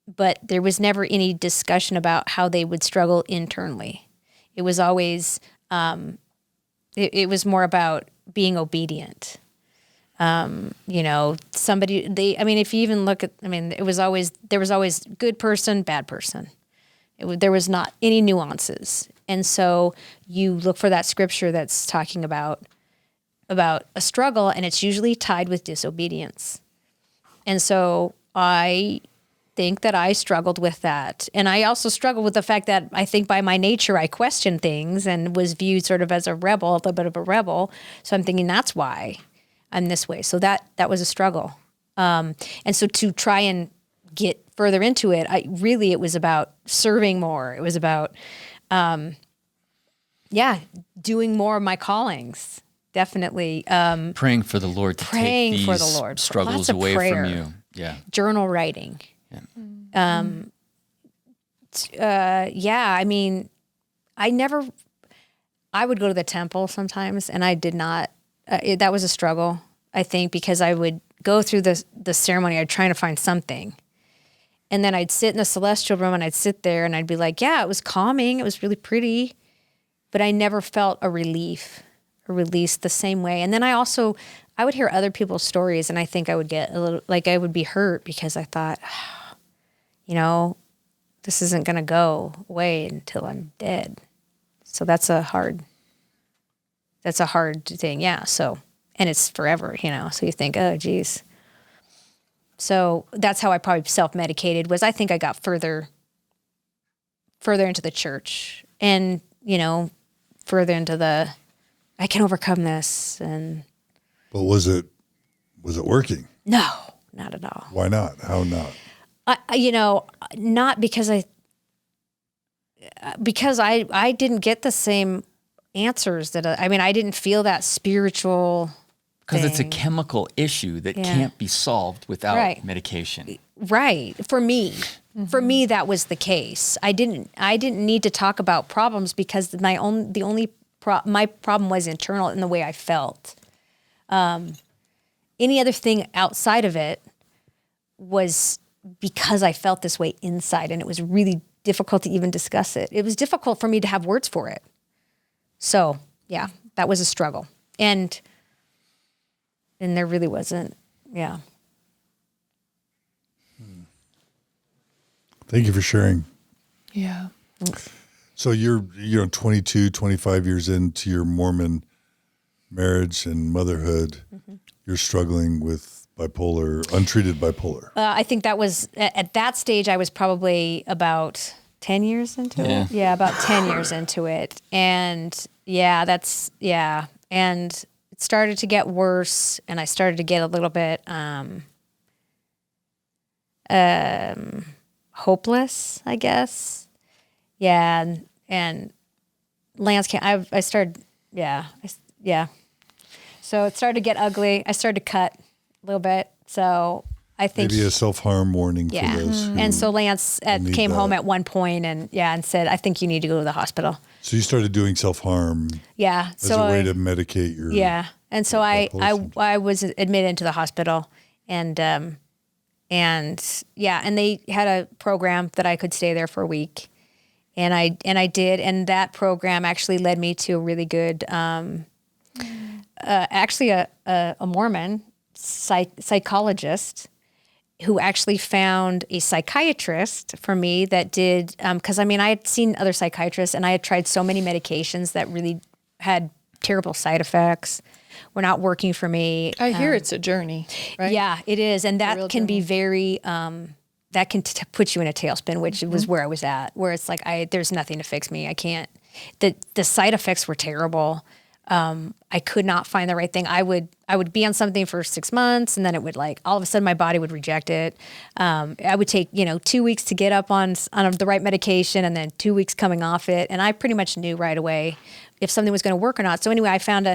but there was never any discussion about how they would struggle internally. It was always, it was more about being obedient. Somebody, if you even look at, there was always good person, bad person. There was not any nuances. And so you look for that scripture that's talking about a struggle, and it's usually tied with disobedience. And so I think that I struggled with that. And I also struggled with the fact that I think by my nature, I questioned things and was viewed sort of as a rebel, a little bit of a rebel. So I'm thinking that's why I'm this way. So that was a struggle. And so to try and get further into it, it was about serving more. It was about, doing more of my callings. Definitely. Praying for the Lord to take these struggles away from you. Yeah. Journal writing. Yeah. I would go to the temple sometimes, and I did not, that was a struggle, I think, because I would go through the ceremony, I'd try to find something. And then I'd sit in the celestial room and I'd sit there and I'd be like, yeah, it was calming. It was really pretty, but I never felt a release the same way. And then I would hear other people's stories, and I think I would get a little, like I would be hurt because I thought, this isn't going to go away until I'm dead. So that's a hard thing. Yeah. So, and it's forever, so you think, oh geez. So that's how I probably self-medicated, was I think I got further into the church and, further into I can overcome this. And But was it working? No, not at all. Why not? How not? Not because I didn't get the same answers I didn't feel that spiritual. Because it's a thing. chemical issue that Yeah. can't be solved without Right. medication. Right. For me, that was the case. I didn't need to talk about problems because my problem was internal in the way I felt. Any other thing outside of it was because I felt this way inside, and it was really difficult to even discuss it. It was difficult for me to have words for it. So yeah, that was a struggle. And there really wasn't, yeah. Thank you for sharing. Yeah. So you're 22, 25 years into your Mormon marriage and motherhood. Mm-hmm. You're struggling with untreated bipolar. I think that was, at that stage, I was probably about 10 years into it. Yeah, about 10 years into it. And and it started to get worse, and I started to get a little bit hopeless, I guess. Yeah, and Lance came, I started, So it started to get ugly. I started to cut a little bit. So I think Maybe a self-harm warning for those who And so Lance came home at one point and said, I think you need to go to the hospital. So you started doing self-harm Yeah. as a way to medicate your... Yeah. And so I was admitted into the hospital, and they had a program that I could stay there for a week. And I did. And that program actually led me to a really good, actually a Mormon psychologist who actually found a psychiatrist for me that did, because I had seen other psychiatrists, and I had tried so many medications that really had terrible side effects, were not working for me. I hear it's a journey, right? Yeah, it is. And that can be very, that can put you in a tailspin, which was where I was at, where it's like, there's nothing to fix me. I can't, the side effects were terrible. I could not find the right thing. I would be on something for 6 months, and then it would, like, all of a sudden my body would reject it. I would take, 2 weeks to get up on the right medication, and then 2 weeks coming off it. And I pretty much knew right away if something was going to work or not. So anyway, I found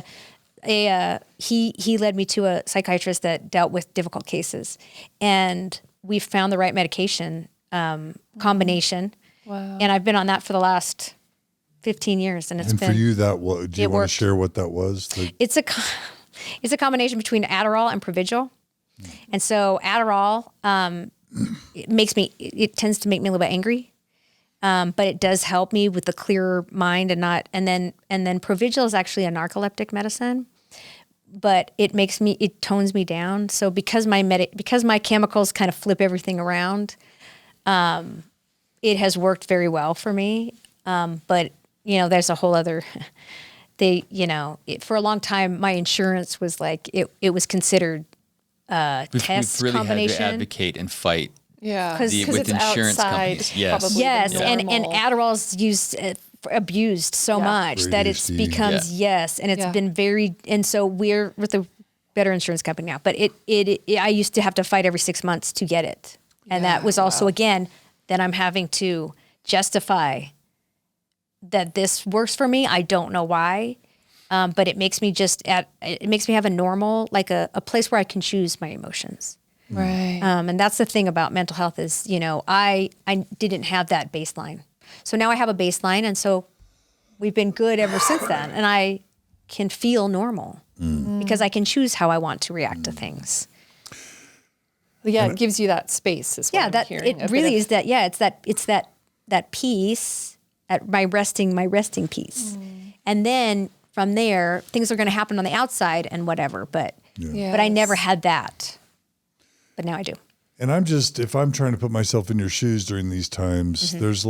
he led me to a psychiatrist that dealt with difficult cases, and we found the right medication, combination. Wow. And I've been on that for the last 15 years, and for you, do you want to share what that was? It's a combination between Adderall and Provigil. And so Adderall, it tends to make me a little bit angry. But it does help me with the clearer mind and then Provigil is actually a narcoleptic medicine, but it tones me down. So because my chemicals kind of flip everything around, it has worked very well for me. But there's a whole other, for a long time, my insurance was like, it was considered test we've really combination. had to advocate and fight. Yeah, With it's insurance outside, companies, yes. probably Yes, the and normal. Adderall's abused so much For that ADHD. it's becomes and it's been very, and so we're with a better insurance company now. But I used to have to fight every 6 months to get it, and that was also again then I'm having to justify that this works for me. I don't know why, but it makes me have a normal, like a place where I can choose my emotions. Right. And that's the thing about mental health is, I didn't have that baseline. So now I have a baseline, and so we've been good ever since then. And I can feel normal because I can choose how I want to react to things. Yeah, it gives you that space. Is what Yeah, I'm that hearing. it really is that. Yeah, it's that peace at my resting peace, and then from there things are going to happen on the outside and whatever. But I never had that. But now I do. And if I'm trying to put myself in your shoes during these times, there's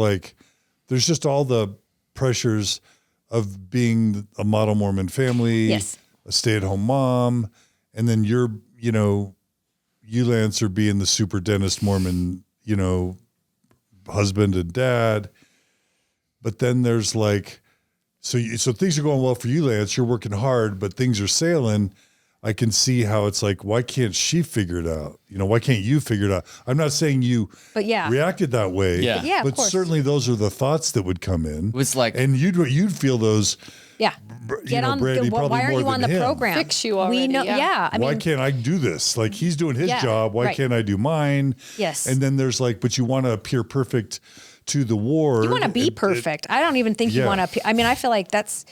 just all the pressures of being a model Mormon family, Yes. a stay-at-home mom, and then you Lance are being the super dentist Mormon, husband and dad. But then there's so things are going well for you, Lance. You're working hard, but things are sailing. I can see how it's like, why can't she figure it out? Why can't you figure it out? I'm not saying you reacted that way. Yeah. Yeah, of but course. certainly those are the thoughts that would come in. It was like, and you'd feel those. Yeah. Get on. Brandee, why aren't you on the program? Fix you already. We know. Yeah. I why mean, can't I do this? Like he's doing his Yeah, job. Why right. can't I do mine? Yes. And then there's like, but you want to appear perfect to the ward. you want to be perfect. I don't even think you Yeah. want to. I mean, I feel like that's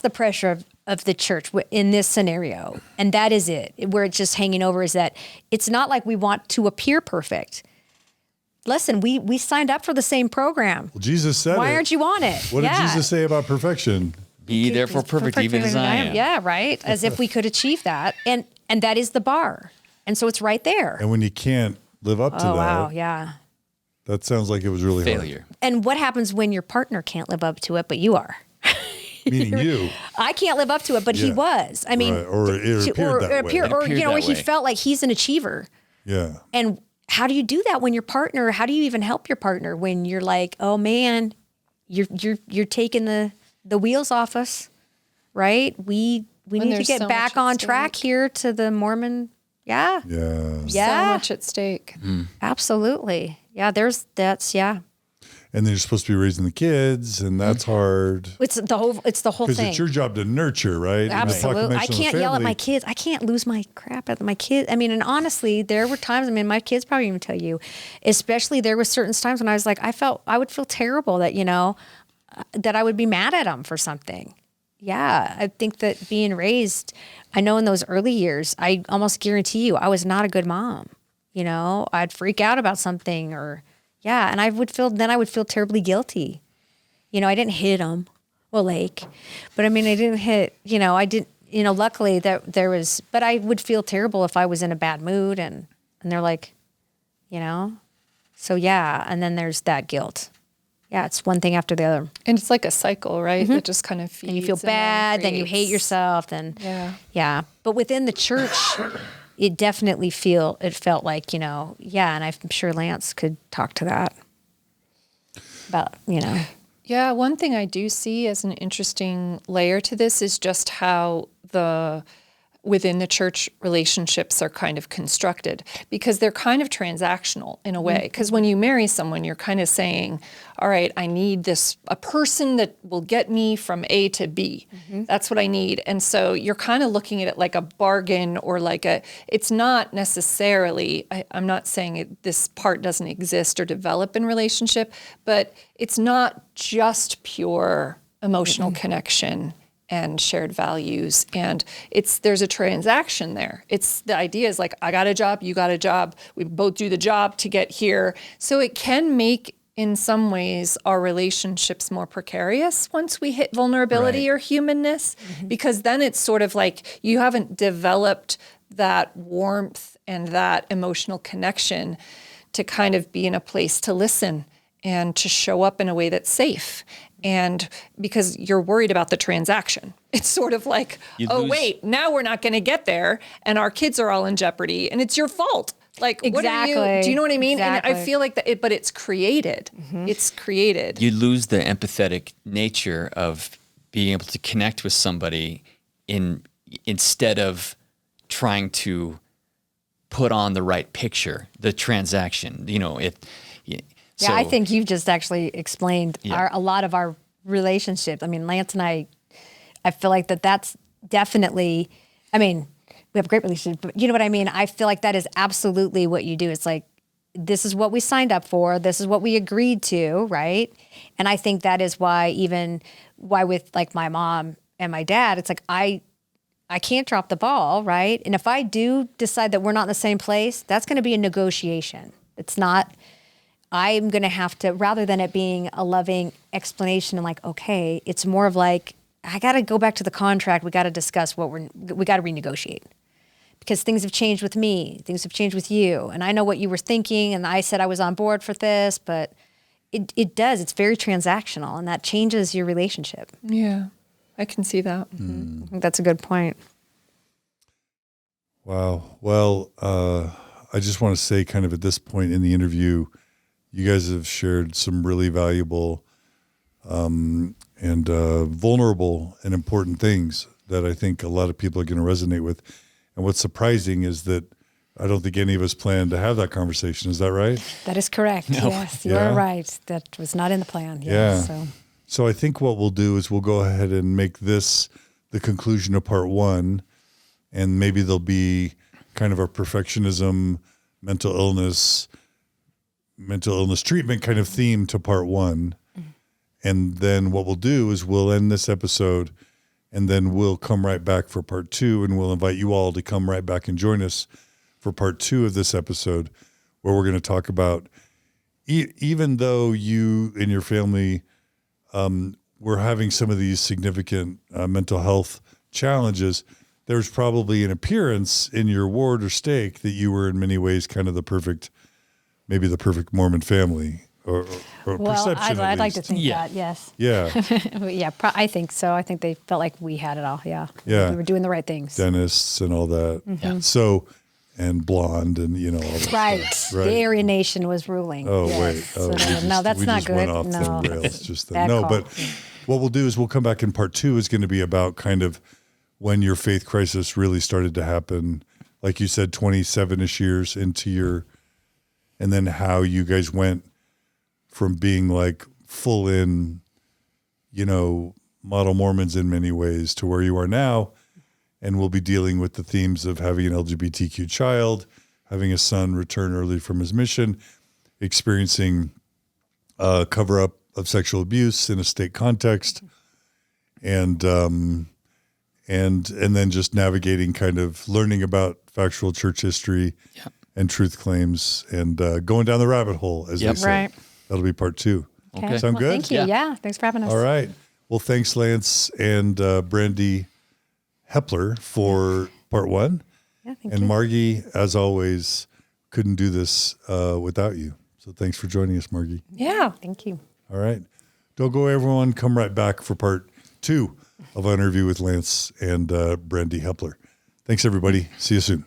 the pressure of the church in this scenario, and that is it. Where it's just hanging over is that it's not like we want to appear perfect. Listen, we signed up for the same program. Well, Jesus said Why it. aren't you on it? What did Jesus say about perfection? be therefore perfect, even as I am. Yeah, right. As if we could achieve that, and that is the bar, and so it's right there. And when you can't live up to that, Wow, yeah. that sounds like it was really Failure. And what happens when your partner can't live up to it, but you are? hard. Meaning you. I can't live up to it, but he Yeah. was. I mean, Right, or it appeared that way. It appeared where that he way. felt like he's an achiever. Yeah. And how do you do that when your partner? How do you even help your partner when you're like, oh man, you're taking the wheels off us, right? We need to there's get so back much at on track stake. here to the Mormon. Yeah, Yeah. yeah, So much at stake. absolutely. Yeah, yeah. And then you're supposed to be raising the kids, and that's hard. It's the whole Because thing. it's your job to nurture, right? And the Absolutely. I proclamation of the can't yell at family- my kids. I can't lose my crap at my kids. I mean, and honestly, there were times, I mean, my kids probably even tell you, especially there was certain times when I was like, I would feel terrible that, that I would be mad at them for something. Yeah. I think that being raised, I know in those early years, I almost guarantee you, I was not a good mom. I'd freak out about something and I would feel terribly guilty. I didn't hit them. Well, but I mean, I didn't hit, I didn't, luckily that there was, but I would feel terrible if I was in a bad mood and they're like, so yeah. And then there's that guilt. Yeah. It's one thing after the other. And it's like a cycle, right? That just kind of feeds. And you feel bad, then you hate creates- yourself. Then, Yeah. But within the church, it definitely felt like, and I'm sure Lance could talk to that about, Yeah, one thing I do see as an interesting layer to this is just how within the church relationships are kind of constructed, because they're kind of transactional in a way. Because when you marry someone, you're kind of saying, all right, I need a person that will get me from A to B. That's what I need. And so you're kind of looking at it like a bargain, or it's not necessarily, I'm not saying this part doesn't exist or develop in relationship, but it's not just pure emotional connection and shared values. And there's a transaction there. The idea is like, I got a job, you got a job, we both do the job to get here. So it can make, in some ways, our relationships more precarious once we hit vulnerability or humanness, because then it's sort of like you haven't developed that warmth and that emotional connection to kind of be in a place to listen and to show up in a way that's safe. And because you're worried about the transaction, it's sort of like, wait, now we're not going to get there, and our kids are all in jeopardy, and it's your fault. Like, what are you? Do you know what I mean? Exactly. And I feel like that, but it's created. It's created. You lose the empathetic nature of being able to connect with somebody instead of trying to put on the right picture, the transaction. Yeah, I think you've just actually explained a lot of our relationship. I mean, Lance and I feel like that's definitely, I mean, we have a great relationship, but you know what I mean? I feel like that is absolutely what you do. It's like, this is what we signed up for. This is what we agreed to, right? And I think that is why with like my mom and my dad, it's like, I can't drop the ball, right? And if I do decide that we're not in the same place, that's going to be a negotiation. It's not, I'm going to have to, rather than it being a loving explanation and like, okay, it's more of like, I got to go back to the contract. We got to discuss we got to renegotiate, because things have changed with me. Things have changed with you. And I know what you were thinking. And I said I was on board for this, but it does. It's very transactional, and that changes your relationship. Yeah, I can see that. I think that's a good point. Wow. Well, I just want to say kind of at this point in the interview, you guys have shared some really valuable and vulnerable and important things that I think a lot of people are going to resonate with. And what's surprising is that I don't think any of us planned to have that conversation. Is that right? That is correct. Yes, you Yeah. are right. That was not in the plan. Yeah. So. So I think what we'll do is we'll go ahead and make this the conclusion of part 1, and maybe there'll be kind of a perfectionism, mental illness treatment kind of theme to part 1. And then what we'll do is we'll end this episode, and then we'll come right back for part 2, and we'll invite you all to come right back and join us for part 2 of this episode, where we're going to talk about, even though you and your family were having some of these significant mental health challenges, there's probably an appearance in your ward or stake that you were in many ways kind of the perfect Mormon family, or Well, perception. I'd like to think Yeah. that, yes. Yeah. Yeah, I think so. I think they felt like we had it all. Yeah. Yeah. We were doing the right things. Dentists and all that. Yeah. So, and blonde and, all that. Right. Right. The Aryan nation was ruling. Oh, yes. wait. Oh, So, no, that's we not just good. went off No. the rails just then. Bad No, call. but what we'll do is we'll come back in part 2 is going to be about kind of when your faith crisis really started to happen. Like you said, 27-ish years into and then how you guys went from being like full in, model Mormons in many ways to where you are now. And we'll be dealing with the themes of having an LGBTQ child, having a son return early from his mission, experiencing a cover-up of sexual abuse in a state context, and then just navigating, kind of learning about factual church history Yep. and truth claims, and going down the rabbit hole, as Yep. they say. Right. That'll be part 2. Okay. Sound good? Thank you. Yeah. Yeah. Thanks for having us. All right. Well, thanks, Lance and Brandee Heppler, for part 1. Yeah, thank And you. Margie, as always, couldn't do this without you. So thanks for joining us, Margie. Yeah. Thank you. All right. Don't go, everyone. Come right back for part 2 of our interview with Lance and Brandee Heppler. Thanks, everybody. See you soon.